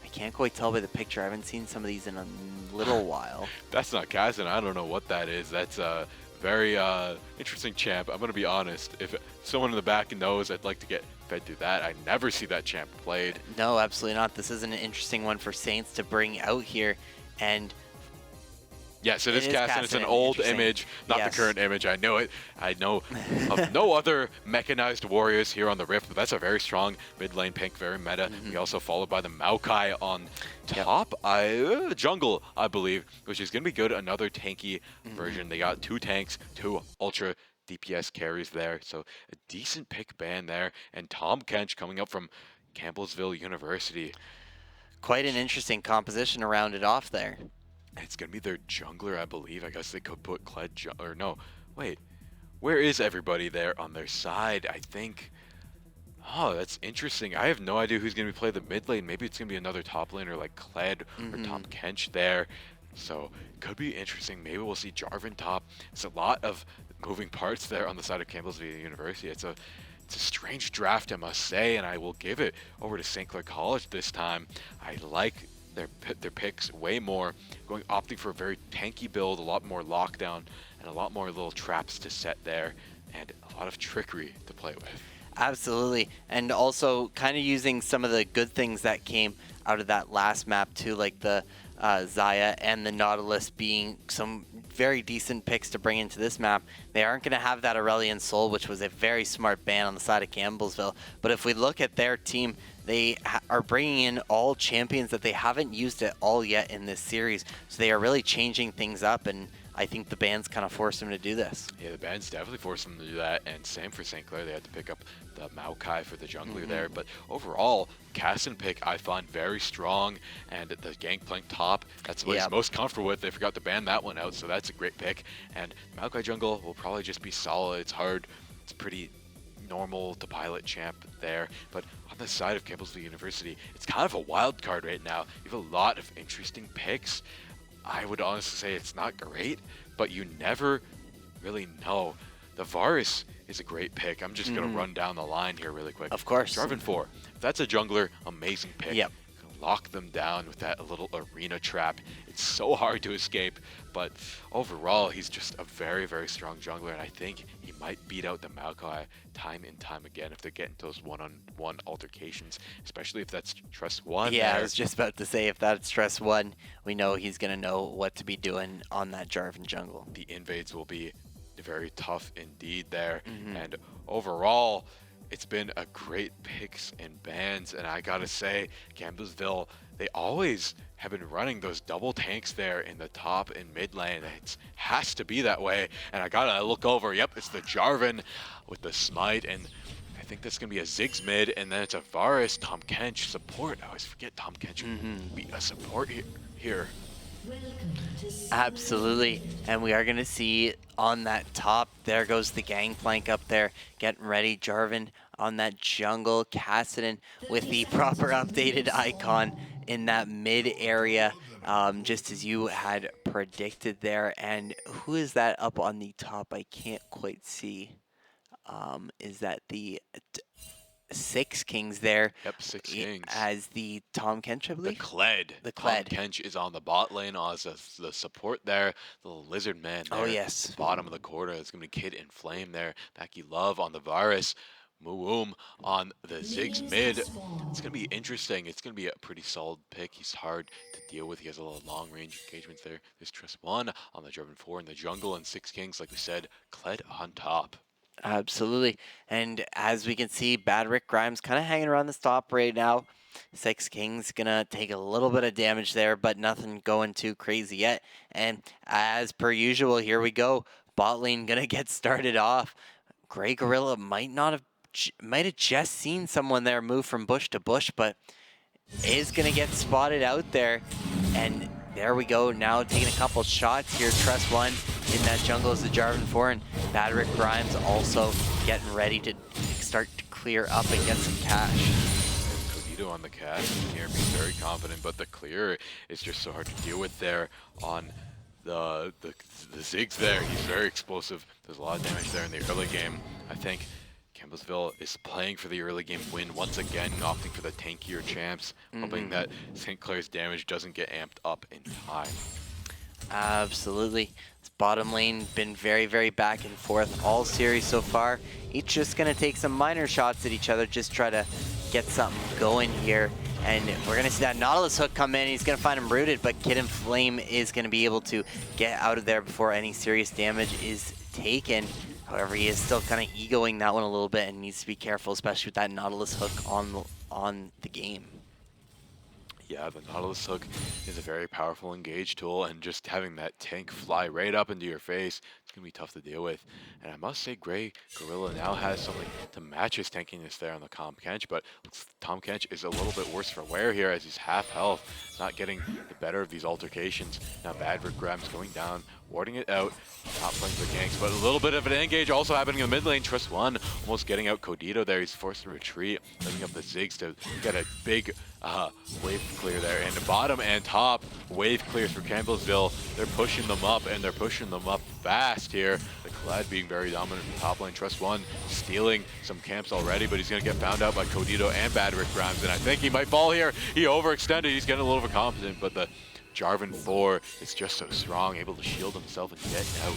I can't quite tell by the picture. I haven't seen some of these in a little while. That's not Kassadin. I don't know what that is. That's a very interesting champ. I'm going to be honest. If someone in the back knows, I'd like to get fed to that. I never see that champ played. No, absolutely not. This is an interesting one for Saints to bring out here. And Yes, it is Cassidy. It's an Cassidy. old Interesting. image, not Yes. the current image. I know it. I know of no other mechanized warriors here on the Rift, but that's a very strong mid lane pick, very meta. We also followed by the Maokai on top. Jungle, I believe, which is going to be good. Another tanky version. They got 2 tanks, 2 ultra DPS carries there. So a decent pick ban there. And Tahm Kench coming up from Campbellsville University. Quite an interesting composition to round it off there. It's going to be their jungler, I believe. I guess they could put Kled or no. Wait. Where is everybody there on their side? I think... Oh, that's interesting. I have no idea who's going to play the mid lane. Maybe it's going to be another top laner like Kled or Tahm Kench there. So, could be interesting. Maybe we'll see Jarvan top. It's a lot of moving parts there on the side of Campbellsville University. It's a strange draft, I must say, and I will give it over to St. Clair College this time. I like their picks way more, opting for a very tanky build, a lot more lockdown, and a lot more little traps to set there, and a lot of trickery to play with. Absolutely, and also kind of using some of the good things that came out of that last map too, like the Xayah and the Nautilus being some very decent picks to bring into this map. They aren't going to have that Aurelion Sol, which was a very smart ban on the side of Campbellsville, but if we look at their team, they are bringing in all champions that they haven't used at all yet in this series, so they are really changing things up, and I think the bans kind of forced them to do this. Yeah, the bans definitely forced them to do that, and same for St. Clair. They had to pick up the Maokai for the jungler there, but overall, Casson pick I find very strong, and the Gangplank top, that's what he's most comfortable with. They forgot to ban that one out, so that's a great pick, and Maokai jungle will probably just be solid. It's hard, it's pretty normal to pilot champ there, but on the side of Campbellsville University, it's kind of a wild card right now. You have a lot of interesting picks. I would honestly say it's not great, but you never really know. The Varus is a great pick. I'm just going to run down the line here really quick. Of course. Jarvan 4. If that's a jungler, amazing pick. Yep. Lock them down with that little arena trap. It's so hard to escape, but overall, he's just a very, very strong jungler, and I think he might beat out the Maokai time and time again if they get into those one-on-one altercations, especially if that's Trust 1. Yeah, there. I was just about to say, if that's Trust 1, we know he's going to know what to be doing on that Jarvan jungle. The invades will be very tough indeed there, and overall, it's been a great picks and bans, and I gotta say, Campbellsville, they always have been running those double tanks there in the top and mid lane. It has to be that way, and I gotta look over. Yep, it's the Jarvan with the smite, and I think that's gonna be a Ziggs mid, and then it's a Varus, Tahm Kench support. I always forget Tahm Kench would be a support here. Absolutely, and we are going to see on that top, there goes the Gangplank up there, getting ready. Jarvan on that jungle, Kassadin with the proper updated icon in that mid area, just as you had predicted there. And who is that up on the top? I can't quite see. Is that the... Six Kings there. Yep, 6 Kings. As the Tahm Kench, I believe? The Kled. The Kled. Tahm Kench is on the bot lane as the support there. The lizard man there. Oh, yes. At the bottom of the corner. It's going to be Kid and Flame there. Becky Love on the Varus. Muum on the Ziggs mid. It's going to be interesting. It's going to be a pretty solid pick. He's hard to deal with. He has a lot of long range engagements there. There's Trust 1 on the Jarvan 4 in the jungle, and 6 Kings, like we said, Kled on top. Absolutely. And as we can see, Bad Rick Grimes kind of hanging around the top right now. 6 Kings gonna take a little bit of damage there, but nothing going too crazy yet. And as per usual, here we go. Bot lane gonna get started off. Grey Gorilla might have just seen someone there move from bush to bush, but is gonna get spotted out there. And there we go, now taking a couple shots here. Trust 1 in that jungle is the Jarvan 4, and Bad Rick Grimes also getting ready to start to clear up and get some cash. Cogito on the cash here, being very confident, but the clear is just so hard to deal with there on the Ziggs there. He's very explosive. There's a lot of damage there in the early game. I think Campbellsville is playing for the early game win once again, opting for the tankier champs, hoping that St. Clair's damage doesn't get amped up in time. Absolutely. This bottom lane been very, very back and forth all series so far. Each just going to take some minor shots at each other, just try to get something going here. And we're going to see that Nautilus hook come in. He's going to find him rooted, but Kid and Flame is going to be able to get out of there before any serious damage is taken. However, he is still kind of egoing that one a little bit and needs to be careful, especially with that Nautilus hook on the game. Yeah, the Nautilus hook is a very powerful engage tool, and just having that tank fly right up into your face, it's going to be tough to deal with. And I must say, Grey Gorilla now has something to match his tankiness there on the Tahm Kench, but Tahm Kench is a little bit worse for wear here as he's half health, not getting the better of these altercations. Now Bad Rick Grimes going down, warding it out, not playing the ganks, but a little bit of an engage also happening in the mid lane. Trust1 almost getting out Codito there. He's forced to retreat, setting up the Ziggs to get a big wave clear there. And the bottom and top, wave clear through Campbellsville. They're pushing them up, and they're pushing them up fast here. The Kled being very dominant in the top lane. Trust1 stealing some camps already, but he's going to get found out by Codito and Bad Rick Grimes, and I think he might fall here. He overextended. He's getting a little overconfident, but the Jarvan Thor is just so strong, able to shield himself and get out.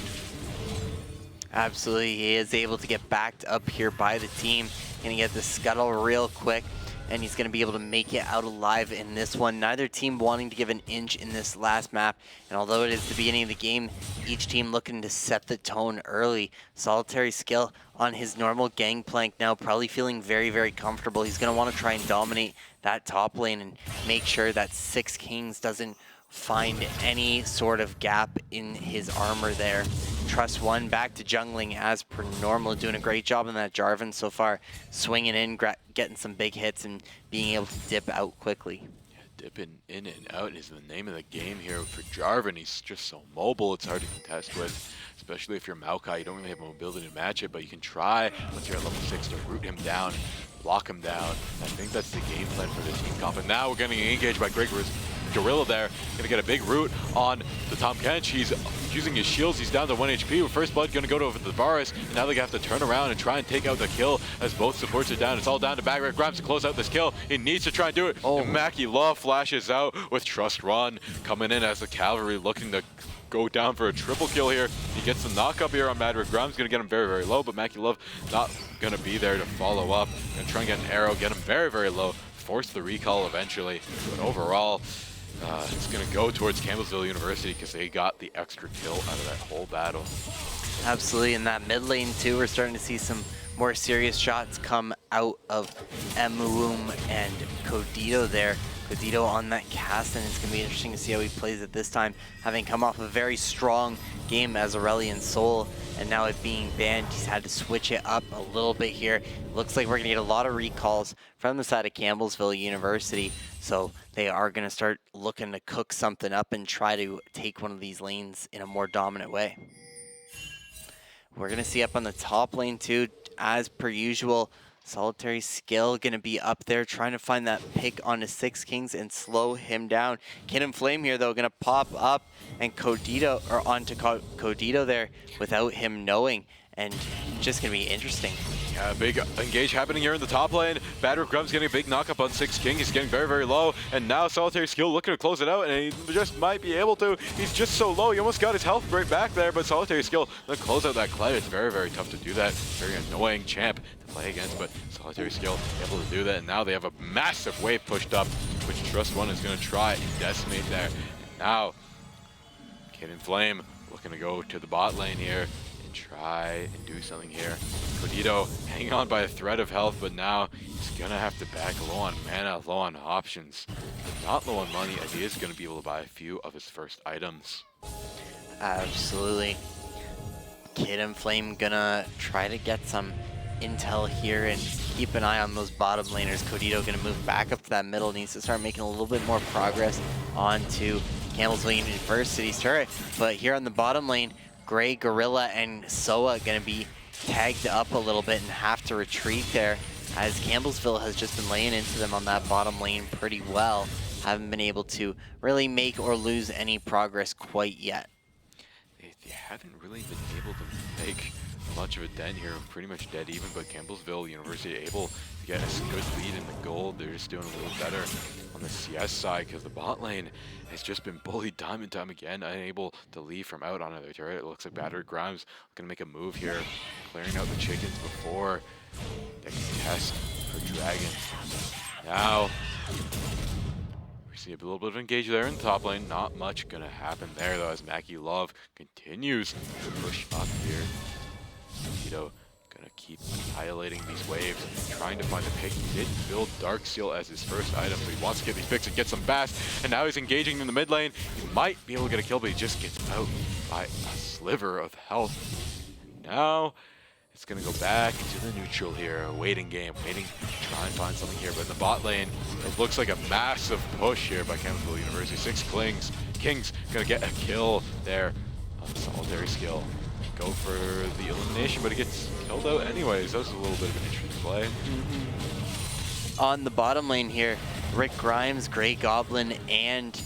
Absolutely, he is able to get backed up here by the team. Gonna get the scuttle real quick, and he's gonna be able to make it out alive in this one. Neither team wanting to give an inch in this last map, and although it is the beginning of the game, each team looking to set the tone early. Solitary Skill on his normal gangplank now, probably feeling very, very comfortable. He's gonna wanna try and dominate that top lane and make sure that Six Kings doesn't find any sort of gap in his armor there. Trust1 back to jungling as per normal, doing a great job on that Jarvan so far, swinging in, getting some big hits, and being able to dip out quickly. Yeah, dipping in and out is the name of the game here for Jarvan. He's just so mobile, it's hard to contest with, especially if you're Maokai. You don't really have mobility to match it, but you can try, once you're at level 6, to root him down, block him down. I think that's the game plan for the team comp. And now we're getting engaged by Grey Gorilla there. Gonna get a big root on the Tahm Kench. He's using his shields. He's down to 1 HP. With First Blood gonna go over the Varus, and now they have to turn around and try and take out the kill as both supports are down. It's all down to Bad Rick Grimes to close out this kill. He needs to try and do it. Oh. And Mackie Love flashes out with Trust1 coming in as the cavalry looking to go down for a triple kill here. He gets the knock up here on Bad Rick Grimes. Gonna get him very, very low, but Mackie Love not gonna be there to follow up. Gonna try and get an arrow, get him very, very low. Force the recall eventually, but overall, it's going to go towards Campbellsville University because they got the extra kill out of that whole battle. Absolutely, in that mid lane too, we're starting to see some more serious shots come out of Emuum and Codito there. Codito on that cast, and it's going to be interesting to see how he plays it this time, having come off a very strong game as Aurelion Sol, and now it being banned, he's had to switch it up a little bit here. Looks like we're going to get a lot of recalls from the side of Campbellsville University, so they are going to start looking to cook something up and try to take one of these lanes in a more dominant way. We're going to see up on the top lane too, as per usual, Solitary Skill going to be up there trying to find that pick onto Six Kings and slow him down. Kid and Flame here though going to pop up and Codito, or onto Codito there without him knowing, and just going to be interesting. Yeah, big engage happening here in the top lane. Bad Rick Grimes getting a big knock up on Six King. He's getting very, very low, and now Solitary Skill looking to close it out, and he just might be able to. He's just so low. He almost got his health right back there, but Solitary Skill to close out that Kled. It's very, very tough to do that. Very annoying champ to play against, but Solitary Skill able to do that, and now they have a massive wave pushed up, which Trust1 is going to try and decimate there. And now, Kid and Flame looking to go to the bot lane here and try and do something here. Codito hanging on by a thread of health, but now he's gonna have to back low on mana, low on options. But not low on money, as he is gonna be able to buy a few of his first items. Absolutely. Kid and Flame gonna try to get some intel here and keep an eye on those bottom laners. Codito gonna move back up to that middle, needs to start making a little bit more progress onto Campbellsville University's turret. But here on the bottom lane, Grey Gorilla and Soa gonna be tagged up a little bit and have to retreat there, as Campbellsville has just been laying into them on that bottom lane pretty well. Haven't been able to really make or lose any progress quite yet. They haven't really been able to make much of a dent here. Pretty much dead even, but Campbellsville University able to get a good lead in the gold. They're just doing a little better on the CS side because the bot lane has just been bullied time and time again, unable to leave from out onto their turret. It looks like Bad Rick Grimes going to make a move here, clearing out the chickens before they can test for Dragon. Now, we see a little bit of engage there in the top lane. Not much gonna happen there though, as Mackie Love continues to push up here. Tito gonna keep annihilating these waves, trying to find a pick. He did build Darksteel as his first item, so he wants to get these picks and get some fast. And now he's engaging in the mid lane. He might be able to get a kill, but he just gets out by a sliver of health. And now it's gonna go back to the neutral here, a waiting game, waiting to try and find something here. But in the bot lane, it looks like a massive push here by Campbellsville University. 6 Kings gonna get a kill there on solitary skill. Go for the elimination, but it gets killed out anyways. That was a little bit of an interesting play. On the bottom lane here, Rick Grimes, Grey Goblin, and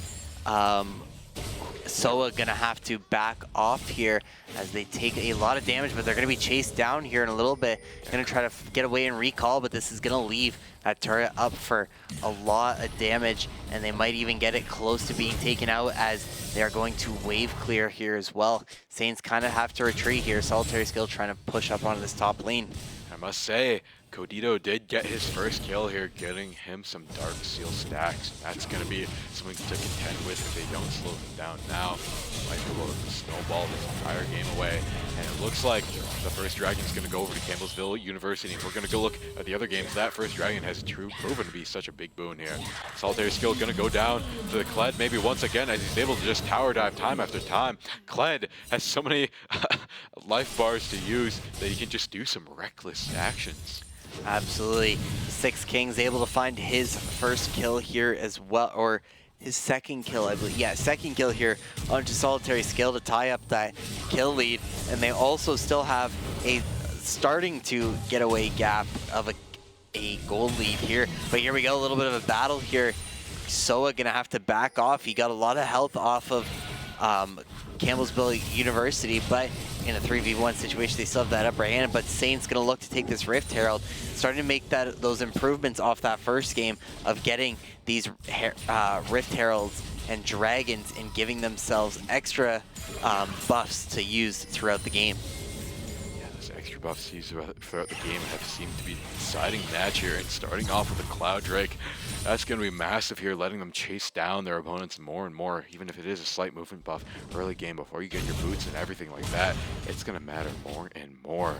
Soa gonna have to back off here as they take a lot of damage, but they're gonna be chased down here in a little bit. Gonna try to get away and recall, but this is gonna leave that turret up for a lot of damage, and they might even get it close to being taken out as they are going to wave clear here as well. Saints kind of have to retreat here. Solitary Skill trying to push up onto this top lane. I must say, Codito did get his first kill here, getting him some Darksteel stacks. That's going to be something to contend with if they don't slow him down now. Might be able to snowball this entire game away. And it looks like the first dragon is going to go over to Campbellsville University. If we're going to go look at the other games, that first dragon has proven to be such a big boon here. Solitary Skill going to go down to the Kled maybe once again as he's able to just tower dive time after time. Kled has so many life bars to use that he can just do some reckless actions. Absolutely. 6 Kings able to find his first kill here as well, or his second kill, I believe. Yeah, second kill here onto Solitary Skill to tie up that kill lead. And they also still have a starting to get away gap of a gold lead here. But here we go, a little bit of a battle here. Soa gonna have to back off. He got a lot of health off of Campbellsville University, but in a 3v1 situation, they still have that upper hand. But Saint's gonna look to take this Rift Herald, starting to make those improvements off that first game of getting these Rift Heralds and Dragons and giving themselves extra buffs to use throughout the game. Yeah, those extra buffs used throughout the game have seemed to be the deciding match here. And starting off with the Cloud Drake, that's going to be massive here, letting them chase down their opponents more and more, even if it is a slight movement buff early game before you get your boots and everything like that. It's going to matter more and more.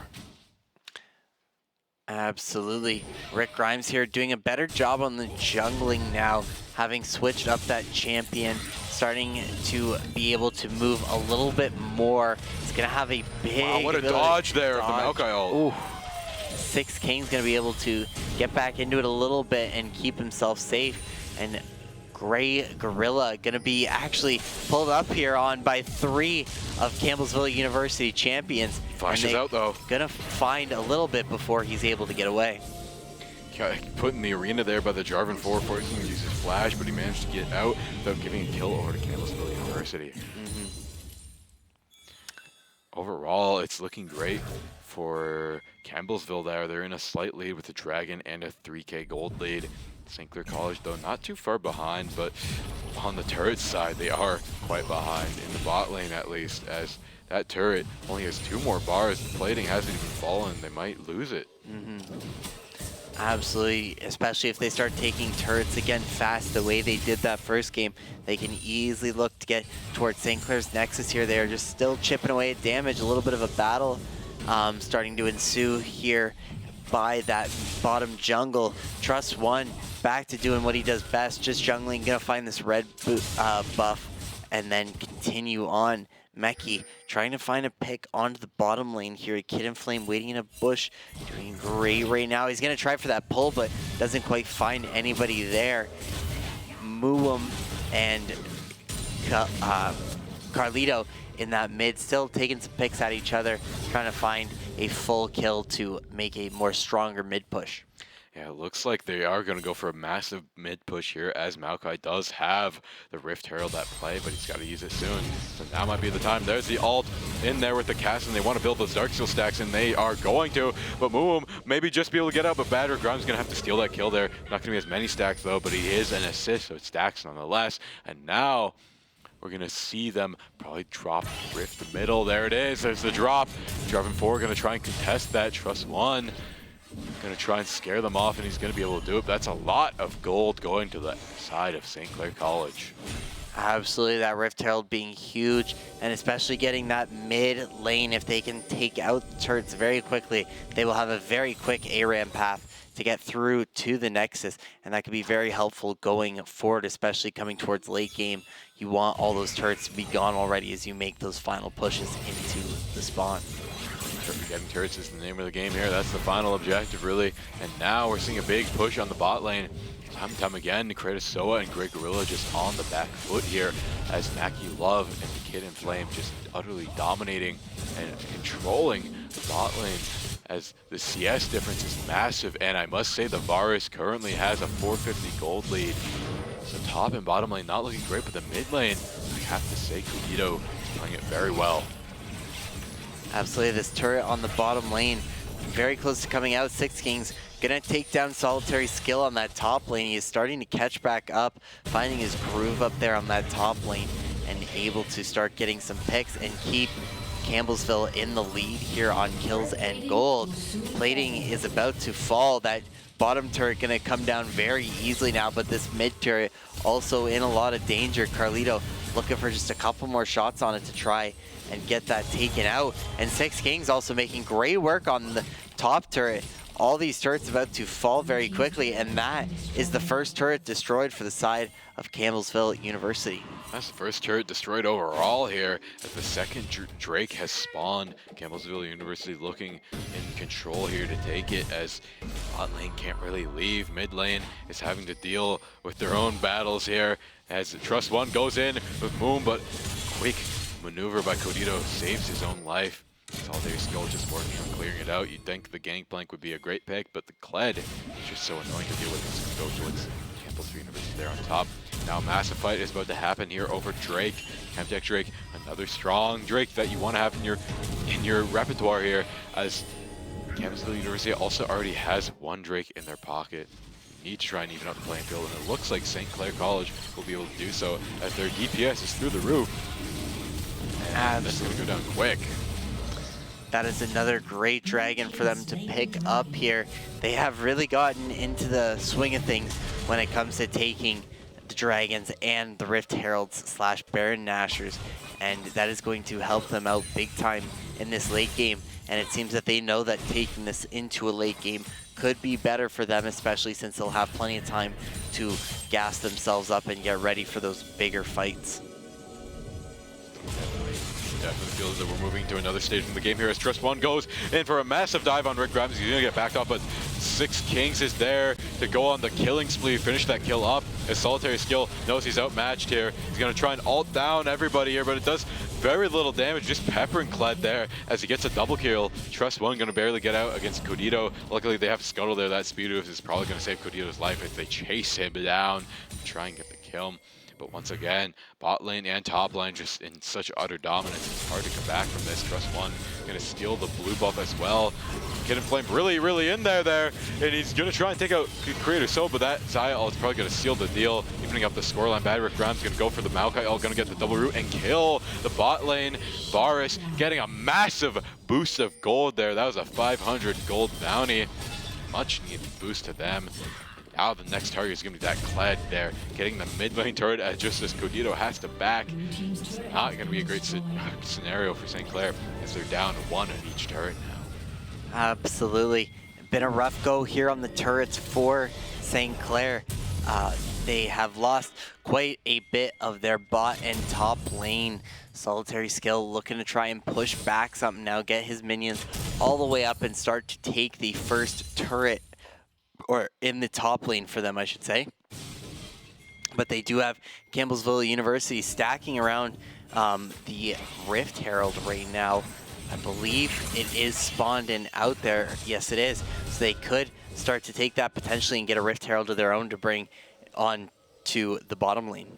Absolutely. Rick Grimes here doing a better job on the jungling now, having switched up that champion, starting to be able to move a little bit more. It's going to have a big... Wow, what a dodge there of the Maokai ult. Ooh. 6 King's going to be able to get back into it a little bit and keep himself safe. And Grey Gorilla going to be actually pulled up here on by 3 of Campbellsville University champions. Flashes out though. Going to find a little bit before he's able to get away. Put in the arena there by the Jarvan 4, forcing him to use his flash, but he managed to get out without giving a kill over to Campbellsville University. Overall, it's looking great for Campbellsville there. They're in a slight lead with a Dragon and a 3k gold lead. St. Clair College, though, not too far behind, but on the turret side, they are quite behind, in the bot lane at least, as that turret only has 2 more bars. The plating hasn't even fallen. They might lose it. Absolutely, especially if they start taking turrets again fast the way they did that first game. They can easily look to get towards St. Clair's Nexus here. They're just still chipping away at damage. A little bit of a battle starting to ensue here by that bottom jungle. Trust One back to doing what he does best, just jungling, gonna find this red buff and then continue on. Meki trying to find a pick onto the bottom lane here. Kid and Flame waiting in a bush, doing great right now. He's gonna try for that pull, but doesn't quite find anybody there. Muum and Carlito in that mid, still taking some picks at each other, trying to find a full kill to make a more stronger mid push. Yeah, it looks like they are going to go for a massive mid push here, as Maokai does have the Rift Herald at play, but he's got to use it soon. So now might be the time. There's the ult in there with the cast, and they want to build those Darksteel stacks, and they are going to. But Muum maybe just be able to get out, but Badger Grimes going to have to steal that kill there. Not going to be as many stacks, though, but he is an assist, so it's stacks nonetheless. And now we're going to see them probably drop Rift the middle. There it is. There's the drop. Jarvan 4 going to try and contest that. Trust One Gonna try and scare them off, and he's gonna be able to do it. That's a lot of gold going to the side of St. Clair College. Absolutely, that Rift Herald being huge, and especially getting that mid lane. If they can take out the turrets very quickly, they will have a very quick ARAM path to get through to the Nexus, and that could be very helpful going forward, especially coming towards late game. You want all those turrets to be gone already as you make those final pushes into the spawn. Getting turrets is the name of the game here. That's the final objective, really. And now we're seeing a big push on the bot lane. Time and time again, Kratos Soa and Great Gorilla just on the back foot here as Mackie Love and the Kid in Flame just utterly dominating and controlling the bot lane as the CS difference is massive. And I must say the Varus currently has a 450 gold lead. So top and bottom lane not looking great, but the mid lane, I have to say, Cogito is playing it very well. Absolutely, this turret on the bottom lane, very close to coming out. Six Kings gonna take down Solitary Skill on that top lane. He is starting to catch back up, finding his groove up there on that top lane, and able to start getting some picks and keep Campbellsville in the lead here on kills and gold. Plating is about to fall. That bottom turret gonna come down very easily now, but this mid turret also in a lot of danger. Carlito looking for just a couple more shots on it to try and get that taken out. And Six Kings also making great work on the top turret. All these turrets about to fall very quickly, and that is the first turret destroyed for the side of Campbellsville University. That's the first turret destroyed overall here, as the second Drake has spawned. Campbellsville University looking in control here to take it, as bot lane can't really leave. Mid lane is having to deal with their own battles here, as Trust One goes in with Moon, but quick maneuver by Codito saves his own life. Solitary Skill just working on clearing it out. You'd think the Gangplank would be a great pick, but the Kled is just so annoying to deal with. It's going to go towards Campbellsville University there on top. Now massive fight is about to happen here over Drake. Camtech Drake, another strong Drake that you want to have in your repertoire here, as Campbellsville University also already has one Drake in their pocket. You need to try and even out the playing field, and it looks like St. Clair College will be able to do so, as their DPS is through the roof. And that's going to go down quick. That is another great dragon for them to pick up here. They have really gotten into the swing of things when it comes to taking the dragons and the Rift Heralds / Baron Nashers, and that is going to help them out big time in this late game. And it seems that they know that taking this into a late game could be better for them, especially since they'll have plenty of time to gas themselves up and get ready for those bigger fights. Definitely feels that we're moving to another stage in the game here, as Trust One goes in for a massive dive on Rick Grimes. He's gonna get backed up, but Six Kings is there to go on the killing spree, finish that kill up. His Solitary Skill knows he's outmatched here. He's gonna try and ult down everybody here, but it does very little damage, just peppering Kled there as he gets a double kill. Trust One gonna barely get out against Codito. Luckily they have Scuttle there. That speed boost is probably gonna save Codito's life if they chase him down and try and get the kill. But once again, bot lane and top lane just in such utter dominance. It's hard to come back from this. Trust One gonna steal the blue buff as well. Kid in Flame really in there, and he's gonna try and take out Creator Soul, but that Xayah ult is probably gonna seal the deal, evening up the scoreline. Bad Rick Grimes gonna go for the Maokai ult, gonna get the double root and kill the bot lane. Varus getting a massive boost of gold there. That was a 500 gold bounty. Much needed boost to them. Now the next target is going to be that Kled there, getting the mid lane turret just as Codito has to back. It's not going to be a great scenario for St. Clair, as they're down one of each turret now. Absolutely. Been a rough go here on the turrets for St. Clair. They have lost quite a bit of their bot and top lane. Solitary Skill looking to try and push back something now, get his minions all the way up and start to take the first turret, or in the top lane for them, I should say. But they do have Campbellsville University stacking around the Rift Herald right now. I believe it is spawned in out there. Yes, it is. So they could start to take that potentially and get a Rift Herald of their own to bring on to the bottom lane.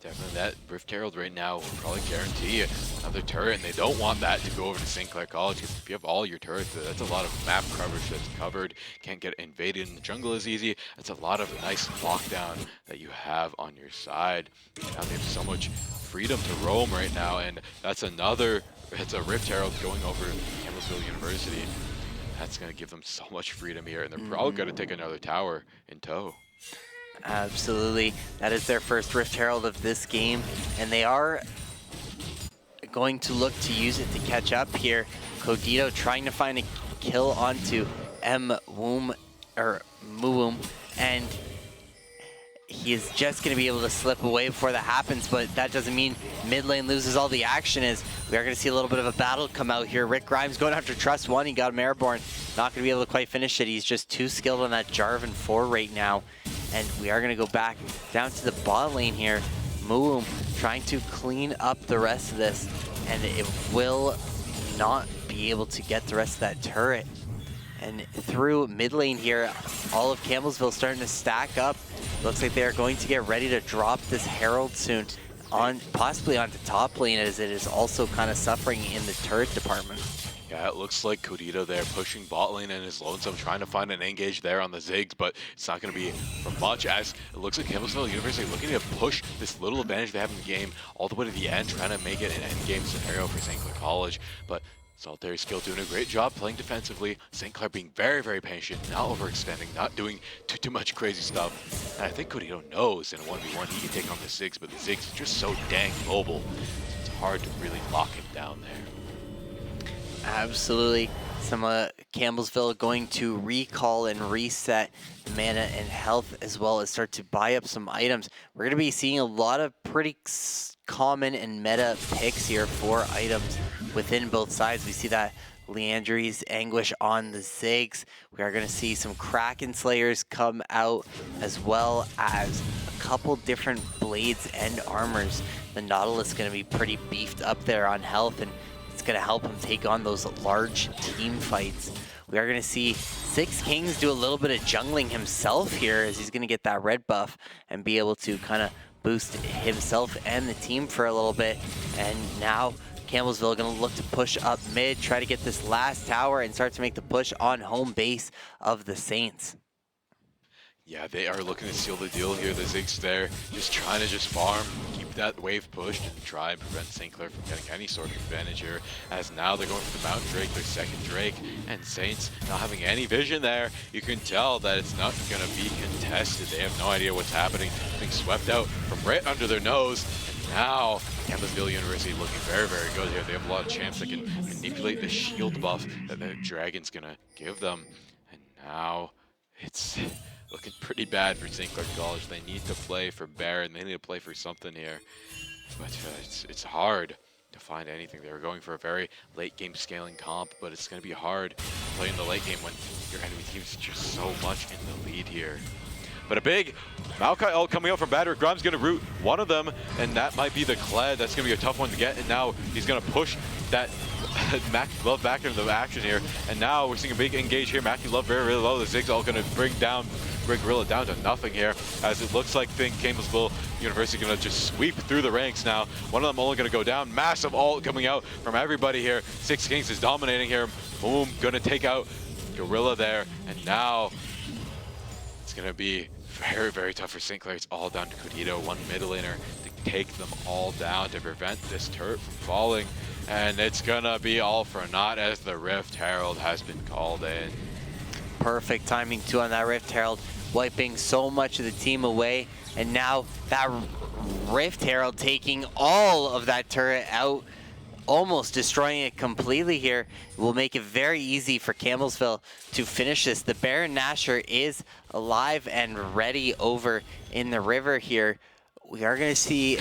Definitely, that Rift Herald right now will probably guarantee another turret, and they don't want that to go over to St. Clair College, because if you have all your turrets, that's a lot of map coverage that's covered. Can't get invaded in the jungle as easy. That's a lot of nice lockdown that you have on your side. Now they have so much freedom to roam right now, and that's a Rift Herald going over to Campbellsville University. That's going to give them so much freedom here, and they're probably going to take another tower in tow. Absolutely. That is their first Rift Herald of this game, and they are going to look to use it to catch up here. Codito trying to find a kill onto Muwum, and he is just going to be able to slip away before that happens, but that doesn't mean mid lane loses all the action, as we are going to see a little bit of a battle come out here. Rick Grimes going after Trust 1. He got him airborne. Not going to be able to quite finish it. He's just too skilled on that Jarvan 4 right now. And we are going to go back down to the bot lane here. Muwum trying to clean up the rest of this, and it will not be able to get the rest of that turret. And through mid lane here, all of Campbellsville starting to stack up. Looks like they are going to get ready to drop this Herald soon, possibly onto top lane, as it is also kind of suffering in the turret department. Yeah, it looks like Codito there pushing bot lane and his lonesome, trying to find an engage there on the Ziggs, but it's not going to be for much, as it looks like Campbellsville University looking to push this little advantage they have in the game all the way to the end, trying to make it an endgame scenario for St. Clair College. But Solitary Skill doing a great job playing defensively. St. Clair being very, very patient, not overextending, not doing too much crazy stuff. And I think Codito knows in a 1v1 he can take on the Ziggs, but the Ziggs is just so dang mobile. It's hard to really lock him down there. Absolutely. Some Campbellsville going to recall and reset mana and health, as well as start to buy up some items. We're going to be seeing a lot of pretty common and meta picks here for items within both sides. We see that Leandry's Anguish on the Ziggs. We are going to see some Kraken Slayers come out, as well as a couple different blades and armors. The Nautilus is going to be pretty beefed up there on health, and it's going to help him take on those large team fights. We are going to see Six Kings do a little bit of jungling himself here, as he's going to get that red buff and be able to kind of boost himself and the team for a little bit. And now Campbellsville going to look to push up mid, try to get this last tower and start to make the push on home base of the Saints. Yeah, they are looking to seal the deal here. The Ziggs there, just trying to farm, keep that wave pushed, and try and prevent St. Clair from getting any sort of advantage here. As now they're going for the Mount Drake, their second Drake, and Saints not having any vision there. You can tell that it's not going to be contested. They have no idea what's happening. Being swept out from right under their nose. And now Campbellsville University looking very, very good here. They have a lot of champs that can manipulate the shield buff that the Dragon's going to give them. And now it's looking pretty bad for St. Clair College. They need to play for Baron. They need to play for something here. But it's hard to find anything. They were going for a very late game scaling comp, but it's going to be hard to play in the late game when your enemy team's just so much in the lead here. But a big Maokai ult coming out from Badrick. Grimes going to root one of them, and that might be the Kled. That's going to be a tough one to get, and now he's going to push that Mackie Love back into the action here. And now we're seeing a big engage here. Mackie Love very, really low. The Ziggs all going to bring Gorilla down to nothing here, as it looks like Campbellsville University going to just sweep through the ranks now. One of them only going to go down. Massive ult coming out from everybody here. Six Kings is dominating here. Boom, going to take out Gorilla there. And now it's going to be very, very tough for St. Clair. It's all down to Codito, one mid laner, to take them all down to prevent this turret from falling. And it's going to be all for naught, as the Rift Herald has been called in. Perfect timing too on that Rift Herald, wiping so much of the team away. And now that Rift Herald taking all of that turret out, almost destroying it completely here, will make it very easy for Campbellsville to finish this. The Baron Nashor is alive and ready over in the river here. We are going to see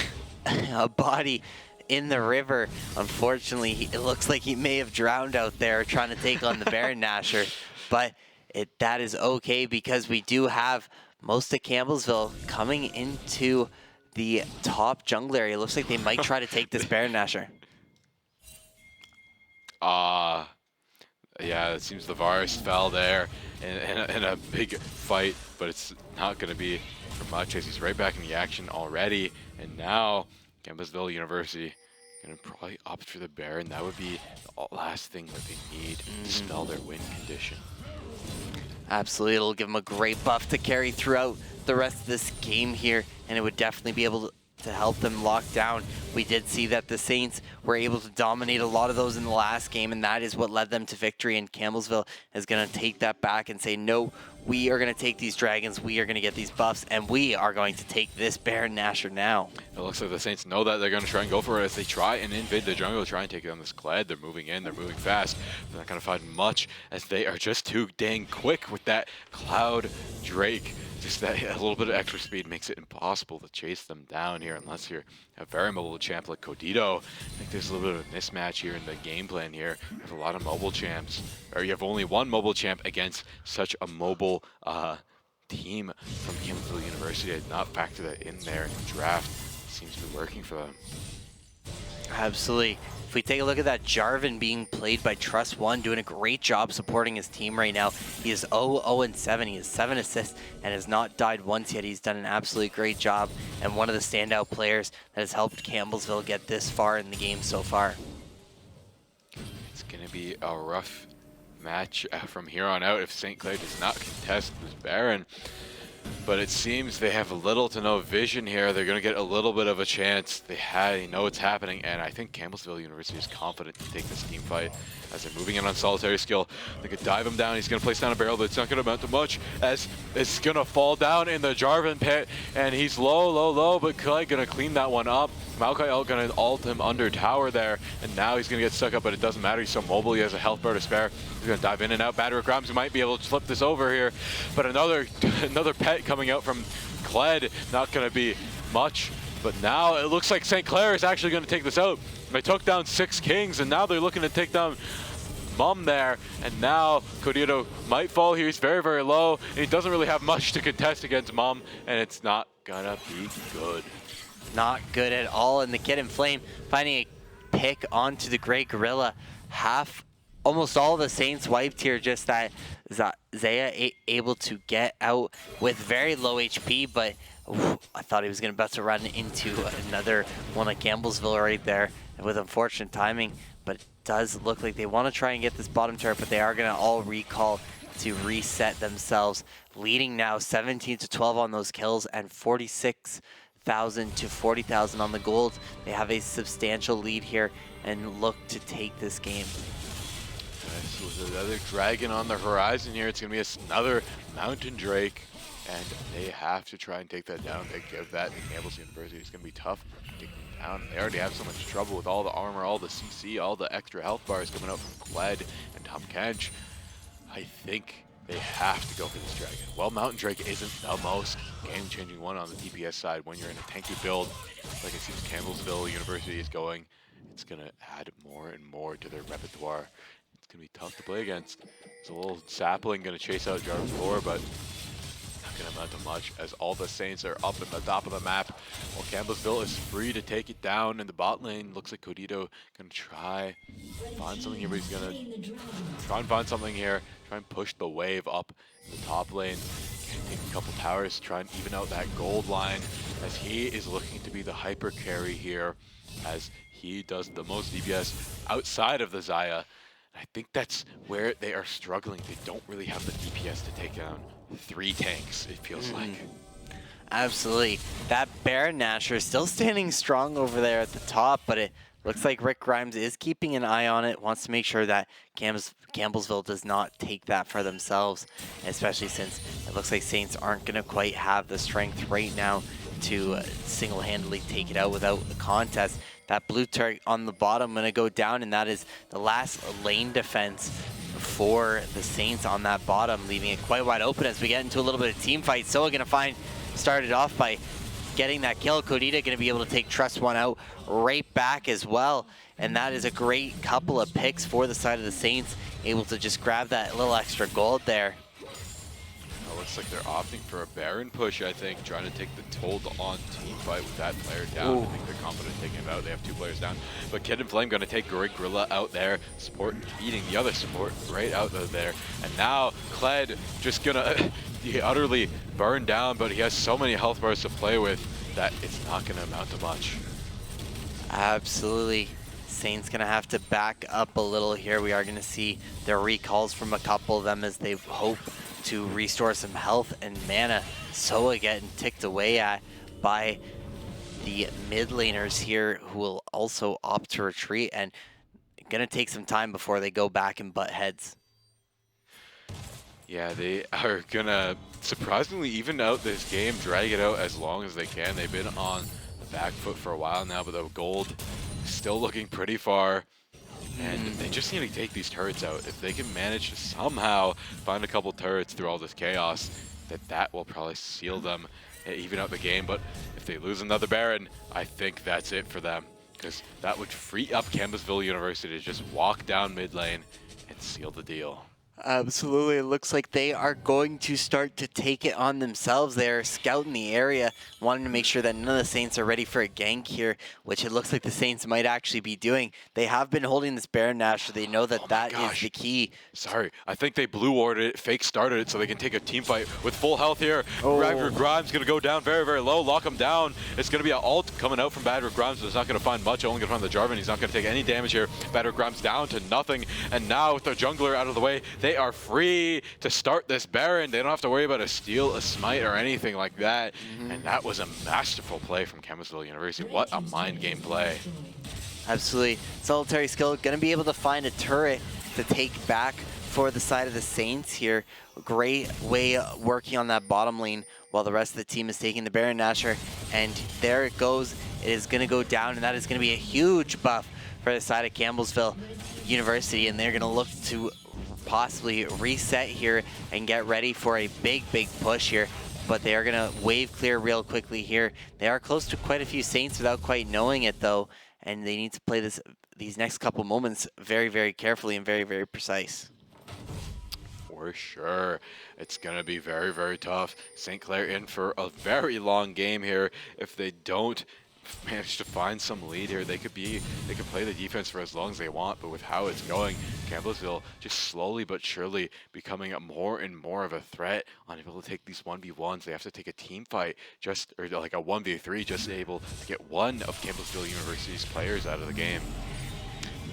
a body in the river. Unfortunately, it looks like he may have drowned out there trying to take on the Baron Nashor, but that is okay, because we do have most of Campbellsville coming into the top jungle area. It looks like they might try to take this Baron Nashor. Yeah, it seems the Varus fell there in a big fight, but it's not going to be for much, as he's right back in the action already. And now Campbellsville University going to probably opt for the Baron. That would be the last thing that they need to spell their win condition. Absolutely, it'll give them a great buff to carry throughout the rest of this game here, and it would definitely be able to help them lock down. We did see that the Saints were able to dominate a lot of those in the last game, and that is what led them to victory. And Campbellsville is going to take that back and say, no, we are going to take these Dragons, we are going to get these buffs, and we are going to take this Baron Nashor now. It looks like the Saints know that they're going to try and go for it as they try and invade the jungle, try and take down this Kled. They're moving in, they're moving fast. They're not going to find much as they are just too dang quick with that Cloud Drake. Just that a little bit of extra speed makes it impossible to chase them down here unless you're a very mobile champ like Codito. I think there's a little bit of a mismatch here in the game plan here. There's a lot of mobile champs, or you have only one mobile champ against such a mobile team from Campbellsville University. I did not factor that in there in the draft. It seems to be working for them. Absolutely. If we take a look at that, Jarvan being played by Trust1, doing a great job supporting his team right now. He is 0-7. He has 7 assists and has not died once yet. He's done an absolutely great job and one of the standout players that has helped Campbellsville get this far in the game so far. It's going to be a rough match from here on out if St. Clair does not contest this Baron. But it seems they have little to no vision here. They're going to get a little bit of a chance. They know it's happening, and I think Campbellsville University is confident to take this team fight as they're moving in on solitary skill. They could dive him down. He's going to place down a barrel, but it's not going to amount to much as it's going to fall down in the Jarvan pit, and he's low, but Clay going to clean that one up. Maokai going to ult him under tower there, and now he's going to get stuck up, but it doesn't matter. He's so mobile. He has a health bar to spare. He's going to dive in and out. Battery Grimes might be able to flip this over here, but another pet coming out from Kled. Not going to be much, but now it looks like St. Clair is actually going to take this out. They took down 6 Kings, and now they're looking to take down Mum there, and now Codito might fall here. He's very, very low, and he doesn't really have much to contest against Mum, and it's not going to be good. Not good at all, and the Kid in Flame finding a pick onto the Grey Gorilla. Almost all the Saints wiped here, just that Zaya able to get out with very low HP, but I thought he was going to run into another one of Campbellsville right there with unfortunate timing, but it does look like they want to try and get this bottom turret, but they are going to all recall to reset themselves, leading now 17-12 on those kills and 46,000 to 40,000 on the gold. They have a substantial lead here and look to take this game. So with another dragon on the horizon here, it's going to be another Mountain Drake, and they have to try and take that down. They give that to Campbellsville University. It's going to be tough taking them down. They already have so much trouble with all the armor, all the CC, all the extra health bars coming out from Kled and Tom Kench. I think they have to go for this dragon. Well, Mountain Drake isn't the most game-changing one on the DPS side when you're in a tanky build like it seems Campbellsville University is going. It's going to add more and more to their repertoire. It's going to be tough to play against. There's a little sapling going to chase out Jarvan 4, but not going to amount to much as all the Saints are up at the top of the map. While Campbellsville is free to take it down in the bot lane. Looks like Codito going to try find something here, but he's going to try and find something here. Try and push the wave up in the top lane. Can take a couple towers, try and even out that gold line as he is looking to be the hyper carry here as he does the most DPS outside of the Xayah. I think that's where they are struggling. They don't really have the DPS to take down 3 tanks, it feels like. Absolutely. That Baron Nashor is still standing strong over there at the top, but it looks like Rick Grimes is keeping an eye on it, wants to make sure that Campbellsville does not take that for themselves, especially since it looks like Saints aren't going to quite have the strength right now to single-handedly take it out without a contest. That blue turret on the bottom going to go down, and that is the last lane defense for the Saints on that bottom, leaving it quite wide open as we get into a little bit of team fight. Soa going to started off by getting that kill. Codito going to be able to take Trust1 out right back as well, and that is a great couple of picks for the side of the Saints, able to just grab that little extra gold there. Looks like they're opting for a Baron push, I think, trying to take the toll on team fight with that player down. I think they're confident taking him out. They have 2 players down. But Kid and Flame going to take Greg Gorilla out there, support eating the other support right out there. And now Kled just going to utterly burn down, but he has so many health bars to play with that it's not going to amount to much. Absolutely. Saints going to have to back up a little here. We are going to see their recalls from a couple of them as they hope to restore some health and mana. Soa getting ticked away at by the mid laners here who will also opt to retreat, and gonna take some time before they go back and butt heads. Yeah, they are gonna surprisingly even out this game, drag it out as long as they can. They've been on the back foot for a while now, but the gold is still looking pretty far. And they just need to take these turrets out. If they can manage to somehow find a couple turrets through all this chaos, that will probably seal them, even out the game. But if they lose another Baron, I think that's it for them, because that would free up Campbellsville University to just walk down mid lane and seal the deal. Absolutely. It looks like they are going to start to take it on themselves. They're scouting the area, wanting to make sure that none of the Saints are ready for a gank here, which it looks like the Saints might actually be doing. They have been holding this Baron Nash, so they know that that is the key. Sorry, I think they blue warded it, fake started it, so they can take a team fight with full health here. Badrick Grimes going to go down very, very low, lock him down. It's going to be an ult coming out from Badrick Grimes, but it's not going to find much, only going to find the Jarvan. He's not going to take any damage here. Badrick Grimes down to nothing, and now with the jungler out of the way, they are free to start this Baron. They don't have to worry about a steal, a smite, or anything like that. And that was a masterful play from Campbellsville University. What a mind game play. Absolutely. Solitary Skill going to be able to find a turret to take back for the side of the Saints here. Great way working on that bottom lane while the rest of the team is taking the Baron Nashor. And there it goes. It is going to go down, and that is going to be a huge buff for the side of Campbellsville University. And they're going to look to possibly reset here and get ready for a big push here, but they are gonna wave clear real quickly here. They are close to quite a few Saints without quite knowing it though, and they need to play these next couple moments very carefully and very precise. For sure. It's going to be very tough. St. Clair in for a very long game here. If they don't manage to find some lead here, they could play the defense for as long as they want, but with how it's going, Campbellsville just slowly but surely becoming more and more of a threat, unable to take these 1v1s. They have to take a team fight, or like a 1v3, just able to get one of Campbellsville University's players out of the game.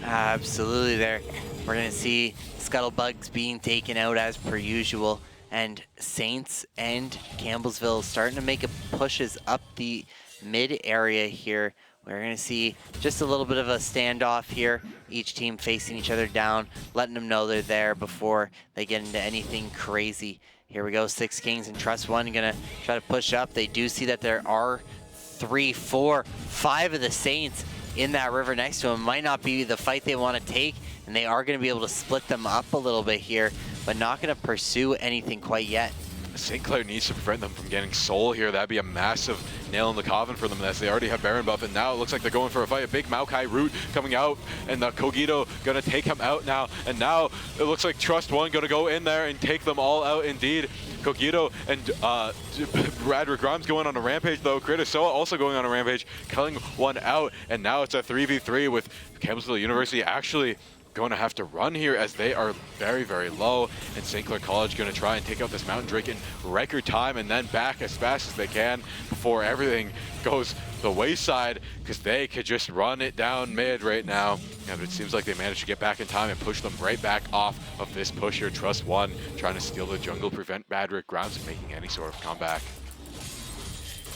Absolutely there. We're going to see Scuttlebugs being taken out as per usual, and Saints and Campbellsville starting to make pushes up the mid area here. We're going to see just a little bit of a standoff here. Each team facing each other down, letting them know they're there before they get into anything crazy. Here we go, Six Kings and Trust One going to try to push up. They do see that there are 3, 4, 5 of the Saints in that river next to them. Might not be the fight they want to take, and they are going to be able to split them up a little bit here, but not going to pursue anything quite yet. St. Clair needs to prevent them from getting Soul here. That'd be a massive nail in the coffin for them, as they already have Baron buff, and now it looks like they're going for a fight. A big Maokai root coming out, and the Kogito gonna take him out now, and now it looks like Trust One gonna go in there and take them all out indeed. Kogito and Badrick Grimes going on a rampage though. Kritosoa also going on a rampage, killing one out, and now it's a 3v3 with Campbellsville University actually going to have to run here as they are very low, and St. Clair College going to try and take out this Mountain Drake in record time and then back as fast as they can before everything goes the wayside, because they could just run it down mid right now. Yeah, but it seems like they managed to get back in time and push them right back off of this push here. Trust One trying to steal the jungle, prevent Badrick Grimes from making any sort of comeback.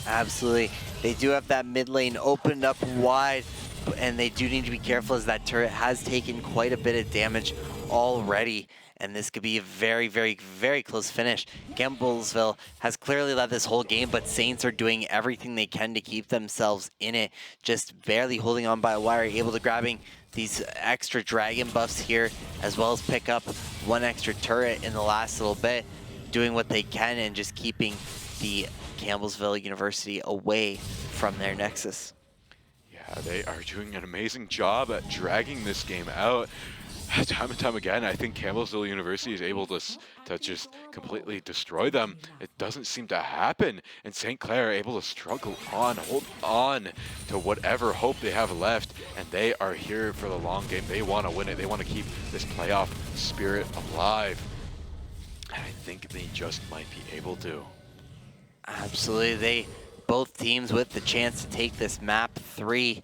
Absolutely. They do have that mid lane opened up wide, and they do need to be careful as that turret has taken quite a bit of damage already, and this could be a very close finish. Campbellsville has clearly led this whole game, but Saints are doing everything they can to keep themselves in it, just barely holding on by a wire, able to grabbing these extra dragon buffs here, as well as pick up one extra turret in the last little bit, doing what they can and just keeping the Campbellsville University away from their nexus. Yeah, they are doing an amazing job at dragging this game out. Time and time again, I think Campbellsville University is able to just completely destroy them. It doesn't seem to happen, and St. Clair are able to struggle on, hold on to whatever hope they have left, and they are here for the long game. They want to win it. They want to keep this playoff spirit alive. And I think they just might be able to. Absolutely. Both teams with the chance to take this map 3.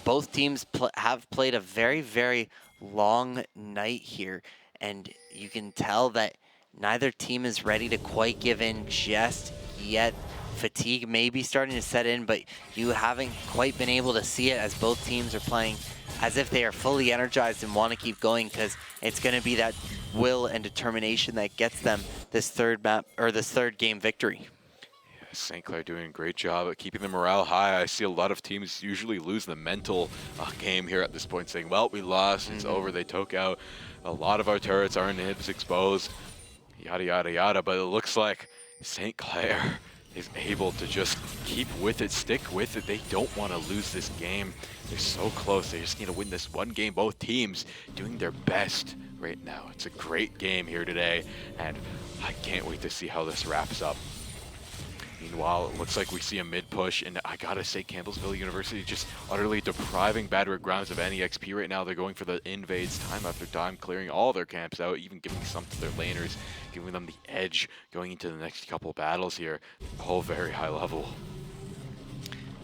Both teams have played a very long night here, and you can tell that neither team is ready to quite give in just yet. fatigue may be starting to set in, but you haven't quite been able to see it as both teams are playing as if they are fully energized and want to keep going, because it's going to be that will and determination that gets them this third game victory. St. Clair doing a great job at keeping the morale high. I see a lot of teams usually lose the mental game here at this point, saying, well, we lost, it's over. They took out a lot of our turrets, our inhibs exposed, yada, yada, yada. But it looks like St. Clair is able to just keep with it, stick with it. They don't want to lose this game. They're so close. They just need to win this one game. Both teams doing their best right now. It's a great game here today, and I can't wait to see how this wraps up. Meanwhile, it looks like we see a mid push, and I gotta say, Campbellsville University just utterly depriving Badwick Grounds of any XP right now. They're going for the invades time after time, clearing all their camps out, even giving some to their laners, giving them the edge going into the next couple battles here. All very high level.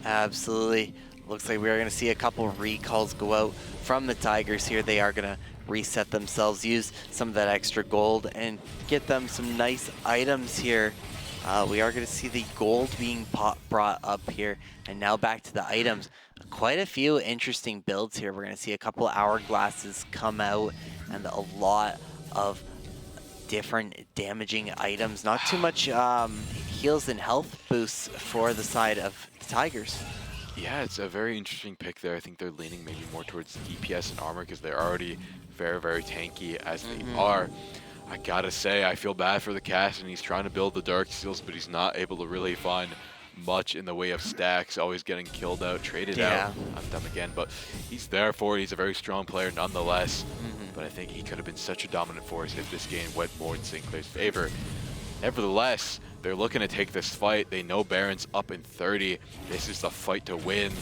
Absolutely. Looks like we are going to see a couple recalls go out from the Tigers here. They are going to reset themselves, use some of that extra gold, and get them some nice items here. We are going to see the gold being brought up here, and now back to the items. Quite a few interesting builds here. We're going to see a couple hourglasses come out and a lot of different damaging items. Not too much heals and health boosts for the side of the Tigers. Yeah, it's a very interesting pick there. I think they're leaning maybe more towards DPS and armor because they're already very, very tanky as they are. I gotta say, I feel bad for the cast, and he's trying to build the Dark Seals, but he's not able to really find much in the way of stacks, always getting killed out, traded out on them again, but he's there for it. He's a very strong player nonetheless, but I think he could have been such a dominant force if this game went more in St. Clair's favor. Nevertheless, they're looking to take this fight. They know Baron's up in 30. This is the fight to win.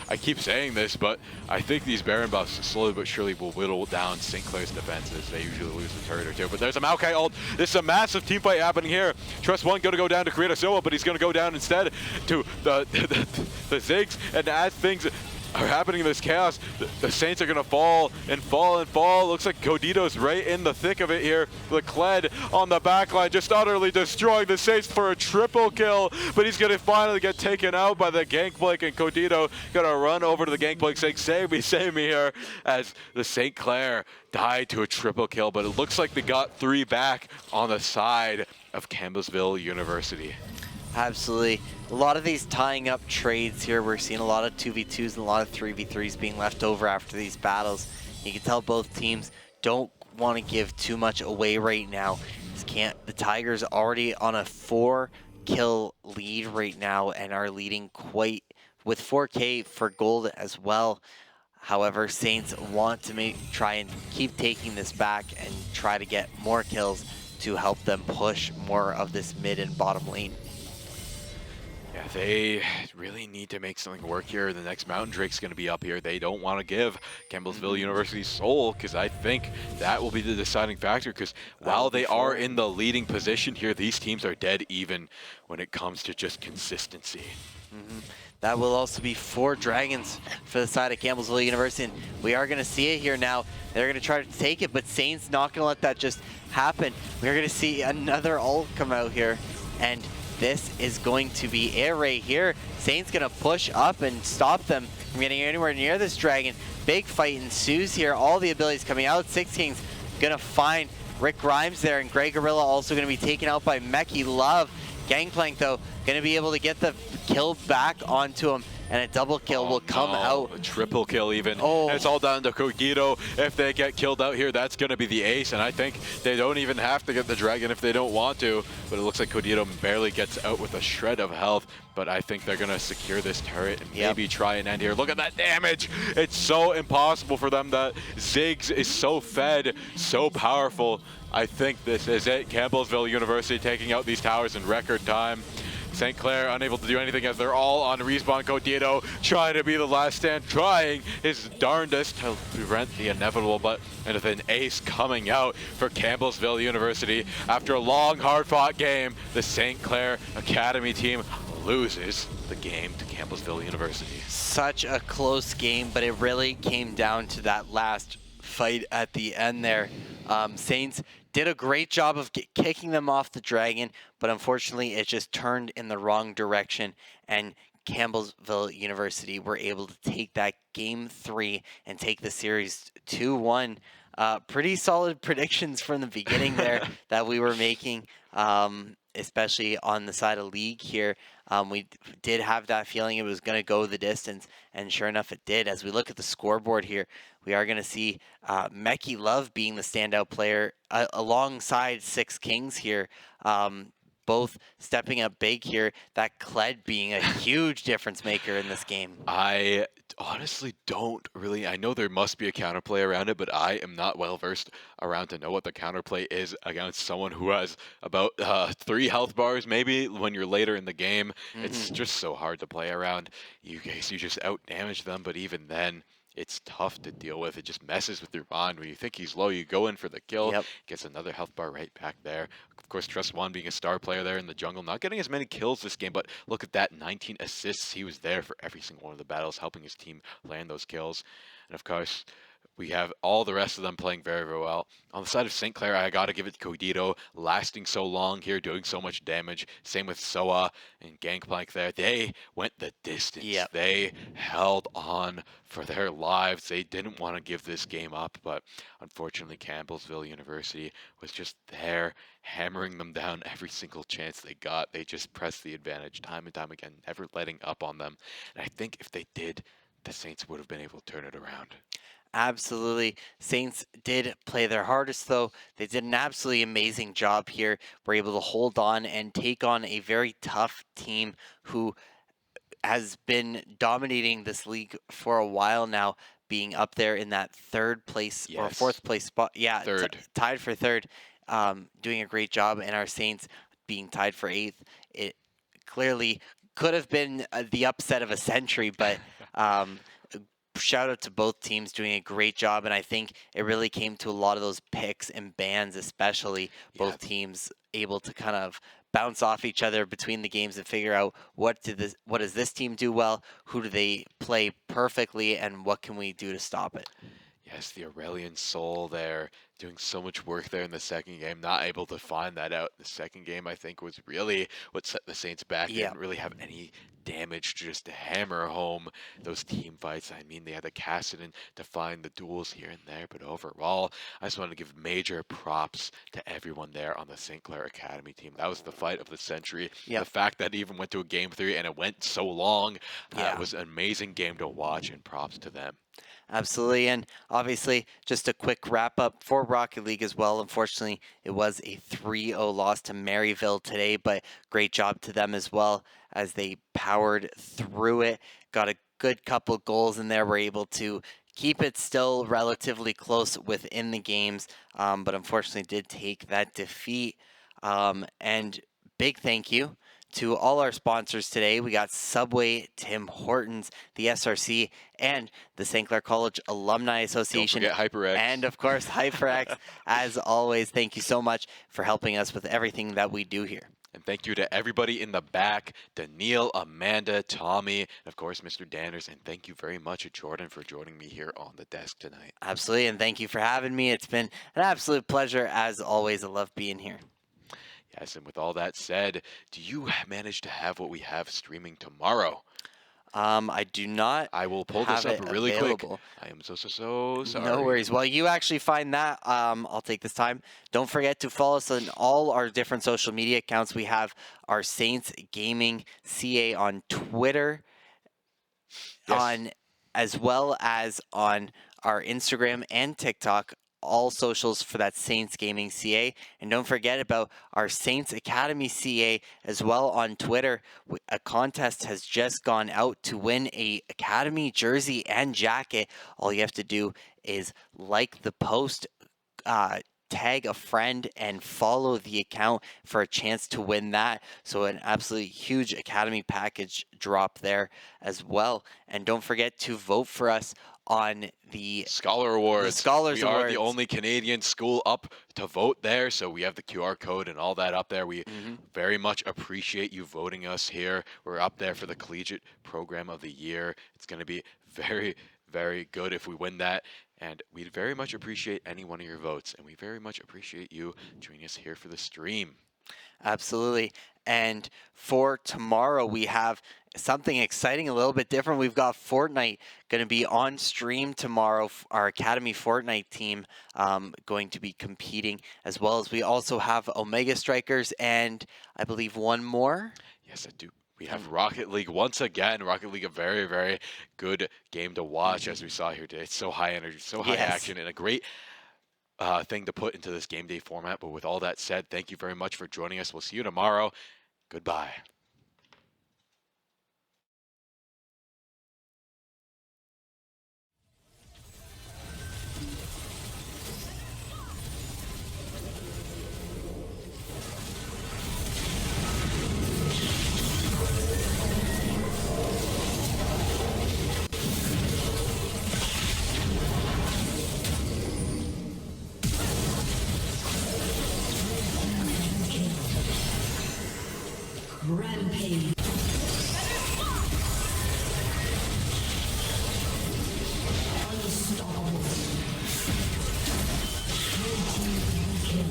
I keep saying this, but I think these Baron buffs slowly but surely will whittle down St. Clair's defenses. They usually lose a turret or two, but there's a Maokai ult. This is a massive team fight happening here. Trust One going to go down to create a Silva, but he's going to go down instead to the Ziggs, and as things are happening in this chaos, the Saints are going to fall and fall and fall. Looks like Codito's right in the thick of it here. Lecled on the backline, just utterly destroying the Saints for a triple kill, but he's going to finally get taken out by the Gangplank, and Codito going to run over to the Gangplank saying, save me here, as the St. Clair died to a triple kill, but it looks like they got 3 back on the side of Campbellsville University. Absolutely. A lot of these tying up trades here. We're seeing a lot of 2v2s and a lot of 3v3s being left over after these battles. You can tell both teams don't want to give too much away right now. The Tigers already on a 4-kill lead right now and are leading quite with 4K for gold as well. However, Saints want to try and keep taking this back and try to get more kills to help them push more of this mid and bottom lane. Yeah, they really need to make something work here. The next Mountain Drake's going to be up here. They don't want to give Campbellsville University soul, because I think that will be the deciding factor, because while they are in the leading position here, these teams are dead even when it comes to just consistency. That will also be 4 dragons for the side of Campbellsville University, and we are going to see it here now. They're going to try to take it, but Saints not going to let that just happen. We're going to see another ult come out here, and this is going to be it right here. Saints going to push up and stop them from getting anywhere near this dragon. Big fight ensues here. All the abilities coming out. Six Kings going to find Rick Grimes there, and Grey Gorilla also going to be taken out by Meki Love. Gangplank, though, going to be able to get the kill back onto him, and a double kill will come out. A triple kill even. And it's all down to Cogito. If they get killed out here, that's going to be the ace, and I think they don't even have to get the dragon if they don't want to, but it looks like Cogito barely gets out with a shred of health, but I think they're going to secure this turret and maybe try and end here. Look at that damage. It's so impossible for them. That Ziggs is so fed, so powerful. I think this is it. Campbellsville University taking out these towers in record time. St. Clair unable to do anything as they're all on respawn. Codito trying to be the last stand, trying his darndest to prevent the inevitable, but with an ace coming out for Campbellsville University. After a long, hard-fought game, the St. Clair Academy team loses the game to Campbellsville University. Such a close game, but it really came down to that last fight at the end there. Saints did a great job of kicking them off the Dragon, but unfortunately it just turned in the wrong direction, and Campbellsville University were able to take that game 3 and take the series 2-1. Pretty solid predictions from the beginning there that we were making, especially on the side of league here. We did have that feeling it was going to go the distance, and sure enough, it did. As we look at the scoreboard here, we are going to see Mekhi Love being the standout player alongside Six Kings here. Both stepping up big here. That Kled being a huge difference maker in this game. I honestly don't really. I know there must be a counterplay around it, but I am not well versed around to know what the counterplay is against someone who has about 3 health bars, maybe when you're later in the game. It's just so hard to play around. You just out damage them, but even then, it's tough to deal with. It just messes with your mind. When you think he's low, you go in for the kill. Yep. Gets another health bar right back there. Of course, Trust One being a star player there in the jungle, not getting as many kills this game, but look at that, 19 assists. He was there for every single one of the battles, helping his team land those kills. And of course, we have all the rest of them playing very, very well. On the side of St. Clair, I got to give it to Codito, lasting so long here, doing so much damage. Same with Soa and Gangplank there. They went the distance. Yep. They held on for their lives. They didn't want to give this game up, but unfortunately, Campbellsville University was just there, hammering them down every single chance they got. They just pressed the advantage time and time again, never letting up on them. And I think if they did, the Saints would have been able to turn it around. Absolutely. Saints did play their hardest, though. They did an absolutely amazing job here. Were able to hold on and take on a very tough team who has been dominating this league for a while now, being up there in that 3rd place or 4th place spot. Yeah, third. Tied for 3rd. Doing a great job, and our Saints being tied for 8th. It clearly could have been the upset of a century, but shout out to both teams doing a great job, and I think it really came to a lot of those picks and bans, especially both teams able to kind of bounce off each other between the games and figure out what does this team do well, who do they play perfectly, and what can we do to stop it. Yes, the Aurelian Soul there, doing so much work there in the second game, not able to find that out. The second game, I think, was really what set the Saints back. They didn't really have any damage to just hammer home those team fights. I mean, they had the Kassadin to find the duels here and there, but overall, I just want to give major props to everyone there on the St. Clair Academy team. That was the fight of the century. The fact that it even went to a game 3 and it went so long, it was an amazing game to watch, and props to them. Absolutely, and obviously, just a quick wrap-up for Rocket League as well. Unfortunately, it was a 3-0 loss to Maryville today, but great job to them as well as they powered through it. Got a good couple goals in there, were able to keep it still relatively close within the games, but unfortunately did take that defeat. And big thank you to all our sponsors today. We got Subway, Tim Hortons, the SRC, and the St. Clair College Alumni Association. Don't forget HyperX. And of course, HyperX. As always, thank you so much for helping us with everything that we do here. And thank you to everybody in the back, Daniil, Amanda, Tommy, and of course, Mr. Danners. And thank you very much, Jordan, for joining me here on the desk tonight. Absolutely, and thank you for having me. It's been an absolute pleasure, as always. I love being here. Yes, and with all that said, do you manage to have what we have streaming tomorrow? I do not. I will pull this up really quick. I am so sorry. No worries. Well, you actually find that. I'll take this time. Don't forget to follow us on all our different social media accounts. We have our Saints Gaming CA on Twitter, as well as on our Instagram and TikTok. All socials for that Saints Gaming CA. And don't forget about our Saints Academy CA as well on Twitter. A contest has just gone out to win a Academy jersey and jacket. All you have to do is like the post, tag a friend, and follow the account for a chance to win that. So an absolutely huge Academy package drop there as well. And don't forget to vote for us on the Scholar Awards. The Scholars we Awards. are the only Canadian school up to vote there, so we have the QR code and all that up there. We very much appreciate you voting us here. We're up there for the Collegiate Program of the Year. It's going to be very, very good if we win that. And we'd very much appreciate any one of your votes, and we very much appreciate you joining us here for the stream. Absolutely. And for tomorrow, we have something exciting, a little bit different. We've got Fortnite going to be on stream tomorrow. Our Academy Fortnite team going to be competing, as well as we also have Omega Strikers and I believe one more. Yes, I do. We have Rocket League once again. Rocket League, a very, very good game to watch, as we saw here today. It's so high energy, so high action, and a great thing to put into this game day format. But with all that said, thank you very much for joining us. We'll see you tomorrow. Goodbye. Rampage. Unstoppable. Kill.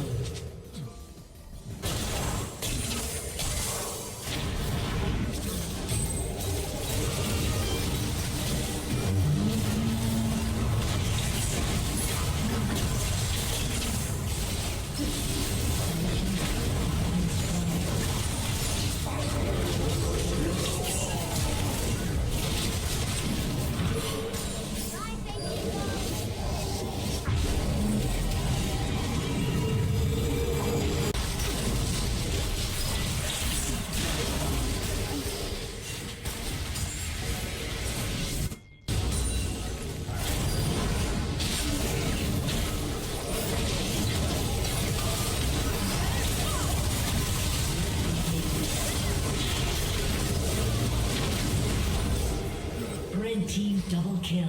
Red team double kill.